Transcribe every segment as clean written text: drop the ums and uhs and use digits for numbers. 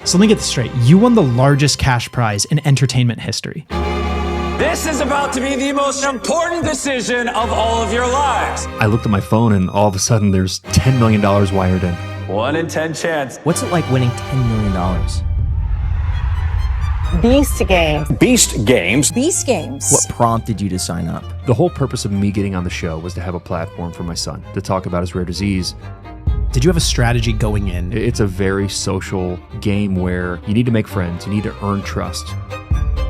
So let me get this straight. You won the largest cash prize in entertainment history. This is about to be the most important decision of all of your lives. I looked at my phone and all of a sudden there's $10 million wired in. 1 in 10 chance. What's it like winning $10 million? Beast Games. Beast Games. Beast Games. What prompted you to sign up? The whole purpose of me getting on the show was to have a platform for my son to talk about his rare disease. Did you have a strategy going in? It's a very social game where you need to make friends, you need to earn trust.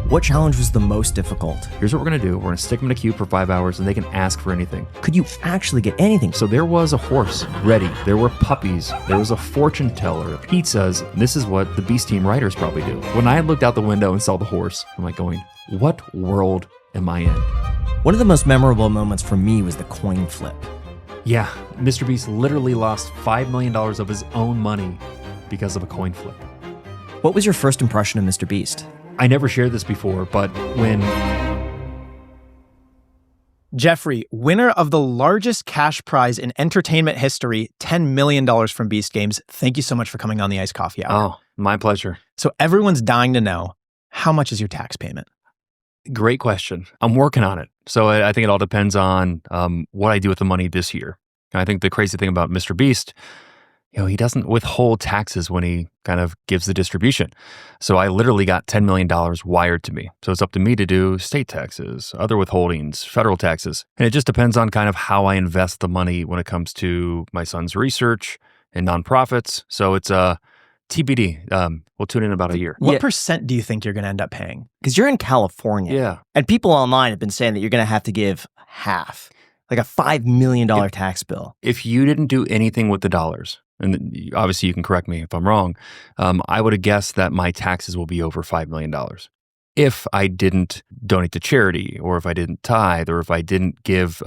What challenge was the most difficult? Here's what we're gonna do. We're gonna stick them in a queue for 5 hours and they can ask for anything. Could you actually get anything? So there was a horse ready. There were puppies. There was a fortune teller, pizzas. This is what the Beast Team writers probably do. When I looked out the window and saw the horse, I'm like going, what world am I in? One of the most memorable moments for me was the coin flip. Yeah, MrBeast literally lost $5 million of his own money because of a coin flip. What was your first impression of MrBeast? I never shared this before, but when... Jeffrey, winner of the largest cash prize in entertainment history, $10 million from Beast Games. Thank you so much for coming on the Iced Coffee Hour. Oh, my pleasure. So everyone's dying to know, how much is your tax payment? Great question. I'm working on it. So I think it all depends on what I do with the money this year. And I think the crazy thing about MrBeast, he doesn't withhold taxes when he kind of gives the distribution. So I literally got $10 million wired to me. So it's up to me to do state taxes, other withholdings, federal taxes. And it just depends on kind of how I invest the money when it comes to my son's research and nonprofits. So it's TBD. We'll tune in about a year. What percent do you think you're going to end up paying? Because you're in California. Yeah. And people online have been saying that you're going to have to give half, like a $5 million tax bill. If you didn't do anything with the dollars, and obviously you can correct me if I'm wrong, I would have guessed that my taxes will be over $5 million. If I didn't donate to charity, or if I didn't tithe, or if I didn't give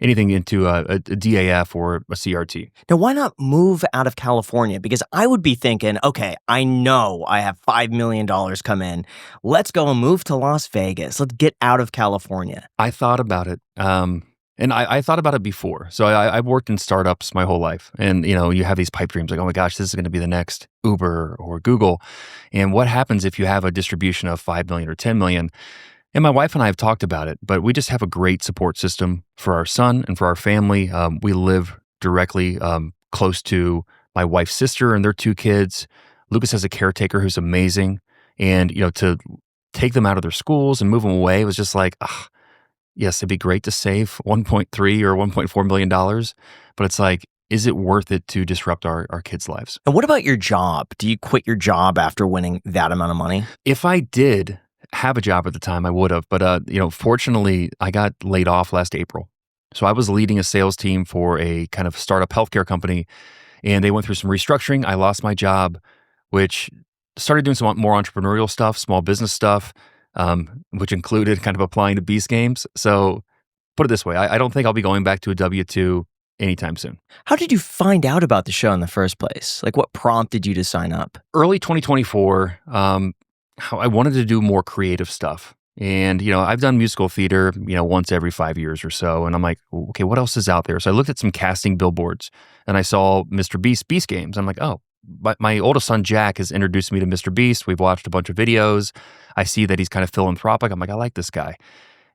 anything into a DAF or a CRT. Now, why not move out of California? Because I would be thinking, okay, I know I have $5 million come in. Let's go and move to Las Vegas. Let's get out of California. I thought about it. And I thought about it before. So I've worked in startups my whole life. And, you have these pipe dreams like, oh my gosh, this is going to be the next Uber or Google. And what happens if you have a distribution of 5 million or 10 million? And my wife and I have talked about it, but we just have a great support system for our son and for our family. We live directly close to my wife's sister and their 2 kids. Lucas has a caretaker who's amazing. And, to take them out of their schools and move them away was just like, yes, it'd be great to save $1.3 or $1.4 million, but it's like, is it worth it to disrupt our kids' lives? And what about your job? Do you quit your job after winning that amount of money? If I did have a job at the time, I would have. But, fortunately, I got laid off last April. So I was leading a sales team for a kind of startup healthcare company, and they went through some restructuring. I lost my job, which started doing some more entrepreneurial stuff, small business stuff, which included kind of applying to Beast Games. So put it this way, I don't think I'll be going back to a W-2 anytime soon. How did you find out about the show in the first place? Like, what prompted you to sign up? Early 2024, I wanted to do more creative stuff. And, I've done musical theater, once every 5 years or so. And I'm like, okay, what else is out there? So I looked at some casting billboards and I saw MrBeast Beast Games. I'm like, oh, my oldest son, Jack, has introduced me to MrBeast. We've watched a bunch of videos. I see that he's kind of philanthropic. I'm like, I like this guy.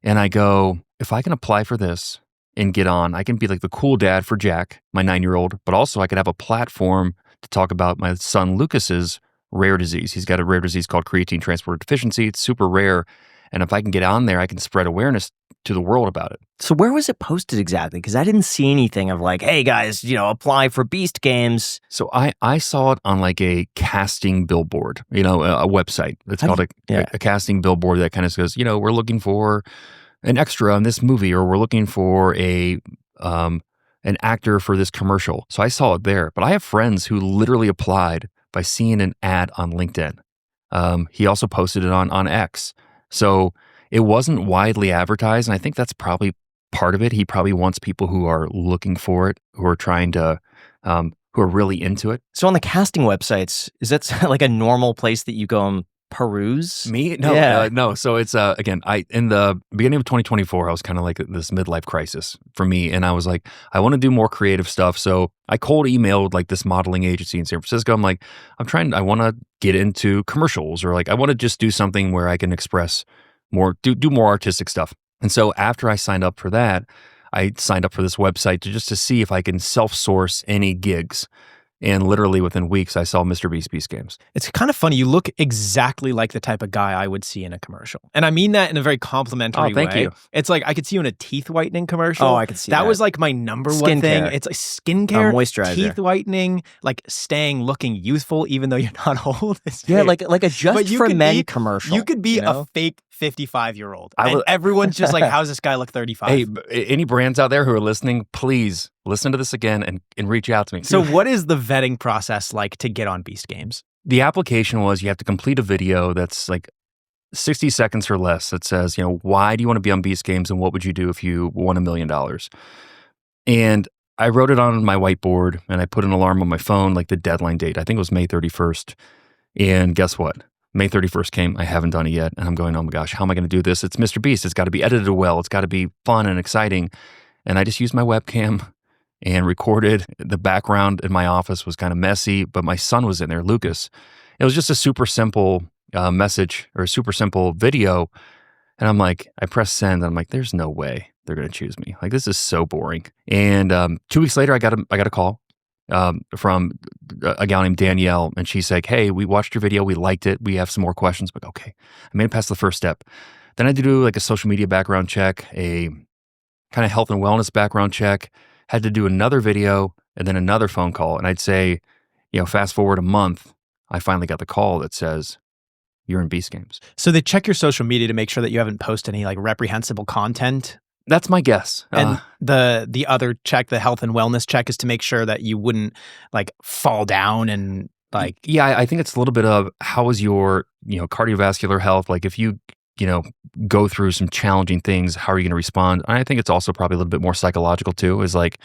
And I go, if I can apply for this and get on, I can be like the cool dad for Jack, my 9-year-old, but also I could have a platform to talk about my son, Lucas's rare disease. He's got a rare disease called Creatine transporter deficiency. It's super rare. And if I can get on there, I can spread awareness to the world about it. So where was it posted exactly? Because I didn't see anything of like, hey guys, apply for Beast Games. So I saw it on like a casting billboard, a website. It's called a casting billboard that kind of says, we're looking for an extra in this movie, or we're looking for an actor for this commercial. So I saw it there. But I have friends who literally applied by seeing an ad on LinkedIn. He also posted it on X. So it wasn't widely advertised, and I think that's probably part of it. He probably wants people who are looking for it, who are trying to, who are really into it. So on the casting websites, is that like a normal place that you go and peruse? Me? No, Yeah. no. So it's again, in the beginning of 2024, I was kind of like this midlife crisis for me, and I was like, I want to do more creative stuff. So I cold emailed like this modeling agency in San Francisco. I'm like, I want to get into commercials, or like I want to just do something where I can express more, do more artistic stuff. And so after I signed up for that, I signed up for this website to see if I can self-source any gigs. And literally within weeks, I saw MrBeast Beast Games. It's kind of funny. You look exactly like the type of guy I would see in a commercial. And I mean that in a very complimentary way. Oh, thank you. It's like I could see you in a teeth whitening commercial. Oh, I could see that. That was like my number one thing. Skincare. It's like skincare, moisturizer. teeth whitening, like looking youthful even though you're not old. Yeah, like a Just for Men commercial. You could be a fake 55-year-old. And everyone's just like, how's this guy look 35? Hey, any brands out there who are listening, please listen to this again and reach out to me. So what is the vetting process like to get on Beast Games? The application was you have to complete a video that's like 60 seconds or less that says, why do you want to be on Beast Games and what would you do if you won $1 million? And I wrote it on my whiteboard and I put an alarm on my phone, like the deadline date. I think it was May 31st. And guess what? May 31st came. I haven't done it yet. And I'm going, oh my gosh, how am I going to do this? It's MrBeast. It's got to be edited well. It's got to be fun and exciting. And I just used my webcam and recorded. The background in my office was kind of messy, but my son was in there, Lucas. It was just a super simple message or a super simple video. And I'm like, I press send and I'm like, there's no way they're going to choose me. Like, this is so boring. And 2 weeks later, I got a call from a gal named Danielle, and she's like, hey, we watched your video. We liked it. We have some more questions. I'm like, okay. I made it past the first step. Then I had to do like a social media background check, a kind of health and wellness background check, had to do another video and then another phone call. And I'd say, fast forward a month, I finally got the call that says, you're in Beast Games. So they check your social media to make sure that you haven't posted any like reprehensible content. That's my guess. And the other check, the health and wellness check, is to make sure that you wouldn't like fall down and like. Yeah, I think it's a little bit of how is your cardiovascular health? Like if you go through some challenging things, how are you going to respond? And I think it's also probably a little bit more psychological too. Is like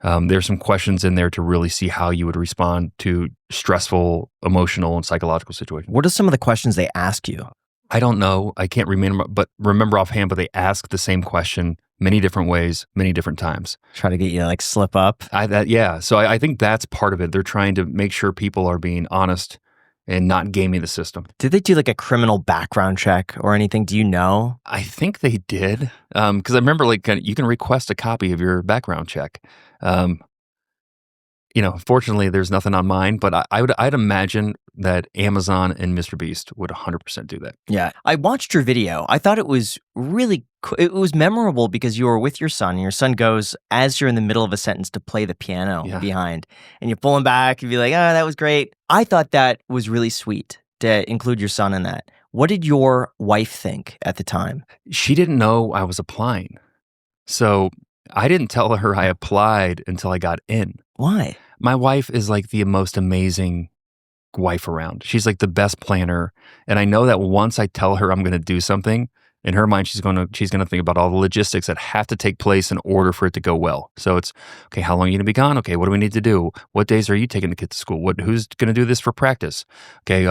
there's some questions in there to really see how you would respond to stressful, emotional, and psychological situations. What are some of the questions they ask you? I don't know. I can't remember offhand, but they ask the same question many different ways, many different times. Try to get you to like slip up. So I think that's part of it. They're trying to make sure people are being honest and not gaming the system. Did they do like a criminal background check or anything? Do you know? I think they did. Because I remember like you can request a copy of your background check. Fortunately, there's nothing on mine, but I'd imagine that Amazon and MrBeast would 100% do that. Yeah. I watched your video. I thought it was really it was memorable because you were with your son. And your son goes, as you're in the middle of a sentence, to play the piano behind. And you pull him back and be like, that was great. I thought that was really sweet to include your son in that. What did your wife think at the time? She didn't know I was applying. So I didn't tell her I applied until I got in. Why? My wife is like the most amazing wife around. She's like the best planner. And I know that once I tell her I'm going to do something, in her mind, she's going to think about all the logistics that have to take place in order for it to go well. So it's, okay, how long are you going to be gone? Okay, what do we need to do? What days are you taking the kids to school? Who's going to do this for practice? Okay,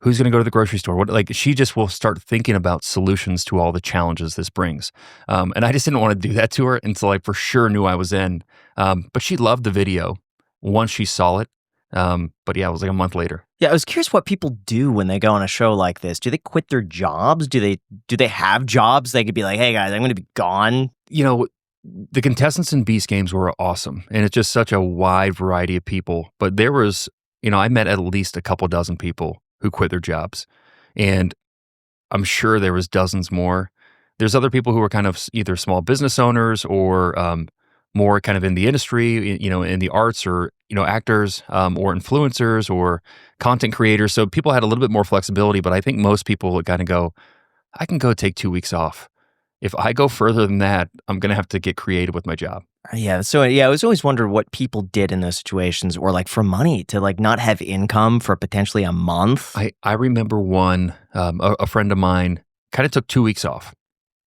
who's going to go to the grocery store? She just will start thinking about solutions to all the challenges this brings. And I just didn't want to do that to her until I for sure knew I was in. But she loved the video once she saw it. But yeah, it was like a month later. Yeah, I was curious what people do when they go on a show like this. Do they quit their jobs? Do they have jobs? They could be like, hey guys, I'm going to be gone. The contestants in Beast Games were awesome. And it's just such a wide variety of people. But there was, I met at least a couple dozen people who quit their jobs. And I'm sure there was dozens more. There's other people who were kind of either small business owners or more kind of in the industry, in the arts or, actors or influencers or content creators. So people had a little bit more flexibility, but I think most people would kind of go, I can go take 2 weeks off. If I go further than that, I'm going to have to get creative with my job. Yeah. So I was always wondering what people did in those situations or like for money to like not have income for potentially a month. I remember one, a friend of mine kind of took 2 weeks off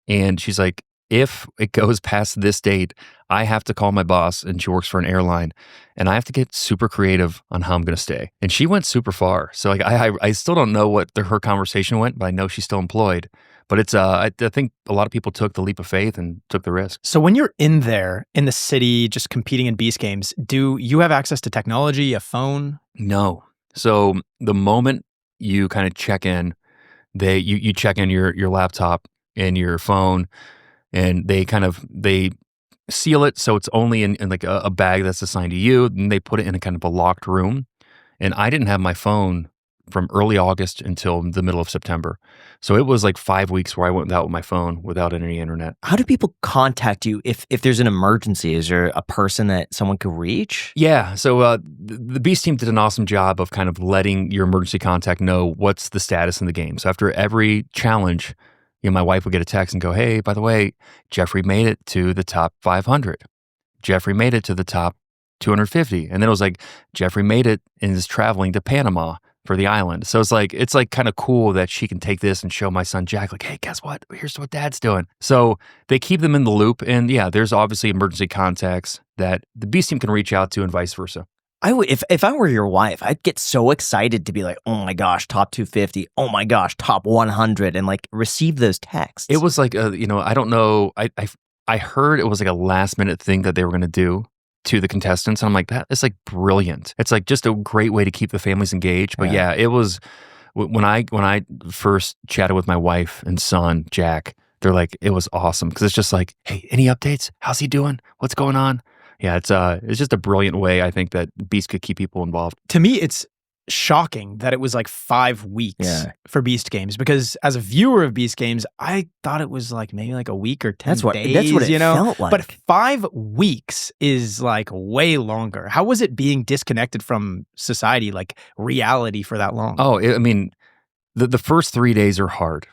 and she's like, if it goes past this date, I have to call my boss, and she works for an airline, and I have to get super creative on how I'm going to stay. And she went super far. So like I still don't know what her conversation went, but I know she's still employed. But it's I think a lot of people took the leap of faith and took the risk. So when you're in there in the city, just competing in Beast games, do you have access to technology, a phone? No. So the moment you kind of check in, you check in your laptop and your phone, and they seal it so it's only in like a bag that's assigned to you, and they put it in a kind of a locked room. And I didn't have my phone from early August until the middle of September. So it was like 5 weeks where I went without my phone, without any internet. How do people contact you if there's an emergency? Is there a person that someone could reach? Yeah. So the Beast team did an awesome job of kind of letting your emergency contact know what's the status in the game. So after every challenge, my wife would get a text and go, hey, by the way, Jeffrey made it to the top 500. Jeffrey made it to the top 250. And then it was like, Jeffrey made it and is traveling to Panama for the island. So it's like kind of cool that she can take this and show my son Jack, like, hey, guess what? Here's what dad's doing. So they keep them in the loop. And yeah, there's obviously emergency contacts that the Beast team can reach out to and vice versa. I would, if I were your wife, I'd get so excited to be like, oh my gosh, top 250. Oh my gosh, top 100, and like receive those texts. It was like, I don't know. I heard it was like a last minute thing that they were going to do to the contestants. And I'm like, that is like brilliant. It's like just a great way to keep the families engaged. But yeah, it was when I first chatted with my wife and son, Jack, they're like, it was awesome. Cause it's just like, hey, any updates? How's he doing? What's going on? Yeah, it's just a brilliant way, I think, that Beast could keep people involved. To me, it's shocking that it was like 5 weeks for Beast games, because as a viewer of Beast games, I thought it was like maybe like a week or 10 days. That's what it felt like. But 5 weeks is like way longer. How was it being disconnected from society, like reality, for that long? Oh, I mean, the first 3 days are hard.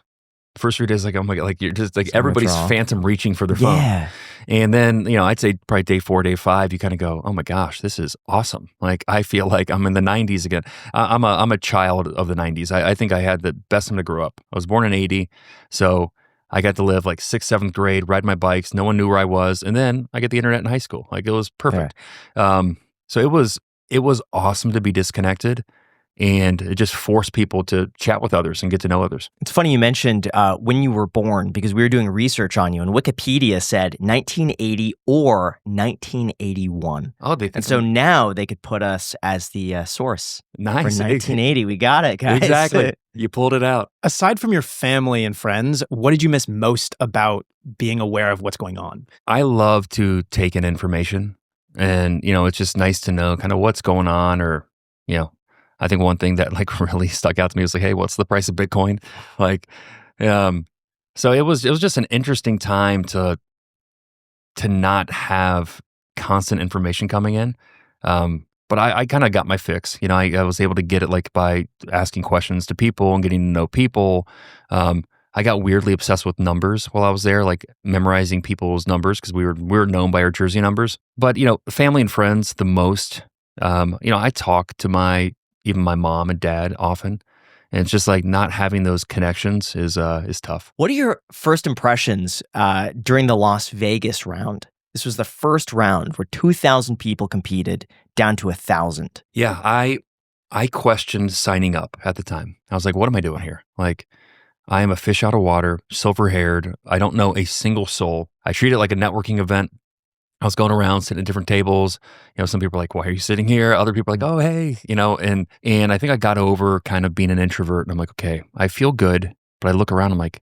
The first 3 days, like, oh my God, like you're just like everybody's phantom reaching for their phone. Yeah. And then, I'd say probably day 4, day 5, you kind of go, oh my gosh, this is awesome. Like, I feel like I'm in the 90s again. I'm a child of the 90s. I think I had the best time to grow up. I was born in 80, so I got to live like 6th, 7th grade, ride my bikes. No one knew where I was. And then I get the internet in high school. Like, it was perfect. Yeah. So it was awesome to be disconnected. And it just forced people to chat with others and get to know others. It's funny you mentioned when you were born, because we were doing research on you, and Wikipedia said 1980 or 1981. Oh, and so now they could put us as the source. Nice. For 1980. We got it, guys. Exactly. You pulled it out. Aside from your family and friends, what did you miss most about being aware of what's going on? I love to take in information. And, it's just nice to know kind of what's going on, or, I think one thing that like really stuck out to me was like, hey, what's the price of Bitcoin? Like, so it was just an interesting time to not have constant information coming in. But I kind of got my fix. I was able to get it like by asking questions to people and getting to know people. I got weirdly obsessed with numbers while I was there, like memorizing people's numbers, because we were known by our jersey numbers. But family and friends the most. I talk to even my mom and dad often. And it's just like not having those connections is tough. What are your first impressions during the Las Vegas round? This was the first round where 2,000 people competed down to 1,000. Yeah, I questioned signing up at the time. I was like, what am I doing here? Like, I am a fish out of water, silver-haired. I don't know a single soul. I treat it like a networking event. I was going around sitting at different tables. Some people are like, why are you sitting here? Other people are like, oh, hey, and I think I got over kind of being an introvert. And I'm like, okay, I feel good. But I look around, I'm like,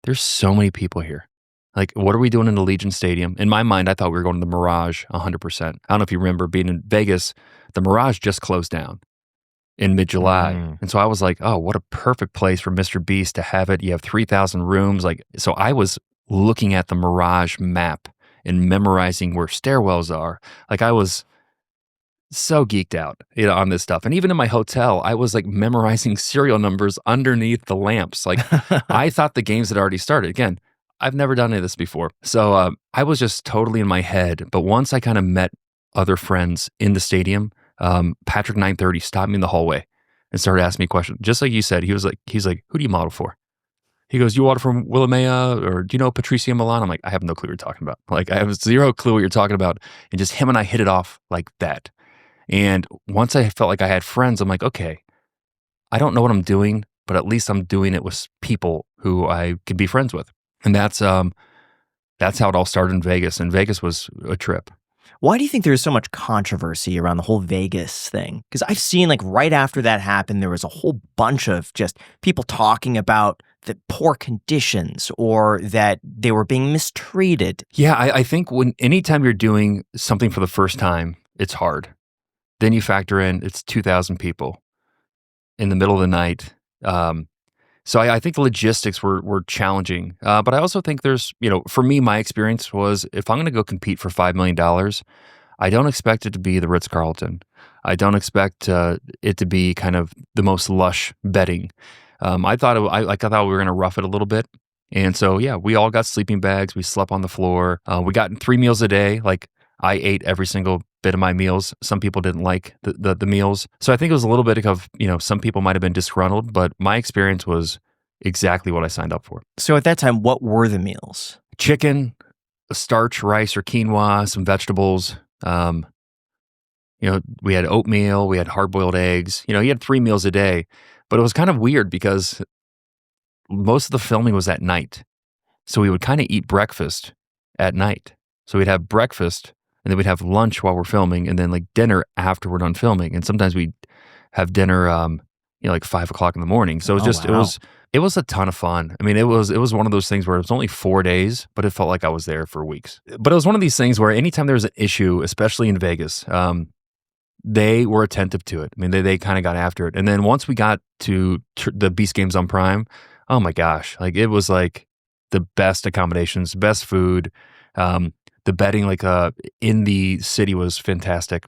there's so many people here. Like, what are we doing in the Legion Stadium? In my mind, I thought we were going to the Mirage 100%. I don't know if you remember being in Vegas, the Mirage just closed down in mid-July. And so I was like, oh, what a perfect place for MrBeast to have it. You have 3,000 rooms. Like, so I was looking at the Mirage map and memorizing where stairwells are. Like, I was so geeked out, on this stuff. And even in my hotel, I was like memorizing serial numbers underneath the lamps. Like, I thought the games had already started. Again, I've never done any of this before. So I was just totally in my head. But once I kind of met other friends in the stadium, Patrick 930 stopped me in the hallway and started asking me questions. Just like you said, he's like, who do you model for? He goes, you water from Willamea, or do you know Patricia Milan? I'm like, I have no clue what you're talking about. Like, I have zero clue what you're talking about. And just him and I hit it off like that. And once I felt like I had friends, I'm like, okay, I don't know what I'm doing, but at least I'm doing it with people who I can be friends with. And that's how it all started in Vegas. And Vegas was a trip. Why do you think there's so much controversy around the whole Vegas thing? Because I've seen like right after that happened, there was a whole bunch of just people talking about the poor conditions or that they were being mistreated. Yeah, I think anytime you're doing something for the first time, it's hard. Then you factor in it's 2,000 people in the middle of the night. So I think the logistics were challenging. But I also think there's, for me, my experience was if I'm going to go compete for $5 million, I don't expect it to be the Ritz-Carlton. I don't expect it to be kind of the most lush bedding. I thought we were going to rough it a little bit. And so, yeah, we all got sleeping bags. We slept on the floor. We got 3 meals a day. Like I ate every single bit of my meals. Some people didn't like the meals. So I think it was a little bit of, some people might have been disgruntled, but my experience was exactly what I signed up for. So at that time, what were the meals? Chicken, starch, rice or quinoa, some vegetables. We had oatmeal, we had hard-boiled eggs. He had 3 meals a day, but it was kind of weird because most of the filming was at night. So we would kind of eat breakfast at night. So we'd have breakfast and then we'd have lunch while we're filming and then like dinner after we're done filming. And sometimes we'd have dinner, like 5 o'clock in the morning. So it was just, it was a ton of fun. I mean, it was one of those things where it was only 4 days, but it felt like I was there for weeks. But it was one of these things where anytime there was an issue, especially in Vegas, they were attentive to it. I mean, they kind of got after it. And then once we got to the Beast Games on Prime, oh my gosh, like it was like the best accommodations, best food. The bedding in the city was fantastic.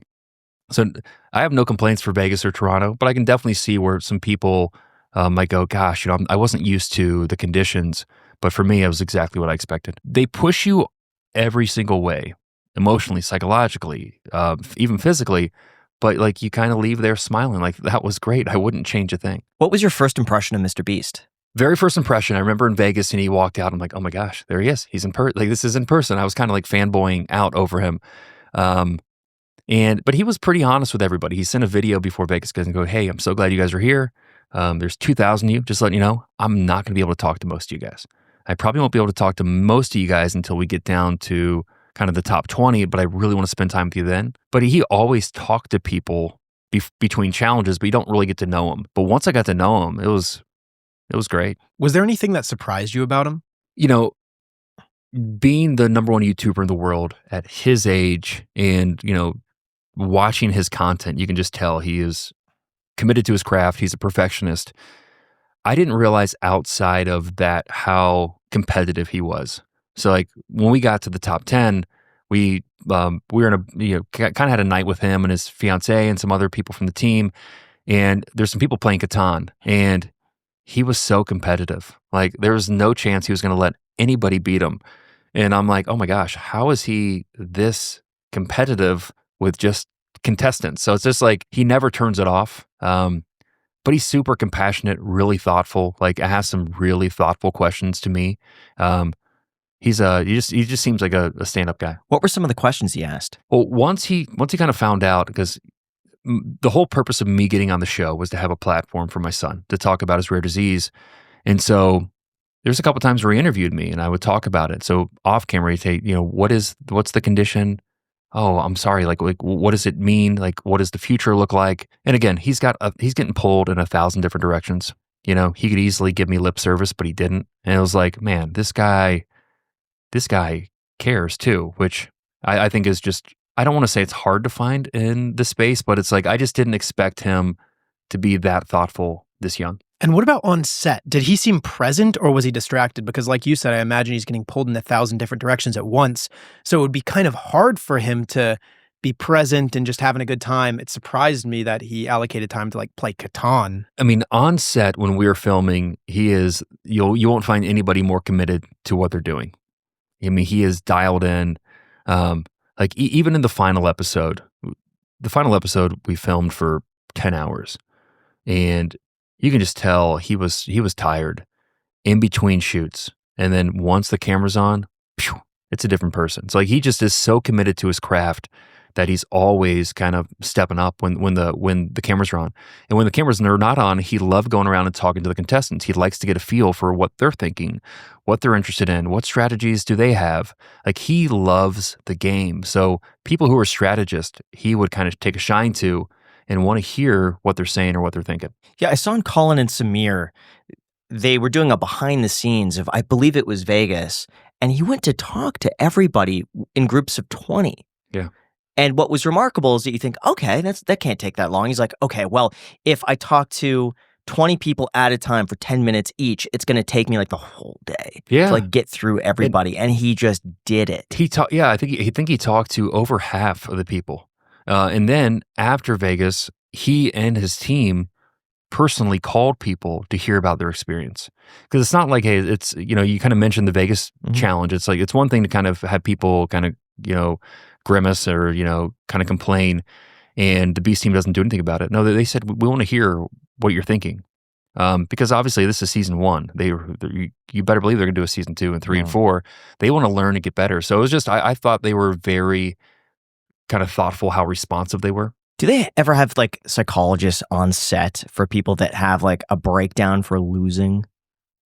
So I have no complaints for Vegas or Toronto, but I can definitely see where some people might go, gosh, I wasn't used to the conditions, but for me, it was exactly what I expected. They push you every single way, emotionally, psychologically, even physically, but like you kind of leave there smiling like that was great. I wouldn't change a thing. What was your first impression of MrBeast? Very first impression, I remember in Vegas and he walked out. I'm like, oh my gosh, there he is. He's in person. Like this is in person. I was kind of like fanboying out over him. But he was pretty honest with everybody. He sent a video before Vegas and go, hey, I'm so glad you guys are here. There's 2,000 of you. Just letting you know, I'm not going to be able to talk to most of you guys. I probably won't be able to talk to most of you guys until we get down to kind of the top 20, but I really want to spend time with you then. But he always talked to people between challenges, but you don't really get to know him. But once I got to know him, it was great. Was there anything that surprised you about him? Being the number one YouTuber in the world at his age and, watching his content, you can just tell he is committed to his craft. He's a perfectionist. I didn't realize outside of that how competitive he was. So like when we got to the top 10, we were in a, kind of had a night with him and his fiance and some other people from the team. And there's some people playing Catan and he was so competitive. Like there was no chance he was going to let anybody beat him. And I'm like, oh my gosh, how is he this competitive with just contestants? So it's just like, he never turns it off. But he's super compassionate, really thoughtful, like asks some really thoughtful questions to me. He just seems like a stand-up guy. What were some of the questions he asked? Well, once he kind of found out, because the whole purpose of me getting on the show was to have a platform for my son to talk about his rare disease. And so there's a couple times where he interviewed me and I would talk about it. So off camera, he'd say, what's the condition? Oh, I'm sorry. Like, what does it mean? Like, what does the future look like? And again, he's getting pulled in 1,000 different directions. He could easily give me lip service, but he didn't. And it was like, man, this guy cares too, which I think is just, I don't want to say it's hard to find in this space, but it's like, I just didn't expect him to be that thoughtful this young. And what about on set? Did he seem present or was he distracted? Because like you said, I imagine he's getting pulled in 1,000 different directions at once. So it would be kind of hard for him to be present and just having a good time. It surprised me that he allocated time to like play Catan. I mean, on set when we were filming, you won't find anybody more committed to what they're doing. I mean, he is dialed in. Even in the final episode we filmed for 10 hours and you can just tell he was tired in between shoots. And then once the camera's on, phew, it's a different person. So like he just is so committed to his craft that he's always kind of stepping up when the cameras are on. And when the cameras are not on, he loves going around and talking to the contestants. He likes to get a feel for what they're thinking, what they're interested in, what strategies do they have. Like he loves the game. So people who are strategists, he would kind of take a shine to and want to hear what they're saying or what they're thinking. Yeah, I saw in Colin and Samir, they were doing a behind the scenes of, I believe it was Vegas, and he went to talk to everybody in groups of 20. Yeah. And what was remarkable is that you think, okay, that can't take that long. He's like, okay, well, if I talk to 20 people at a time for 10 minutes each, it's going to take me like the whole day to like get through everybody. And he just did it. I think he talked to over half of the people. And then after Vegas, he and his team personally called people to hear about their experience. Because it's not like, hey, it's, you kind of mentioned the Vegas challenge. It's like, it's one thing to kind of have people kind of, grimace or, kind of complain, and the Beast team doesn't do anything about it. No, they said, we want to hear what you're thinking. Because obviously this is season 1. You better believe they're going to do a season 2 and 3 and 4. They want to learn and get better. So it was just, I thought they were very kind of thoughtful how responsive they were. Do they ever have like psychologists on set for people that have like a breakdown for losing?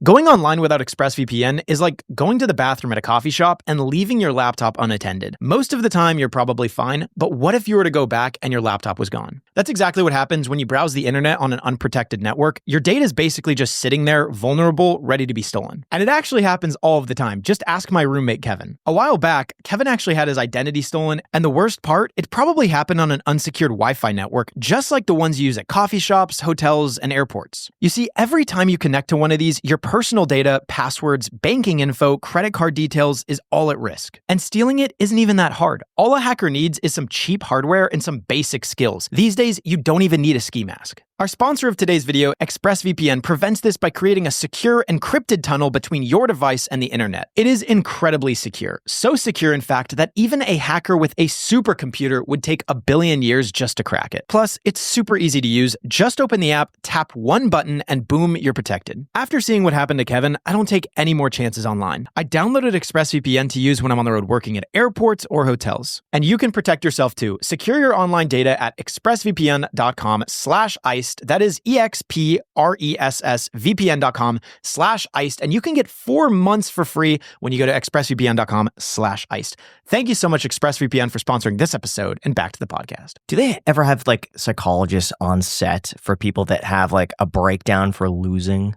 Going online without ExpressVPN is like going to the bathroom at a coffee shop and leaving your laptop unattended. Most of the time, you're probably fine, but what if you were to go back and your laptop was gone? That's exactly what happens when you browse the internet on an unprotected network. Your data is basically just sitting there, vulnerable, ready to be stolen. And it actually happens all of the time. Just ask my roommate, Kevin. A while back, Kevin actually had his identity stolen, and the worst part, it probably happened on an unsecured Wi-Fi network, just like the ones you use at coffee shops, hotels, and airports. You see, every time you connect to one of these, your personal data, passwords, banking info, credit card details is all at risk. And stealing it isn't even that hard. All a hacker needs is some cheap hardware and some basic skills. These days, you don't even need a ski mask. Our sponsor of today's video, ExpressVPN, prevents this by creating a secure, encrypted tunnel between your device and the internet. It is incredibly secure. So secure, in fact, that even a hacker with a supercomputer would take 1 billion years just to crack it. Plus, it's super easy to use. Just open the app, tap one button, and boom, you're protected. After seeing what happened to Kevin, I don't take any more chances online. I downloaded ExpressVPN to use when I'm on the road working at airports or hotels. And you can protect yourself too. Secure your online data at expressvpn.com/iced. That is expressvpn.com/iced. And you can get 4 months for free when you go to expressvpn.com/iced. Thank you so much, ExpressVPN, for sponsoring this episode, and back to the podcast. Do they ever have like psychologists on set for people that have like a breakdown for losing?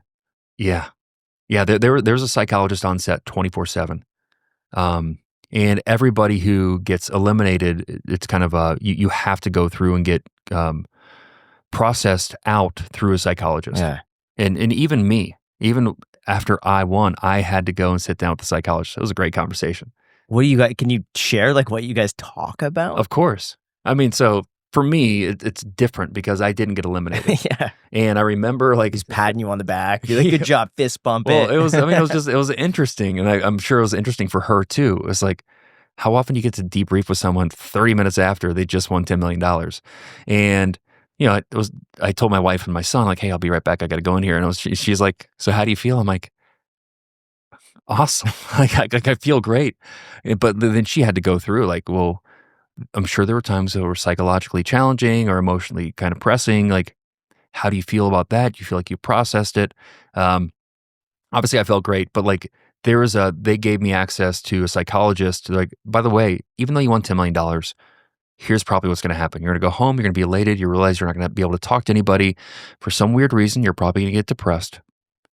Yeah. There's a psychologist on set 24/7. And everybody who gets eliminated, it's kind of you have to go through and get processed out through a psychologist. Yeah. And even me, even after I won, I had to go and sit down with the psychologist. It was a great conversation. What do you guys, can you share like what you guys talk about? Of course. I mean, so for me, it's different because I didn't get eliminated. Yeah. And I remember like he's patting you on the back. You're like, good job, fist bump well, it. it was, I mean, it was interesting. And I'm sure it was interesting for her too. It was like, how often do you get to debrief with someone 30 minutes after they just won $10 million? And, I told my wife and my son, like, hey, I'll be right back. I got to go in here. And she's like, so how do you feel? I'm like, awesome. like I feel great. But then she had to go through like, well, I'm sure there were times that were psychologically challenging or emotionally kind of pressing. Like, how do you feel about that? Do you feel like you processed it? Obviously I felt great, but like they gave me access to a psychologist. They're like, by the way, even though you won $10 million, here's probably what's going to happen. You're going to go home. You're going to be elated. You realize you're not going to be able to talk to anybody. For some weird reason, you're probably going to get depressed.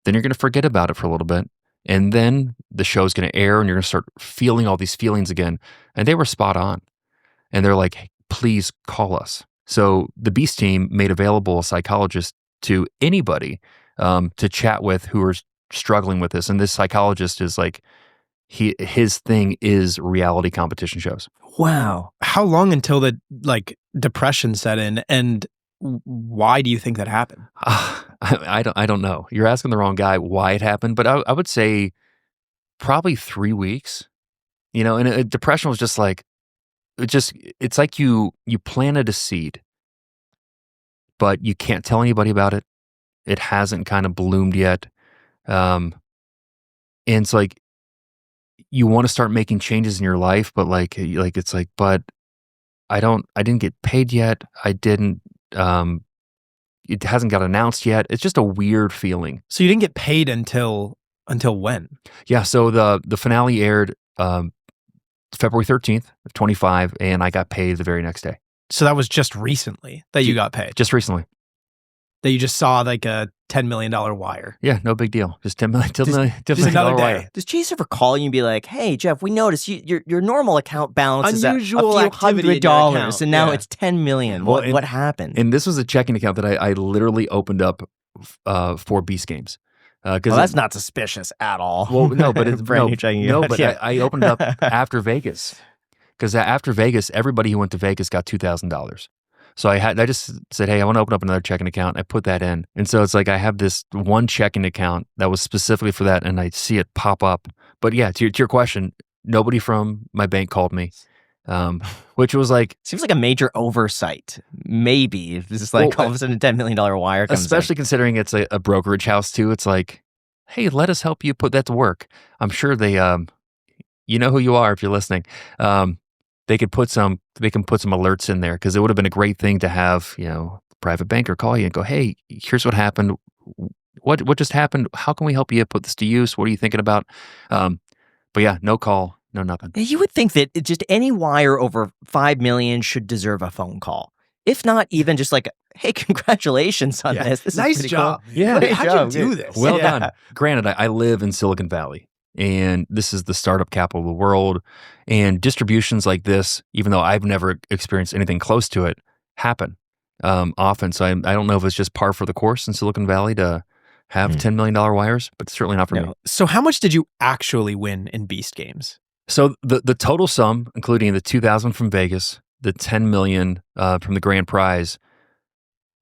Then you're going to forget about it for a little bit. And then the show's going to air and you're going to start feeling all these feelings again. And they were spot on. And they're like, hey, please call us. So the Beast team made available a psychologist to anybody to chat with who are struggling with this. And this psychologist is like, his thing is reality competition shows. Wow. How long until the depression set in, and why do you think that happened? I don't know. You're asking the wrong guy why it happened, but I would say probably 3 weeks. And depression was just like it's like you planted a seed, but you can't tell anybody about it. It hasn't kind of bloomed yet. And it's like, you want to start making changes in your life, but it's like, but I didn't get paid yet. I didn't, it hasn't got announced yet. It's just a weird feeling. So you didn't get paid until when? Yeah. So the finale aired February 13th of 25, and I got paid the very next day. So that was just recently that you got paid? Just recently. That you just saw like a $10 million wire? Yeah, no big deal. Just $10 million. Just another day. Wire. Does Chase ever call you and be like, "Hey, Jeff, we noticed your normal account balance is at a Unusual few activity in your $100, account." and now Yeah. it's $10 million. Well, What happened?" And this was a checking account that I literally opened up for Beast Games. Well, that's not suspicious at all. Well, no, but it's brand new checking no, account. but Yeah. I opened up after Vegas, because after Vegas, everybody who went to Vegas got $2,000. So I just said, hey, I want to open up another checking account. I put that in, and so it's like I have this one checking account that was specifically for that, and I see it pop up. But yeah, to your question, nobody from my bank called me, which was like, seems like a major oversight. Maybe if this is like all of a sudden a $10 million wire comes especially in. considering it's a brokerage house too. It's like, hey, let us help you put that to work. I'm sure they, you know who you are if you're listening. They can put some alerts in there, because it would have been a great thing to have, private banker call you and go, hey, here's what happened. What just happened? How can we help you put this to use? What are you thinking about? But yeah, no call, no nothing. You would think that just any wire over 5 million should deserve a phone call. If not even just like, hey, congratulations on this. This nice is pretty job. cool. Yeah. Great How'd job. you do this? Well Yeah. done. Granted, I live in Silicon Valley, and this is the startup capital of the world. And distributions like this, even though I've never experienced anything close to it, happen often. So I don't know if it's just par for the course in Silicon Valley to have $10 million wires, but certainly not for me. So how much did you actually win in Beast Games? So the total sum, including the 2,000 from Vegas, the 10 million from the grand prize,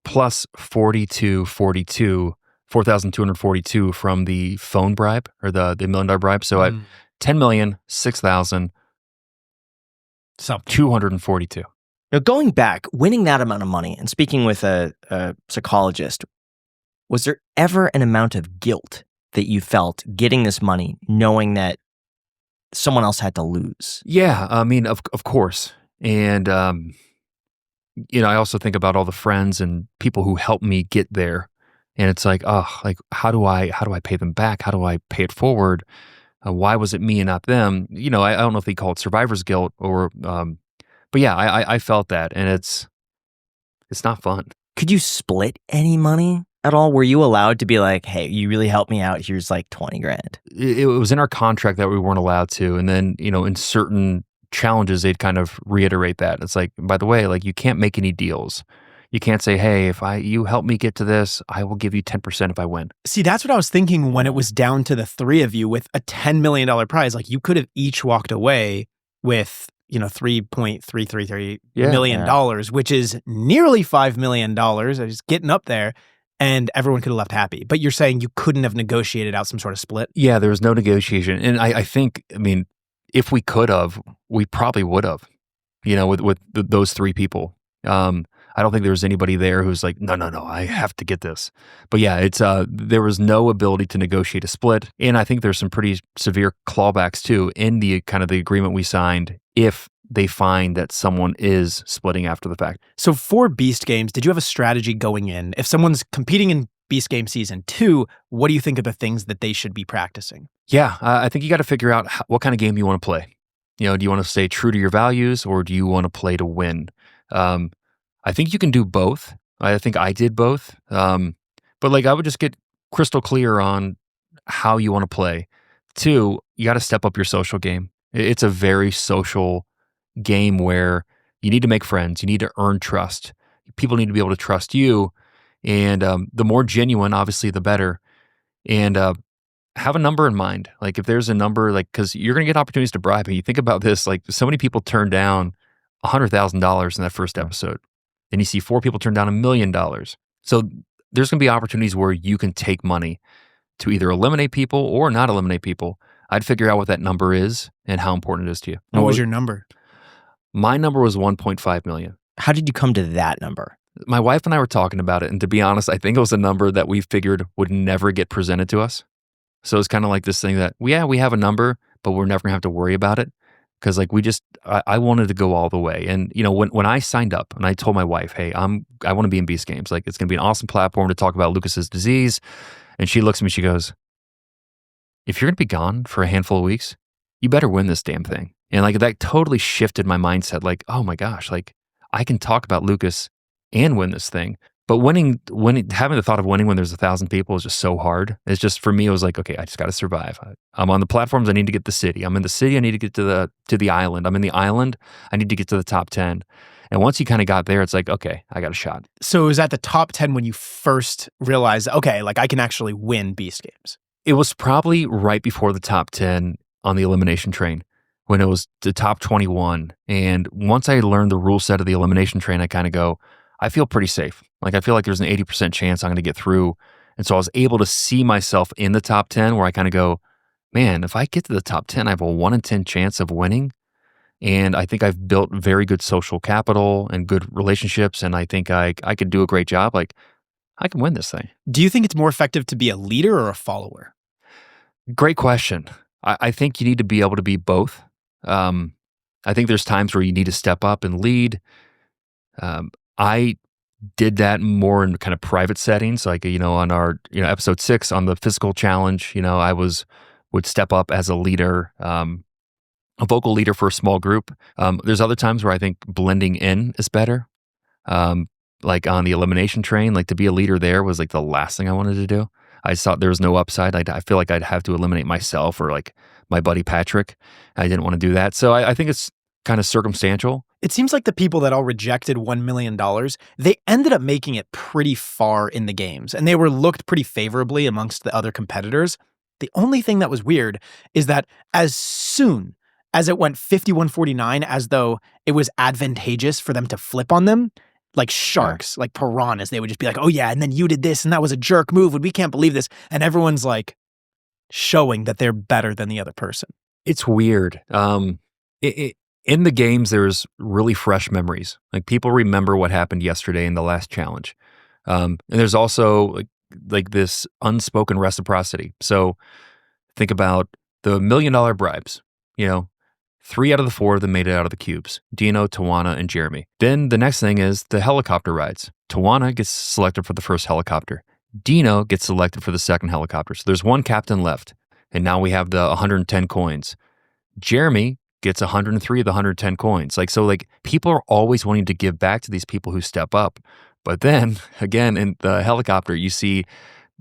plus 4,242 from the phone bribe, or the $1 million bribe. So at 10 million, 6,000, Something. 242. Now, going back, winning that amount of money and speaking with a psychologist, was there ever an amount of guilt that you felt getting this money, knowing that someone else had to lose? Yeah, I mean, of course. And, I also think about all the friends and people who helped me get there. And it's like, how do I pay them back? How do I pay it forward? Why was it me and not them? I don't know if they call it survivor's guilt or, but yeah, I felt that, and it's not fun. Could you split any money at all? Were you allowed to be like, hey, you really helped me out, here's like 20 grand? It was in our contract that we weren't allowed to. And then, in certain challenges, they'd kind of reiterate that. It's like, by the way, like, you can't make any deals. You can't say, hey, if you help me get to this, I will give you 10% if I win. See, that's what I was thinking when it was down to the three of you with a $10 million prize. Like, you could have each walked away with, $3.333 million, which is nearly $5 million. Just getting up there, and everyone could have left happy. But you're saying you couldn't have negotiated out some sort of split? Yeah, there was no negotiation. And I think, if we could have, we probably would have, with those three people. I don't think there was anybody there who's like, no, I have to get this. But yeah, it's there was no ability to negotiate a split. And I think there's some pretty severe clawbacks too in the kind of the agreement we signed if they find that someone is splitting after the fact. So for Beast Games, did you have a strategy going in? If someone's competing in Beast Game Season 2, what do you think are the things that they should be practicing? Yeah, I think you got to figure out what kind of game you want to play. Do you want to stay true to your values, or do you want to play to win? I think you can do both. I think I did both. But I would just get crystal clear on how you want to play. 2, you got to step up your social game. It's a very social game where you need to make friends. You need to earn trust. People need to be able to trust you. And the more genuine, obviously, the better. And have a number in mind. Like, if there's a number, because you're going to get opportunities to bribe. And you think about this, so many people turn down $100,000 in that first episode. Then you see 4 people turn down $1 million. So there's going to be opportunities where you can take money to either eliminate people or not eliminate people. I'd figure out what that number is and how important it is to you. What was your number? My number was 1.5 million. How did you come to that number? My wife and I were talking about it, and to be honest, I think it was a number that we figured would never get presented to us. So it's kind of like this thing that, we have a number, but we're never gonna have to worry about it. Cause like I wanted to go all the way. And when I signed up and I told my wife, hey, I want to be in Beast Games. Like, it's gonna be an awesome platform to talk about Lucas's disease. And she looks at me, she goes, if you're gonna be gone for a handful of weeks, you better win this damn thing. And like that totally shifted my mindset. Like, oh my gosh, like I can talk about Lucas and win this thing. But having the thought of winning when there's 1,000 people is just so hard. It's just, for me, it was like, okay, I just got to survive. I'm on the platforms. I need to get the city. I'm in the city. I need to get to the island. I'm in the island. I need to get to the top 10. And once you kind of got there, it's like, okay, I got a shot. So it was at the top 10 when you first realized, okay, like I can actually win Beast Games. It was probably right before the top 10 on the elimination train, when it was the top 21. And once I learned the rule set of the elimination train, I kind of go, I feel pretty safe. Like, I feel like there's an 80% chance I'm going to get through. And so I was able to see myself in the top 10, where I kind of go, man, if I get to the top 10, I have a 1 in 10 chance of winning. And I think I've built very good social capital and good relationships. And I think I could do a great job. Like, I can win this thing. Do you think it's more effective to be a leader or a follower? Great question. I think you need to be able to be both. I think there's times where you need to step up and lead. I did that more in kind of private settings, like, on our, episode 6 on the physical challenge, I would step up as a leader, a vocal leader for a small group. There's other times where I think blending in is better. Like on the elimination train, like to be a leader there was like the last thing I wanted to do. I just thought there was no upside. I feel like I'd have to eliminate myself or like my buddy Patrick. I didn't want to do that. So I think it's kind of circumstantial. It seems like the people that all rejected $1 million, they ended up making it pretty far in the games, and they were looked pretty favorably amongst the other competitors. The only thing that was weird is that as soon as it went 51-49, as though it was advantageous for them to flip on them, like sharks, like piranhas, they would just be like, oh yeah, and then you did this, and that was a jerk move, and we can't believe this. And everyone's like showing that they're better than the other person. It's weird. In the games, there's really fresh memories. Like, people remember what happened yesterday in the last challenge. And there's also like this unspoken reciprocity. So think about the $1 million bribes. 3 out of the 4 of them made it out of the cubes: Dino, Tawana, and Jeremy. Then the next thing is the helicopter rides. Tawana gets selected for the first helicopter. Dino gets selected for the second helicopter. So there's one captain left. And now we have the 110 coins. Jeremy gets 103 of the 110 coins. People are always wanting to give back to these people who step up. But then again, in the helicopter, you see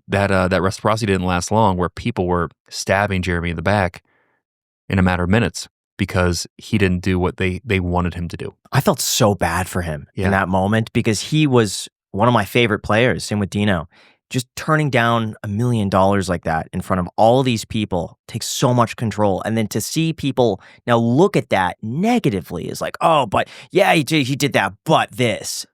that that reciprocity didn't last long, where people were stabbing Jeremy in the back in a matter of minutes because he didn't do what they wanted him to do. I felt so bad for him in that moment, because he was one of my favorite players. Same with Dino. Just turning down $1 million like that in front of all these people takes so much control. And then to see people now look at that negatively is like, oh, but yeah, he did that, but this.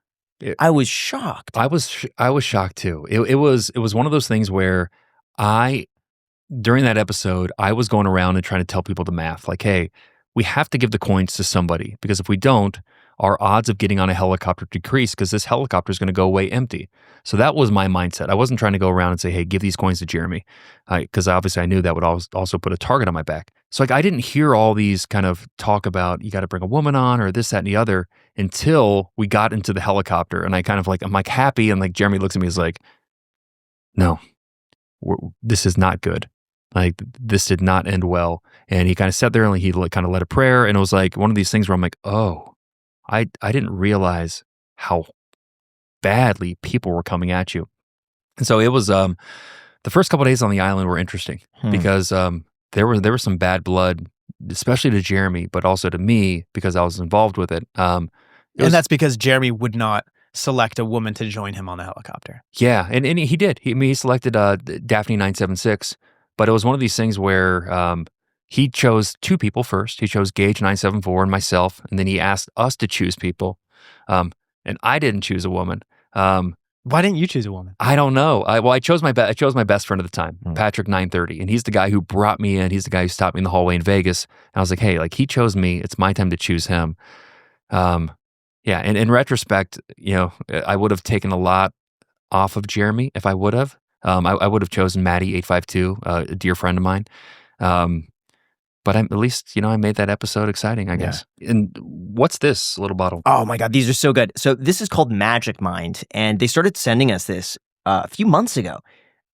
I was shocked. I was shocked too. It was one of those things where during that episode, I was going around and trying to tell people the math. Like, hey, we have to give the coins to somebody, because if we don't, our odds of getting on a helicopter decrease, because this helicopter is going to go away empty. So that was my mindset. I wasn't trying to go around and say, hey, give these coins to Jeremy, because obviously I knew that would also put a target on my back. So I didn't hear all these kind of talk about, you got to bring a woman on or this, that, and the other, until we got into the helicopter. And I'm like happy. And like Jeremy looks at me, is like, no, this is not good. Like, this did not end well. And he kind of sat there and he kind of led a prayer. And it was like one of these things where I'm like, oh, I didn't realize how badly people were coming at you. And so it was, the first couple of days on the island were interesting because there was some bad blood, especially to Jeremy, but also to me, because I was involved with it. And that's because Jeremy would not select a woman to join him on the helicopter. Yeah, and he did. He selected Daphne 976, but it was one of these things where he chose 2 people first. He chose Gage 974 and myself, and then he asked us to choose people. And I didn't choose a woman. Why didn't you choose a woman? I don't know. I chose my best friend at the time, Patrick 930, and he's the guy who brought me in. He's the guy who stopped me in the hallway in Vegas. And I was like, hey, like, he chose me. It's my time to choose him. Yeah, and in retrospect, I would have taken a lot off of Jeremy if I would have. I would have chosen Maddie852, a dear friend of mine. But at least, I made that episode exciting, I guess. And what's this little bottle? Oh my God, these are so good. So this is called Magic Mind, and they started sending us this a few months ago.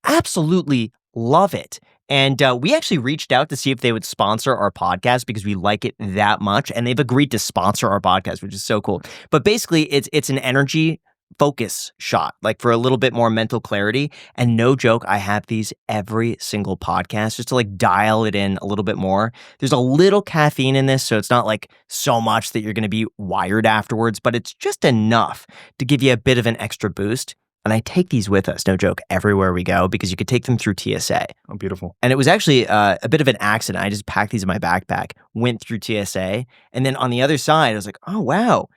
Absolutely love it. And we actually reached out to see if they would sponsor our podcast because we like it that much, and they've agreed to sponsor our podcast, which is so cool. But basically, it's an energy focus shot, like for a little bit more mental clarity. And no joke, I have these every single podcast just to like dial it in a little bit more. There's a little caffeine in this, so it's not like so much that you're going to be wired afterwards, but it's just enough to give you a bit of an extra boost. And I take these with us, no joke, everywhere we go because you could take them through TSA. Oh, beautiful. And it was actually a bit of an accident. I just packed these in my backpack, went through TSA, and then on the other side, I was like, oh, wow.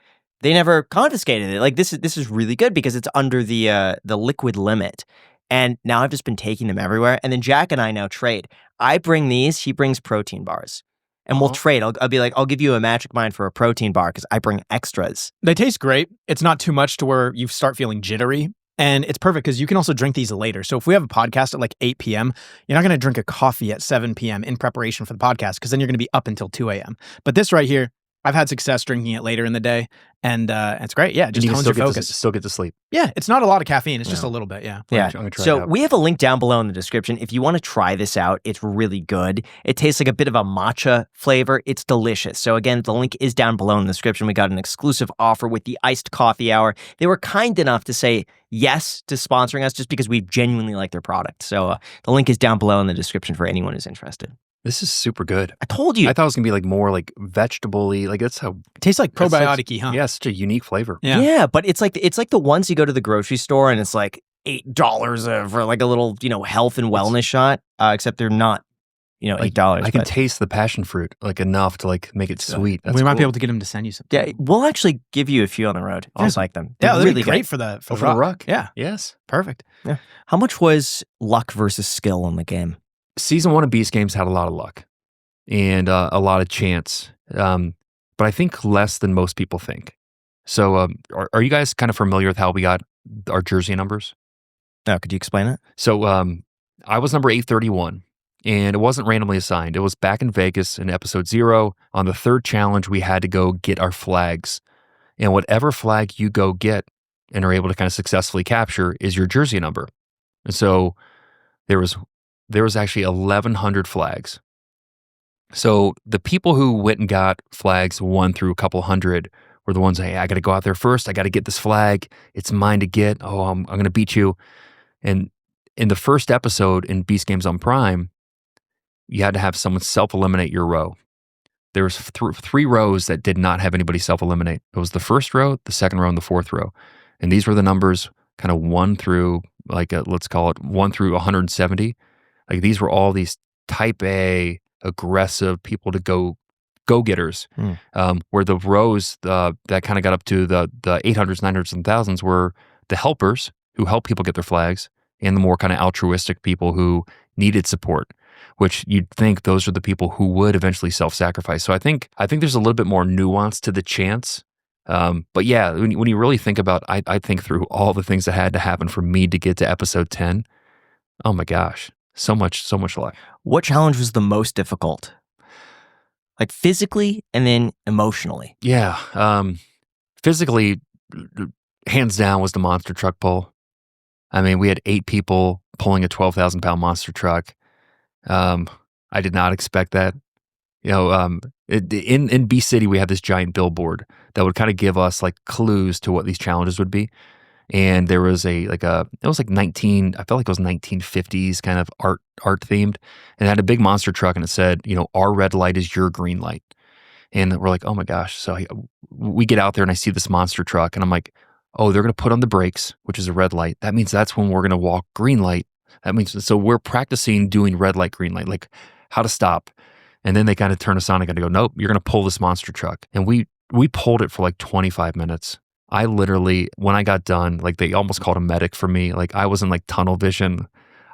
They never confiscated it. Like this is really good because it's under the liquid limit. And now I've just been taking them everywhere. And then Jack and I now trade. I bring these, he brings protein bars. And we'll trade. I'll be like, I'll give you a Magic Mind for a protein bar because I bring extras. They taste great. It's not too much to where you start feeling jittery. And it's perfect because you can also drink these later. So if we have a podcast at like 8 p.m., you're not going to drink a coffee at 7 p.m. in preparation for the podcast because then you're going to be up until 2 a.m. But this right here, I've had success drinking it later in the day, and it's great. Yeah, just hones your focus. Still get to sleep. Yeah, it's not a lot of caffeine. It's just a little bit, yeah. Yeah. So we have a link down below in the description. If you want to try this out, it's really good. It tastes like a bit of a matcha flavor. It's delicious. So again, the link is down below in the description. We got an exclusive offer with the Iced Coffee Hour. They were kind enough to say yes to sponsoring us just because we genuinely like their product. So the link is down below in the description for anyone who's interested. This is super good. I told you. I thought it was going to be like more like vegetable-y. Like that's how... It tastes like probiotic-y, huh? Yeah, such a unique flavor. Yeah, but it's like the ones you go to the grocery store and it's like $8 for like a little, health and wellness shot, except they're not, $8. I can taste the passion fruit like enough to like make it sweet. That's we might cool. be able to get him to send you some. Yeah, we'll actually give you a few on the road. I just like them. They're really really great good. for the ruck. Yeah. Yes. Perfect. Yeah. How much was luck versus skill in the game? Season 1 of Beast Games had a lot of luck and a lot of chance, but I think less than most people think. So are you guys kind of familiar with how we got our jersey numbers? No, could you explain it? So I was number 831, and it wasn't randomly assigned. It was back in Vegas in episode 0. On the third challenge, we had to go get our flags. And whatever flag you go get and are able to kind of successfully capture is your jersey number. And so there was actually 1,100 flags. So the people who went and got flags 1 through a couple hundred were the ones, hey, I got to go out there first. I got to get this flag. It's mine to get. Oh, I'm going to beat you. And in the first episode in Beast Games on Prime, you had to have someone self-eliminate your row. There was 3 rows that did not have anybody self-eliminate. It was the first row, the second row, and the fourth row. And these were the numbers kind of 1 through, let's call it 1 through 170. Like these were all these type A, aggressive people to go-getters, where the rows that kind of got up to the 800s, 900s, and 1000s were the helpers who help people get their flags, and the more kind of altruistic people who needed support, which you'd think those are the people who would eventually self-sacrifice. So I think there's a little bit more nuance to the chance. But yeah, when you really think about, I think through all the things that had to happen for me to get to episode 10. Oh my gosh, so much luck. What challenge was the most difficult? Like physically and then emotionally? Yeah, physically, hands down was the monster truck pull. I mean, we had 8 people pulling a 12,000-pound monster truck. I did not expect that. In B City, we had this giant billboard that would kind of give us like clues to what these challenges would be. And there was it was like 1950s kind of art themed, and it had a big monster truck, and it said, our red light is your green light. And we're like, oh my gosh. So we get out there and I see this monster truck and I'm like, oh, they're going to put on the brakes, which is a red light. That means that's when we're going to walk green light. That means, so we're practicing doing red light, green light, like how to stop. And then they kind of turn us on and go, nope, you're going to pull this monster truck. And we pulled it for like 25 minutes. I literally, when I got done, like they almost called a medic for me. Like I was in like tunnel vision.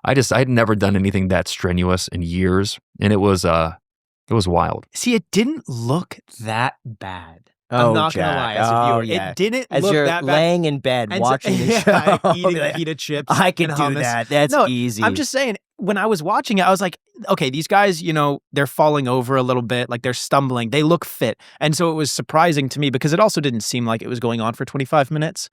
I'd never done anything that strenuous in years. And it was wild. See, it didn't look that bad. I'm not going to Jack. lie, as a viewer. Yeah. It didn't As look you're that bad. laying in bed And watching the yeah, show. eating pita chips. I can and do hummus. that. That's No, easy. I'm just saying, when I was watching it, I was like, okay, these guys, they're falling over a little bit, like they're stumbling. They look fit. And so it was surprising to me because it also didn't seem like it was going on for 25 minutes.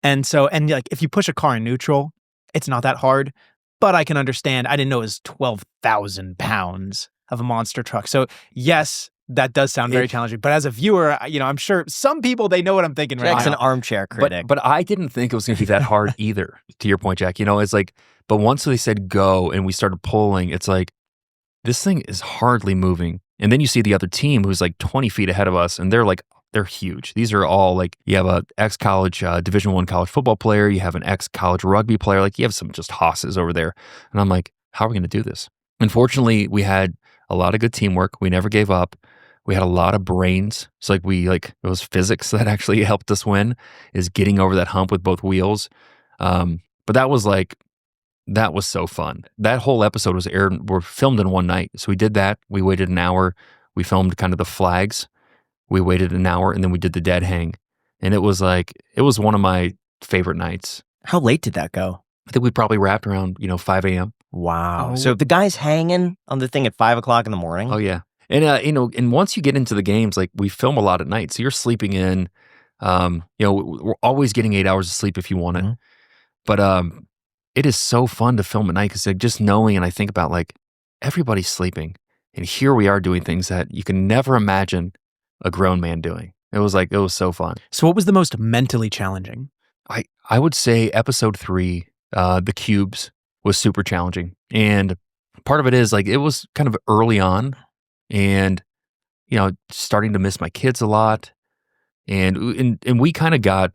And like if you push a car in neutral, it's not that hard. But I can understand. I didn't know it was 12,000 pounds of a monster truck. So yes, that does sound very challenging. But as a viewer, I'm sure some people, they know what I'm thinking right now. Jack's an armchair critic. But I didn't think it was going to be that hard either, to your point, Jack. It's like, but once they said go and we started pulling, it's like, this thing is hardly moving. And then you see the other team who's like 20 feet ahead of us, and they're huge. These are all like, you have a ex-college Division I college football player, you have an ex-college rugby player, like you have some just hosses over there. And I'm like, how are we going to do this? Unfortunately, we had a lot of good teamwork. We never gave up. We had a lot of brains. So it was physics that actually helped us win, is getting over that hump with both wheels. But that was so fun. That whole episode were filmed in one night. So we did that. We waited an hour. We filmed kind of the flags. We waited an hour, and then we did the dead hang. And it was one of my favorite nights. How late did that go? I think we probably wrapped around, 5 a.m. Wow. So the guy's hanging on the thing at 5 o'clock in the morning? Oh, yeah. And, and once you get into the games, like we film a lot at night. So you're sleeping in, we're always getting 8 hours of sleep if you want it. Mm-hmm. But it is so fun to film at night because just knowing, and I think about like everybody's sleeping. And here we are doing things that you can never imagine a grown man doing. It was so fun. So what was the most mentally challenging? I would say episode 3, the cubes, was super challenging. And part of it is like, it was kind of early on and, starting to miss my kids a lot. And we kind of got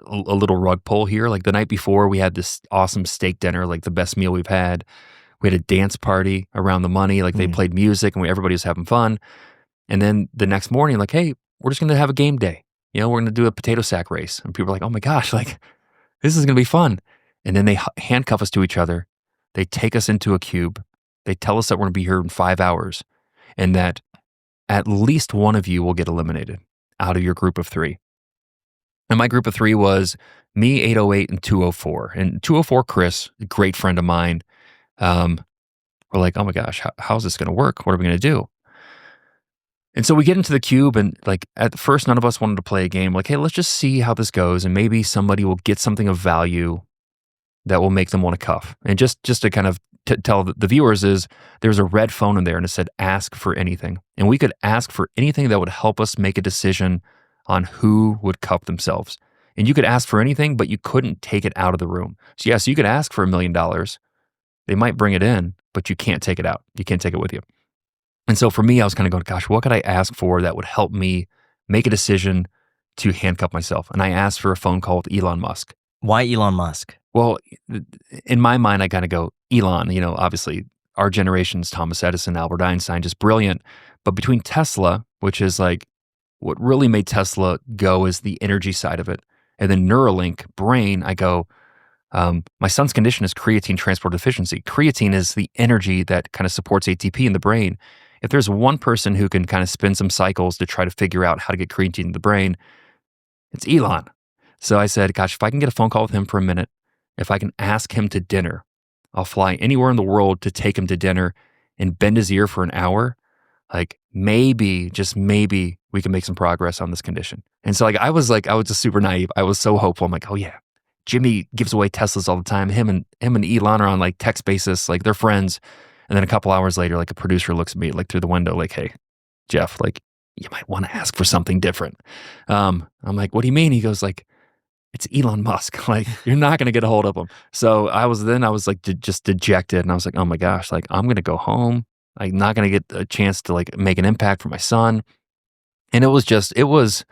a little rug pull here. Like the night before, we had this awesome steak dinner, like the best meal we've had. We had a dance party around the money. Like they played music and everybody was having fun. And then the next morning, like, hey, we're just going to have a game day. We're going to do a potato sack race. And people are like, oh my gosh, like this is going to be fun. And then they handcuff us to each other. They take us into a cube. They tell us that we're going to be here in 5 hours and that at least one of you will get eliminated out of your group of 3. And my group of 3 was me, 808, and 204. And 204, Chris, a great friend of mine, we're like, oh my gosh, how's this going to work? What are we going to do? And so we get into the cube, and like at first, none of us wanted to play a game. Like, hey, let's just see how this goes, and maybe somebody will get something of value that will make them want to cuff. And just to kind of tell the viewers is there's a red phone in there, and it said ask for anything. And we could ask for anything that would help us make a decision on who would cuff themselves. And you could ask for anything, but you couldn't take it out of the room. So yes, you could ask for $1 million. They might bring it in, but you can't take it out. You can't take it with you. And so for me, I was kind of going, gosh, what could I ask for that would help me make a decision to handcuff myself? And I asked for a phone call with Elon Musk. Why Elon Musk? Well, in my mind, I kind of go, Elon, obviously our generation's Thomas Edison, Albert Einstein, just brilliant. But between Tesla, which is like what really made Tesla go is the energy side of it. And then Neuralink, brain, I go, my son's condition is creatine transport deficiency. Creatine is the energy that kind of supports ATP in the brain. If there's one person who can kind of spin some cycles to try to figure out how to get creatine in the brain, it's Elon. So I said, gosh, if I can get a phone call with him for a minute, if I can ask him to dinner, I'll fly anywhere in the world to take him to dinner and bend his ear for an hour. Like maybe, just maybe we can make some progress on this condition. And so I was just super naive. I was so hopeful. I'm like, oh yeah, Jimmy gives away Teslas all the time. Him and Elon are on like text basis, like they're friends. And then a couple hours later, like a producer looks at me like through the window, like, hey, Jeff, like you might want to ask for something different. I'm like, what do you mean? He goes like, it's Elon Musk. Like you're not going to get a hold of him. So I was like just dejected. And I was like, oh my gosh, like I'm going to go home. I'm not going to get a chance to like make an impact for my son. And the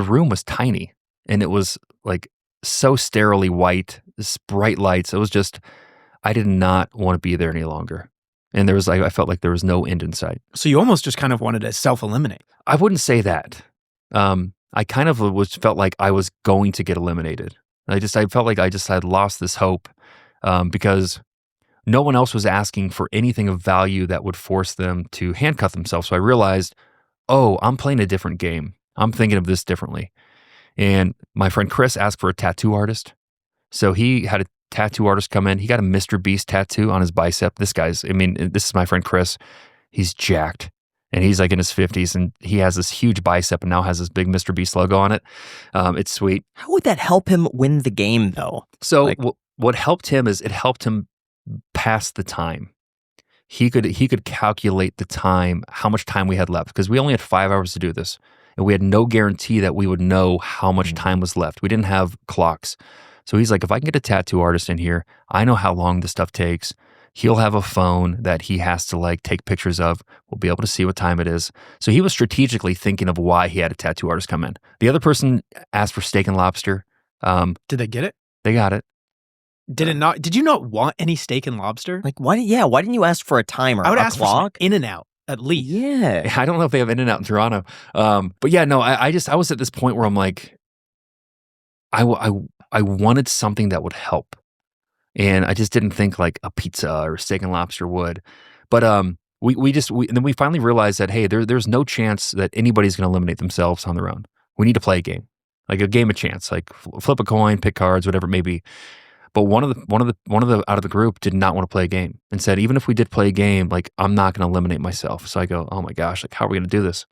room was tiny and it was like so sterilely white, this bright lights. It was just, I did not want to be there any longer. And I felt like there was no end in sight. So you almost just kind of wanted to self-eliminate. I wouldn't say that. I kind of felt like I was going to get eliminated. I felt like I just had lost this hope because no one else was asking for anything of value that would force them to handcuff themselves. So I realized oh, I'm playing a different game. I'm thinking of this differently. And my friend Chris asked for a tattoo artist. So he had a tattoo artist come in. He got a MrBeast tattoo on his bicep. This is my friend Chris. He's jacked. And he's like in his 50s, and he has this huge bicep and now has this big MrBeast logo on it. It's sweet. How would that help him win the game, though? So what helped him is it helped him pass the time. He could calculate the time, how much time we had left, because we only had 5 hours to do this, and we had no guarantee that we would know how much time was left. We didn't have clocks. So he's like, if I can get a tattoo artist in here, I know how long this stuff takes. He'll have a phone that he has to like take pictures of. We'll be able to see what time it is. So he was strategically thinking of why he had a tattoo artist come in. The other person asked for steak and lobster. Did they get it? They got it. Did you not want any steak and lobster? Like, why didn't you ask for a timer? I would a ask clock? for In-N-Out, at least. Yeah. I don't know if they have In-N-Out in Toronto. But yeah, no, I was at this point where I'm like, I wanted something that would help. And I just didn't think like a pizza or steak and lobster would. But and then we finally realized that, hey, there's no chance that anybody's going to eliminate themselves on their own. We need to play a game, like a game of chance, like flip a coin, pick cards, whatever it may be. But one of the out of the group did not want to play a game and said, even if we did play a game, like I'm not going to eliminate myself. So I go, oh my gosh, like how are we going to do this?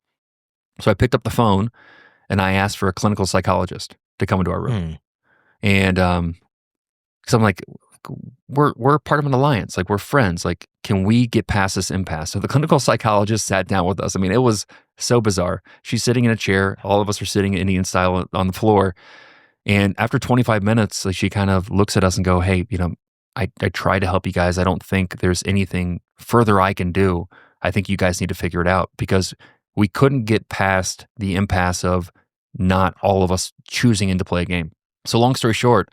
So I picked up the phone and I asked for a clinical psychologist to come into our room. And because I'm like, we're part of an alliance, like we're friends, like can we get past this impasse? So the clinical psychologist sat down with us. I mean, it was so bizarre. She's sitting in a chair, all of us are sitting Indian style on the floor, and after 25 minutes, like she kind of looks at us and go, hey, I tried to help you guys. I don't think there's anything further I can do. I think you guys need to figure it out, because we couldn't get past the impasse of not all of us choosing to play a game. So long story short,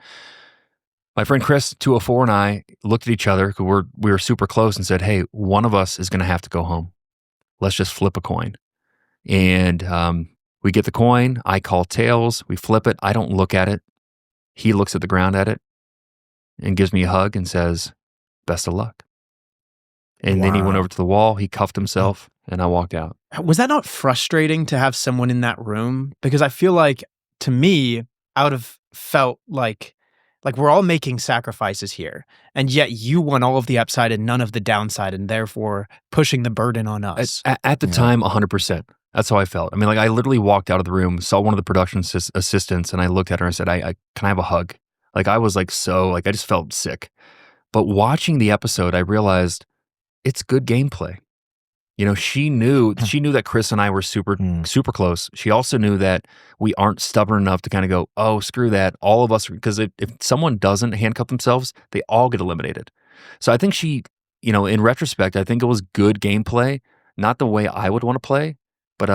my friend Chris, 204, and I looked at each other, because we were super close, and said, hey, one of us is going to have to go home. Let's just flip a coin. And we get the coin. I call tails. We flip it. I don't look at it. He looks at the ground at it and gives me a hug and says, best of luck. And then he went over to the wall. He cuffed himself, and I walked out. Was that not frustrating to have someone in that room? Because I feel like, to me, I would have felt like we're all making sacrifices here, and yet you want all of the upside and none of the downside, and therefore pushing the burden on us. At the time, 100%. That's how I felt. I mean, like I literally walked out of the room, saw one of the production assistants, and I looked at her and I said, can I have a hug? Like I was like, I just felt sick. But watching the episode, I realized it's good gameplay. She knew that Chris and I were super close. She also knew that we aren't stubborn enough to kind of go, oh, screw that. All of us, because if someone doesn't handcuff themselves, they all get eliminated. So I think she, in retrospect, I think it was good gameplay, not the way I would want to play, but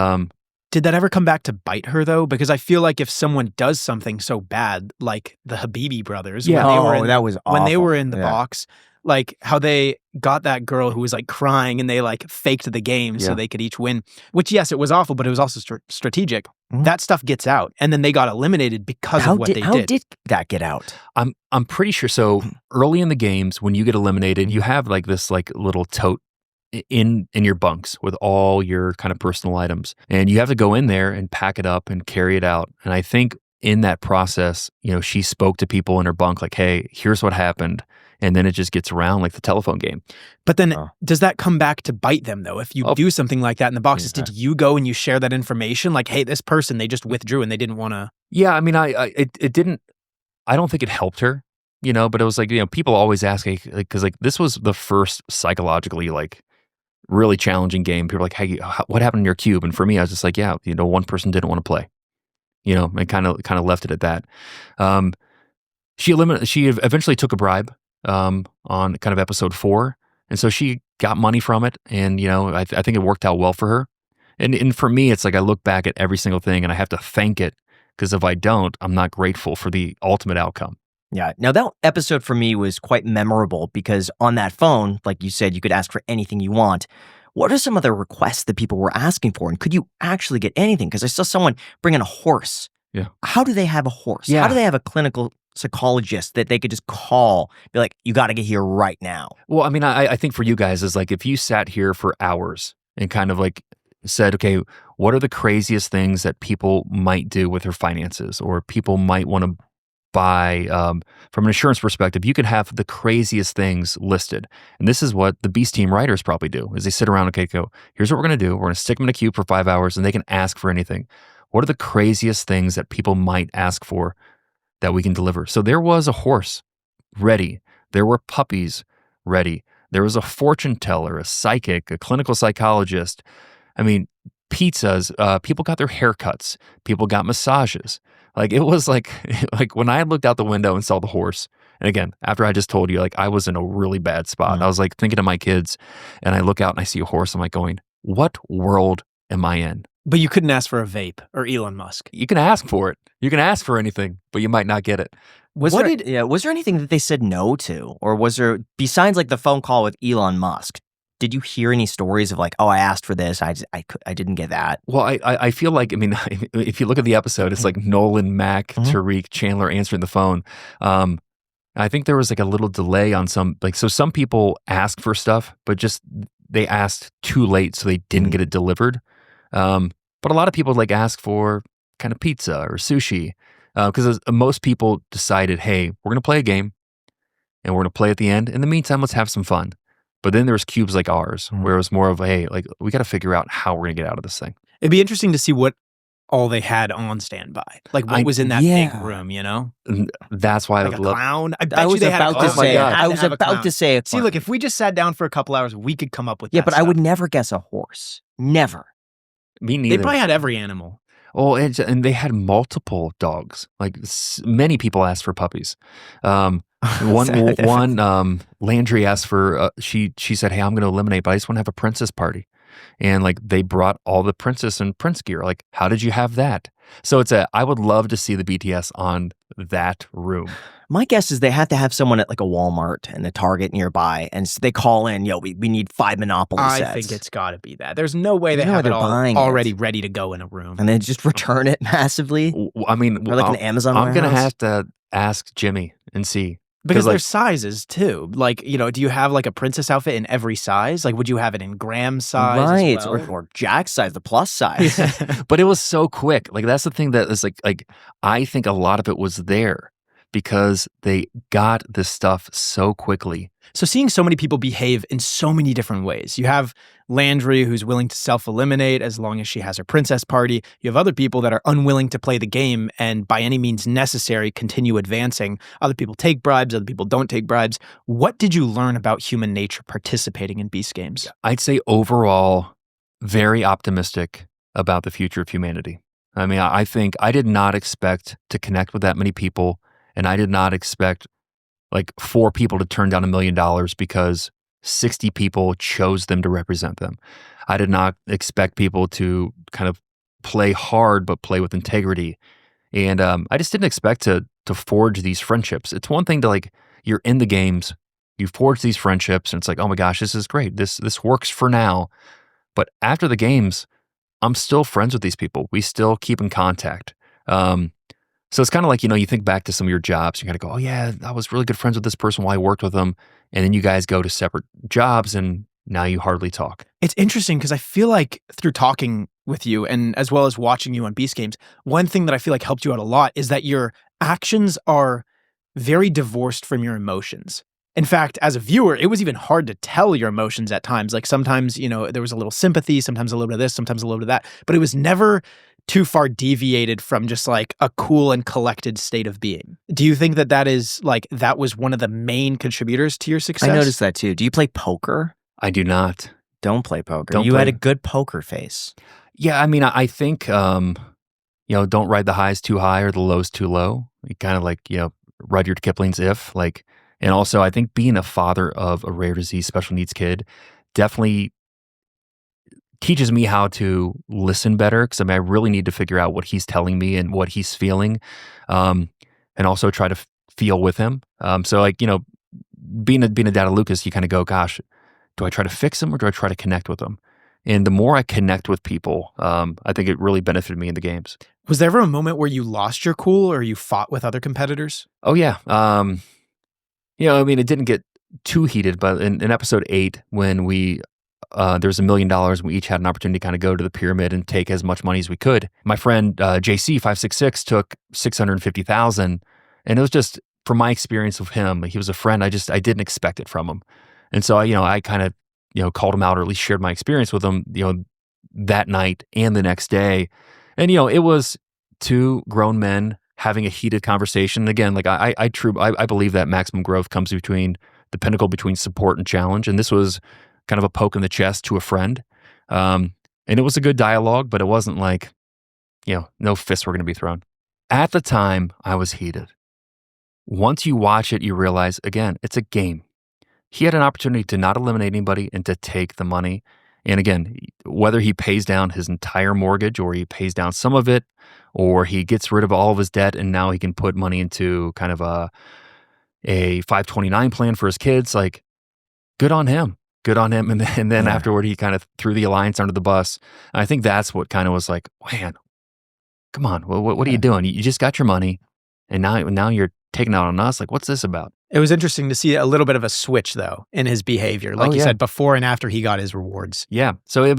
Did that ever come back to bite her, though? Because I feel like if someone does something so bad, like the Habibi brothers, that was awful. When they were in the box, like how they got that girl who was like crying and they like faked the game so they could each win, which yes, it was awful, but it was also strategic. That stuff gets out, and then they got eliminated because of what they did. How did that get out? I'm pretty sure. So early in the games, when you get eliminated, you have like this like little tote in your bunks with all your kind of personal items, and you have to go in there and pack it up and carry it out. And I think in that process, she spoke to people in her bunk like, hey, here's what happened. And then it just gets around like the telephone game. But then does that come back to bite them, though? If you do something like that in the boxes, did you go and you share that information? Like, hey, this person, they just withdrew and they didn't want to. Yeah, I mean, it didn't, I don't think it helped her, but it was like, people always ask, because like this was the first psychologically like really challenging game. People are like, hey, what happened in your cube? And for me, I was just like, yeah, one person didn't want to play, and kind of left it at that. She eventually took a bribe on kind of episode 4. And so she got money from it. And, I think it worked out well for her. And for me, it's like I look back at every single thing and I have to thank it, because if I don't, I'm not grateful for the ultimate outcome. Yeah. Now, that episode for me was quite memorable because on that phone, like you said, you could ask for anything you want. What are some of the requests that people were asking for? And could you actually get anything? Because I saw someone bring in a horse. Yeah. How do they have a horse? Yeah. How do they have a clinical psychologist that they could just call, be like, you got to get here right now? Well, I mean, I think for you guys is like if you sat here for hours and kind of like said, okay, what are the craziest things that people might do with their finances or people might want to buy from an insurance perspective. You could have the craziest things listed. And this is what the Beast Team writers probably do, is they sit around, okay, go, here's what we're going to do. We're going to stick them in a queue for 5 hours and they can ask for anything. What are the craziest things that people might ask for that we can deliver? So there was a horse ready. There were puppies ready. There was a fortune teller, a psychic, a clinical psychologist. I mean, pizzas, people got their haircuts, people got massages. Like it was like when I looked out the window and saw the horse, and again, after I just told you, like I was in a really bad spot. I was like thinking of my kids and I look out and I see a horse. I'm like going, what world am I in? But you couldn't ask for a vape or Elon Musk. You can ask for it. You can ask for anything, but you might not get it. Was there anything that they said no to? Or was there, besides like the phone call with Elon Musk, did you hear any stories of like, oh, I asked for this, I didn't get that? Well, I feel like, I mean, if you look at the episode, it's like Nolan, Mac, Tariq, Chandler answering the phone. I think there was like a little delay on some, like, so some people ask for stuff, but just they asked too late, so they didn't get it delivered. But a lot of people like ask for kind of pizza or sushi because most people decided, hey, we're going to play a game and we're going to play at the end. In the meantime, let's have some fun. But then there's cubes like ours, where it was more of, hey, like we got to figure out how we're going to get out of this thing. It'd be interesting to see what all they had on standby. Like what was in that big room, you know? And that's why like I a love clown. I was about to say. See, look, if we just sat down for a couple hours, we could come up with. Yeah, but stuff. I would never guess a horse. Never. Me neither. They probably had every animal. Oh, and they had multiple dogs. Like many people asked for puppies. One Landry asked for. She said, "Hey, I'm going to eliminate, but I just want to have a princess party." And like they brought all the princess and prince gear. Like, how did you have that? So I would love to see the BTS on that room. My guess is they have to have someone at like a Walmart and a Target nearby, and so they call in, we need 5 Monopoly sets. I think it's got to be that. There's no way they have it all already ready to go in a room. And then just return it massively? I mean, or like an Amazon warehouse? I'm going to have to ask Jimmy and see. Because there's sizes too. Like, do you have like a princess outfit in every size? Like, would you have it in Graham size? Right. As well? Or Jack's size, the plus size. But it was so quick. Like, that's the thing that is like, I think a lot of it was there because they got this stuff so quickly. So seeing so many people behave in so many different ways. You have Landry, who's willing to self-eliminate as long as she has her princess party. You have other people that are unwilling to play the game and by any means necessary continue advancing. Other people take bribes, other people don't take bribes. What did you learn about human nature participating in Beast Games? I'd say overall, very optimistic about the future of humanity. I mean, I think I did not expect to connect with that many people, and I did not expect like 4 people to turn down $1 million because 60 people chose them to represent them. I did not expect people to kind of play hard, but play with integrity. And I just didn't expect to forge these friendships. It's one thing to like, you're in the games, you forge these friendships and it's like, oh my gosh, this is great. This works for now. But after the games, I'm still friends with these people. We still keep in contact. So it's kind of like, you think back to some of your jobs, you got to go, oh yeah, I was really good friends with this person while I worked with them. And then you guys go to separate jobs and now you hardly talk. It's interesting because I feel like through talking with you and as well as watching you on Beast Games, one thing that I feel like helped you out a lot is that your actions are very divorced from your emotions. In fact, as a viewer, it was even hard to tell your emotions at times. Like sometimes, there was a little sympathy, sometimes a little bit of this, sometimes a little bit of that, but it was never too far deviated from just like a cool and collected state of being. Do you think that is like, that was one of the main contributors to your success? I noticed that too. Do you play poker? I do not. Don't play poker. You had a good poker face. Yeah, I mean, I think, don't ride the highs too high or the lows too low. You kind of like, Rudyard Kipling's If, like, and also I think being a father of a rare disease special needs kid definitely teaches me how to listen better because I really need to figure out what he's telling me and what he's feeling, and also try to feel with him. So like, being a dad of Lucas, you kind of go, gosh, do I try to fix him or do I try to connect with him? And the more I connect with people, I think it really benefited me in the games. Was there ever a moment where you lost your cool or you fought with other competitors? Oh yeah. It didn't get too heated, but in episode 8, when we there's $1 million, and we each had an opportunity to kind of go to the pyramid and take as much money as we could. My friend JC566 took $650,000, and it was just, from my experience with him, he was a friend. I didn't expect it from him, and so I kind of called him out, or at least shared my experience with him that night and the next day, and it was two grown men having a heated conversation. And again, like I believe that maximum growth comes between the pinnacle between support and challenge, and this was kind of a poke in the chest to a friend. And it was a good dialogue, but it wasn't like, no fists were going to be thrown. At the time, I was heated. Once you watch it, you realize, again, it's a game. He had an opportunity to not eliminate anybody and to take the money. And again, whether he pays down his entire mortgage, or he pays down some of it, or he gets rid of all of his debt and now he can put money into kind of a 529 plan for his kids, like, good on him. Good on him. And then afterward, he kind of threw the alliance under the bus. And I think that's what kind of was like, man, come on, what are you doing? You just got your money, and now you're taking out on us. Like, what's this about? It was interesting to see a little bit of a switch, though, in his behavior. Like you said, before and after he got his rewards. Yeah. So I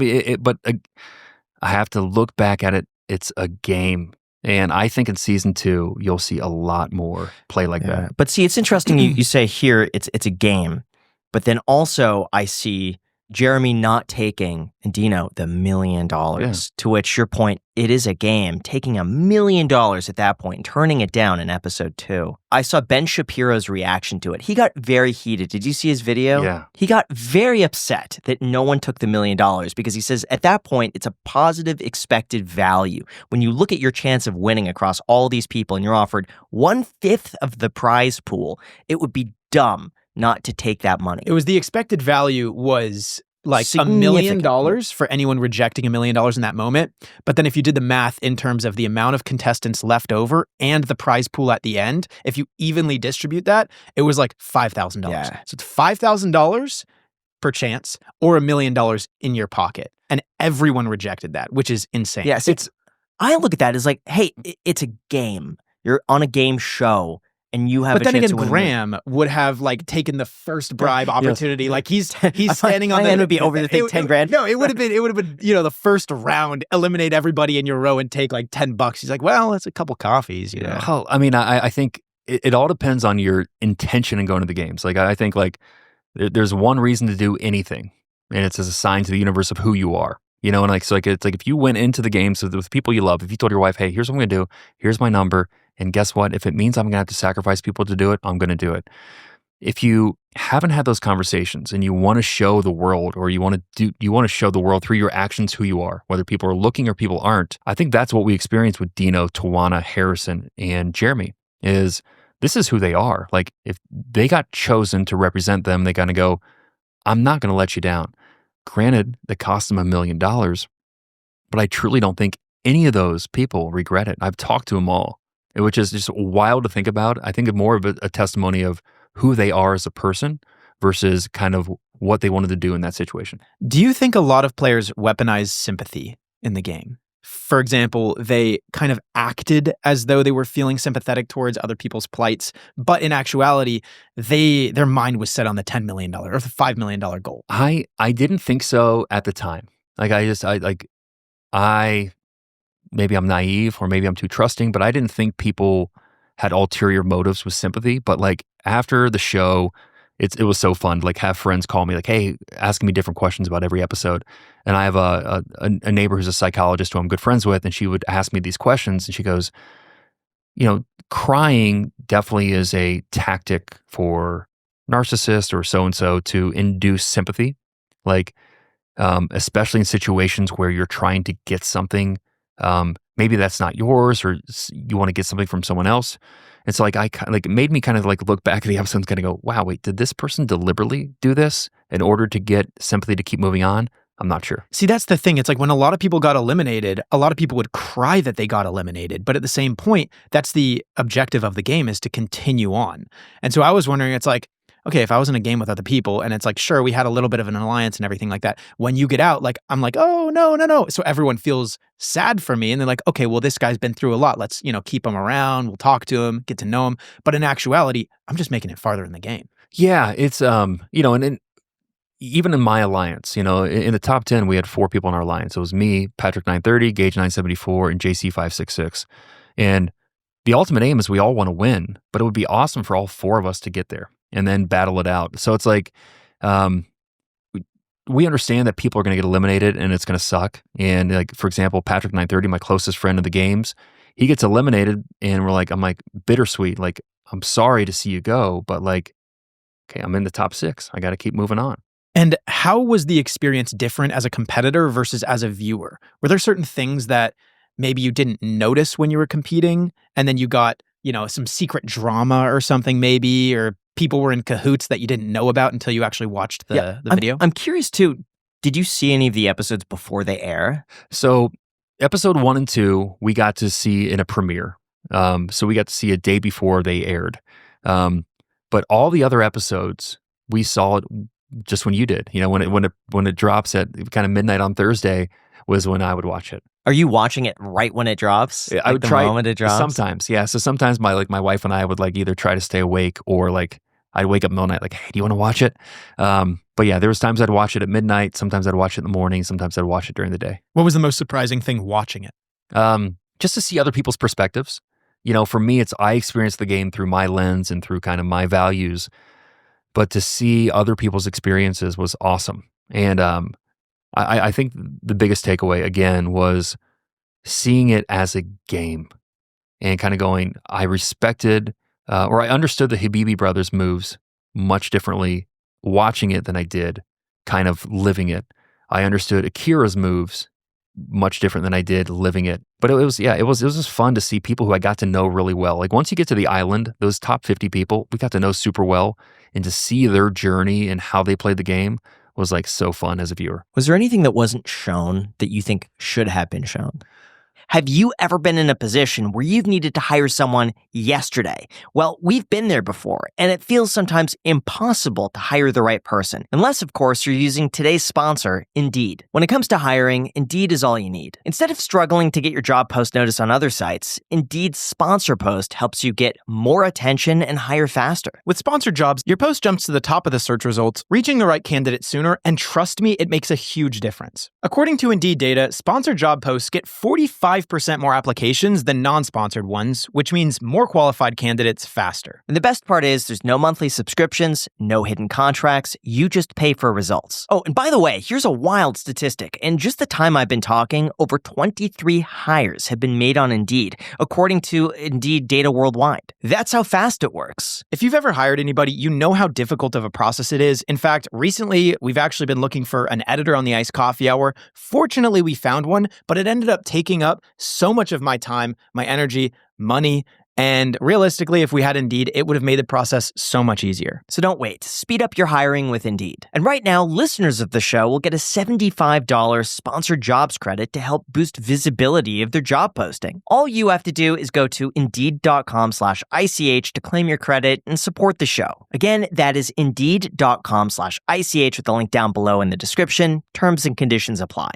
have to look back at it. It's a game. And I think in season 2, you'll see a lot more play like that. But see, it's interesting you say here it's a game. But then also I see Jeremy not taking, and Dino, the $1 million, to which your point, it is a game. Taking $1 million at that point and turning it down in episode 2. I saw Ben Shapiro's reaction to it. He got very heated. Did you see his video? Yeah. He got very upset that no one took the $1 million, because he says at that point, it's a positive expected value. When you look at your chance of winning across all these people and you're offered 1/5 of the prize pool, it would be dumb not to take that money. It was the expected value was like $1 million for anyone rejecting $1 million in that moment. But then if you did the math in terms of the amount of contestants left over and the prize pool at the end, if you evenly distribute that, it was like $5,000. Yeah. So it's $5,000 per chance, or $1 million in your pocket. And everyone rejected that, which is insane. Yes, I look at that as like, hey, it's a game. You're on a game show. And you have but then again, to win. Graham would have like taken the first bribe opportunity. Like he's standing on my hand would be over the thing, 10 grand. No, it would have been the first round, eliminate everybody in your row and take like $10. He's like, well, it's a couple coffees, you know. Well, I mean, I think it all depends on your intention in going to the games. Like I think like there's one reason to do anything, and it's as a sign to the universe of who you are. And like, so like, it's like if you went into the games with people you love, if you told your wife, hey, here's what I'm going to do, here's my number, and guess what? If it means I'm going to have to sacrifice people to do it, I'm going to do it. If you haven't had those conversations and you want to show the world, or you want to show the world through your actions who you are, whether people are looking or people aren't, I think that's what we experienced with Dino, Tawana, Harrison, and Jeremy, is this is who they are. Like if they got chosen to represent them, they kind of go, I'm not going to let you down. Granted, that cost them $1 million, but I truly don't think any of those people regret it. I've talked to them all, which is just wild to think about. I think of more of a testimony of who they are as a person versus kind of what they wanted to do in that situation. Do you think a lot of players weaponize sympathy in the game? For example, they kind of acted as though they were feeling sympathetic towards other people's plights, but in actuality, their mind was set on the $10 million or the $5 million goal. I didn't think so at the time. Like maybe I'm naive, or maybe I'm too trusting, but I didn't think people had ulterior motives with sympathy. But like after the show, it was so fun to like have friends call me like, hey, asking me different questions about every episode. And I have a neighbor who's a psychologist who I'm good friends with, and she would ask me these questions, and she goes, crying definitely is a tactic for narcissists or so-and-so to induce sympathy. Like, especially in situations where you're trying to get something, maybe that's not yours, or you want to get something from someone else. And so it made me kind of like look back at the episode and kind of go, wow, wait, did this person deliberately do this in order to get sympathy to keep moving on? I'm not sure. See, that's the thing. It's like when a lot of people got eliminated, a lot of people would cry that they got eliminated. But at the same point, that's the objective of the game, is to continue on. And so I was wondering, it's like, okay, if I was in a game with other people and it's like, sure, we had a little bit of an alliance and everything like that. When you get out, like, I'm like, oh, no. So everyone feels sad for me. And they're like, okay, well, this guy's been through a lot. Let's, keep him around. We'll talk to him, get to know him. But in actuality, I'm just making it farther in the game. Yeah, it's, and even in my alliance, in the top 10, we had 4 people in our alliance. It was me, Patrick 930, Gage 974, and JC 566. And the ultimate aim is we all want to win, but it would be awesome for all 4 of us to get there and then battle it out. So it's like, we understand that people are going to get eliminated and it's going to suck. And like, for example, Patrick 930, my closest friend in the games, he gets eliminated and I'm like bittersweet. Like, I'm sorry to see you go, but like, okay, I'm in the top 6. I got to keep moving on. And how was the experience different as a competitor versus as a viewer? Were there certain things that maybe you didn't notice when you were competing and then you got, some secret drama or something maybe, or people were in cahoots that you didn't know about until you actually watched the video? I'm curious too, did you see any of the episodes before they air? So episode 1 and 2, we got to see in a premiere. So we got to see a day before they aired. But all the other episodes, we saw it just when you did. When it drops at kind of midnight on Thursday was when I would watch it. Are you watching it right when it drops? I would try the moment it drops? Sometimes, yeah. So sometimes my wife and I would like either try to stay awake or like I'd wake up in the middle of the night like, hey, do you want to watch it? But yeah, there was times I'd watch it at midnight. Sometimes I'd watch it in the morning. Sometimes I'd watch it during the day. What was the most surprising thing watching it? Just to see other people's perspectives. For me, I experience the game through my lens and through kind of my values. But to see other people's experiences was awesome. And I think the biggest takeaway, again, was seeing it as a game and kind of going, I respected or I understood the Habibi brothers' moves much differently watching it than I did kind of living it. I understood Akira's moves much different than I did living it. But it was just fun to see people who I got to know really well. Like once you get to the island, those top 50 people, we got to know super well, and to see their journey and how they played the game was like so fun as a viewer. Was there anything that wasn't shown that you think should have been shown? Have you ever been in a position where you've needed to hire someone yesterday? Well, we've been there before, and it feels sometimes impossible to hire the right person, unless, of course, you're using today's sponsor, Indeed. When it comes to hiring, Indeed is all you need. Instead of struggling to get your job post notice on other sites, Indeed's sponsor post helps you get more attention and hire faster. With sponsored jobs, your post jumps to the top of the search results, reaching the right candidate sooner, and trust me, it makes a huge difference. According to Indeed data, sponsored job posts get 45% more applications than non-sponsored ones, which means more qualified candidates faster. And the best part is there's no monthly subscriptions, no hidden contracts, you just pay for results. Oh, and by the way, here's a wild statistic. In just the time I've been talking, over 23 hires have been made on Indeed, according to Indeed data worldwide. That's how fast it works. If you've ever hired anybody, you know how difficult of a process it is. In fact, recently, we've actually been looking for an editor on the Iced Coffee Hour. Fortunately, we found one, but it ended up taking up so much of my time, my energy, money, and realistically, if we had Indeed, it would have made the process so much easier. So don't wait. Speed up your hiring with Indeed. And right now, listeners of the show will get a $75 sponsored jobs credit to help boost visibility of their job posting. All you have to do is go to Indeed.com/ICH to claim your credit and support the show. Again, that is Indeed.com/ICH with the link down below in the description. Terms and conditions apply.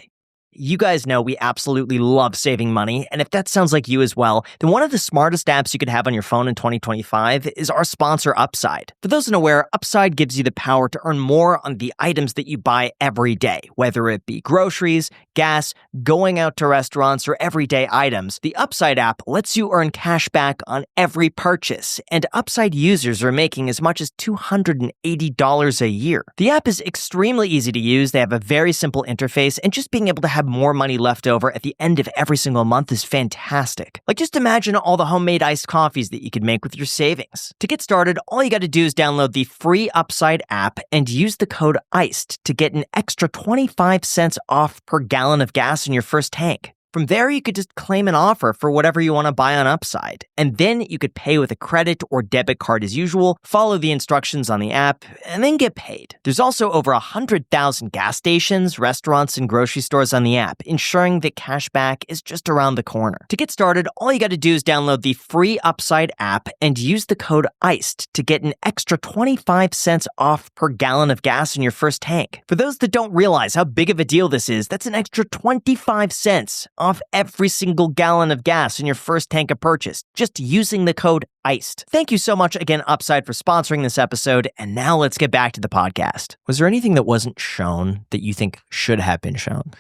You guys know we absolutely love saving money, and if that sounds like you as well, then one of the smartest apps you could have on your phone in 2025 is our sponsor, Upside. For those unaware, Upside gives you the power to earn more on the items that you buy every day, whether it be groceries, gas, going out to restaurants, or everyday items. The Upside app lets you earn cash back on every purchase, and Upside users are making as much as $280 a year. The app is extremely easy to use. They have a very simple interface, and just being able to have more money left over at the end of every single month is fantastic. Like, just imagine all the homemade iced coffees that you could make with your savings. To get started, all you got to do is download the free Upside app and use the code ICED to get an extra 25 cents off per gallon of gas in your first tank. From there, you could just claim an offer for whatever you want to buy on Upside. And then you could pay with a credit or debit card as usual, follow the instructions on the app, and then get paid. There's also over 100,000 gas stations, restaurants, and grocery stores on the app, ensuring that cash back is just around the corner. To get started, all you got to do is download the free Upside app and use the code ICED to get an extra 25 cents off per gallon of gas in your first tank. For those that don't realize how big of a deal this is, that's an extra 25 cents off every single gallon of gas in your first tank of purchase, just using the code ICED. Thank you so much again, Upside, for sponsoring this episode. And now let's get back to the podcast. Was there anything that wasn't shown that you think should have been shown?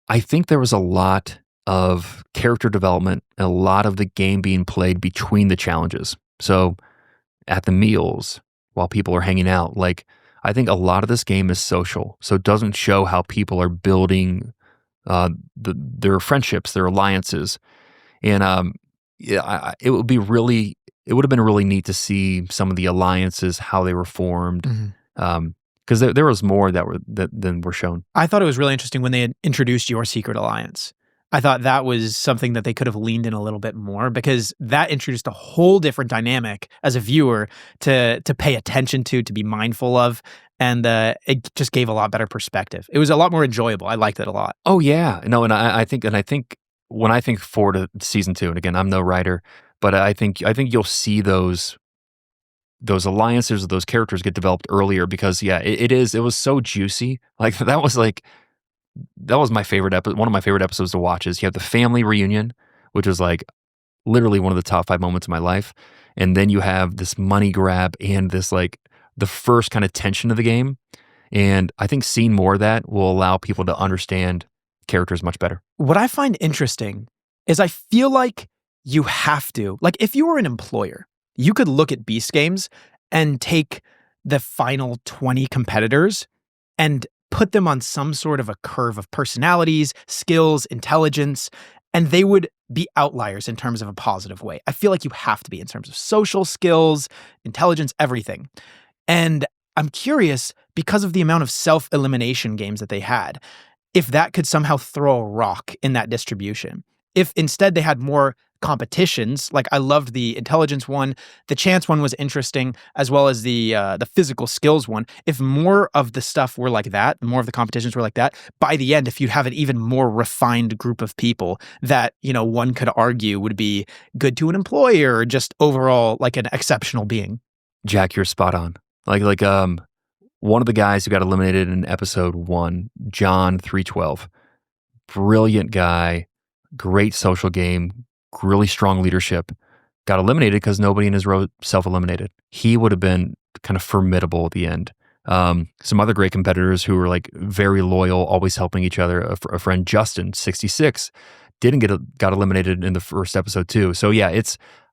I think there was a lot of character development and a lot of the game being played between the challenges. So at the meals, while people are hanging out, like, I think a lot of this game is social. So it doesn't show how people are building their friendships, their alliances. And it would have been really neat to see some of the alliances, how they were formed. Because there was more than were shown. I thought it was really interesting when they had introduced Your Secret Alliance. I thought that was something that they could have leaned in a little bit more, because that introduced a whole different dynamic as a viewer to pay attention to be mindful of, and it just gave a lot better perspective. It was a lot more enjoyable. I liked it a lot. Oh yeah, no, and I think when I think forward to season 2, and again, I'm no writer, but I think you'll see those alliances, those characters get developed earlier, because it was so juicy. Like that was my favorite one of my favorite episodes to watch. Is you have the family reunion, which was like literally one of the top 5 moments of my life, and then you have this money grab and this like the first kind of tension of the game. And I think seeing more of that will allow people to understand characters much better. What I find interesting is I feel like you have to, like, if you were an employer, you could look at Beast Games and take the final 20 competitors and put them on some sort of a curve of personalities, skills, intelligence, and they would be outliers in terms of a positive way. I feel like you have to be in terms of social skills, intelligence, everything. And I'm curious, because of the amount of self-elimination games that they had, if that could somehow throw a rock in that distribution. If instead they had more competitions, like I loved the intelligence one, the chance one was interesting, as well as the physical skills one. If more of the stuff were like that, more of the competitions were like that, by the end, if you'd have an even more refined group of people that, one could argue would be good to an employer, or just overall like an exceptional being. Jack, you're spot on. Like one of the guys who got eliminated in episode 1, John 312, brilliant guy, great social game, really strong leadership, got eliminated because nobody in his row self-eliminated. He would have been kind of formidable at the end. Some other great competitors who were like very loyal, always helping each other. A friend, Justin, 66, got eliminated in the first episode too. So yeah,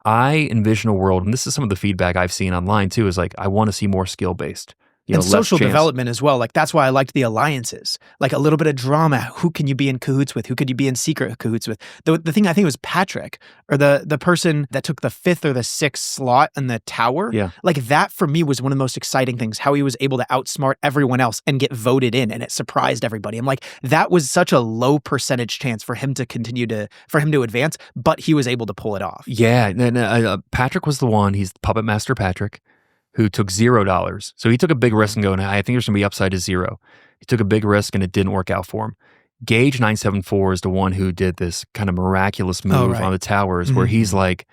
I envision a world, and this is some of the feedback I've seen online too, is like, I want to see more skill-based. And social development as well. Like, that's why I liked the alliances. Like, a little bit of drama. Who can you be in cahoots with? Who could you be in secret cahoots with? The thing, I think it was Patrick, or the person that took the 5th or the 6th slot in the tower. Yeah. Like, that for me was one of the most exciting things, how he was able to outsmart everyone else and get voted in, and it surprised everybody. I'm like, that was such a low percentage chance for him to advance, but he was able to pull it off. Yeah. And Patrick was the one, he's Puppet Master Patrick, who took $0. So he took a big risk and going, I think there's going to be upside to 0. He took a big risk and it didn't work out for him. Gage 974 is the one who did this kind of miraculous move on the towers, where he's like,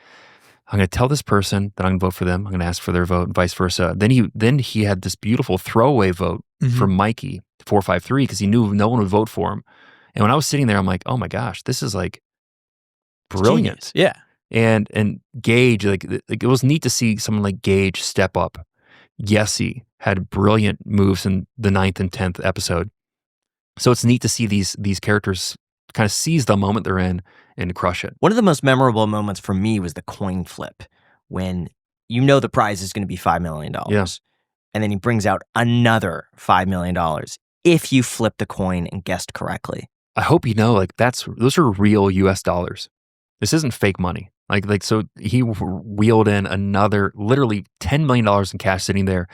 I'm going to tell this person that I'm going to vote for them. I'm going to ask for their vote and vice versa. Then he had this beautiful throwaway vote for Mikey 453, because he knew no one would vote for him. And when I was sitting there, I'm like, oh my gosh, this is like brilliant. Yeah. And Gage, like it was neat to see someone like Gage step up. Yessie had brilliant moves in the 9th and 10th episode. So it's neat to see these characters kind of seize the moment they're in and crush it. One of the most memorable moments for me was the coin flip, when the prize is going to be $5 million. Yeah. And then he brings out another $5 million if you flip the coin and guessed correctly. I hope those are real US dollars. This isn't fake money. So he wheeled in another literally $10 million in cash sitting there.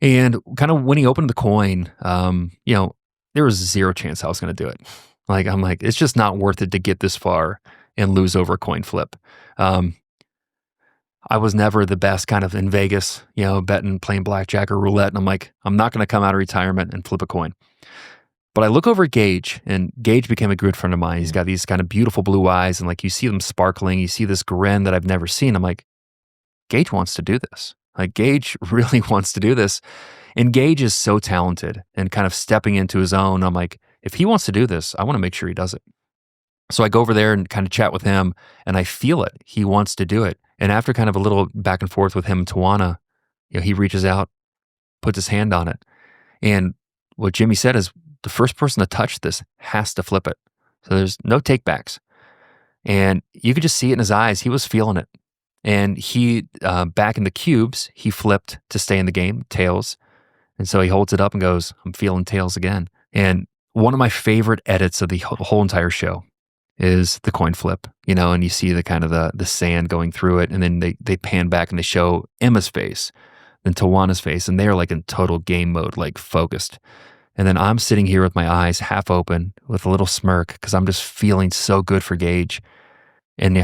And kind of when he opened the coin, there was 0 chance I was going to do it. I'm like, it's just not worth it to get this far and lose over a coin flip. I was never the best kind of in Vegas, betting, playing blackjack or roulette. And I'm like, I'm not going to come out of retirement and flip a coin. But I look over at Gage, and Gage became a good friend of mine. He's got these kind of beautiful blue eyes, and you see them sparkling. You see this grin that I've never seen. I'm like, Gage wants to do this. Gage really wants to do this. And Gage is so talented and kind of stepping into his own. I'm like, if he wants to do this, I want to make sure he does it. So I go over there and kind of chat with him, and I feel it. He wants to do it. And after kind of a little back and forth with him and Tawana, he reaches out, puts his hand on it. And what Jimmy said is the first person to touch this has to flip it. So there's no takebacks. And you could just see it in his eyes. He was feeling it. And he, back in the cubes, he flipped to stay in the game, tails. And so he holds it up and goes, I'm feeling tails again. And one of my favorite edits of the whole entire show is the coin flip, and you see the kind of the sand going through it. And then they pan back and they show Emma's face, then Tawana's face. And they're like in total game mode, like focused. And then I'm sitting here with my eyes half open with a little smirk because I'm just feeling so good for Gage. And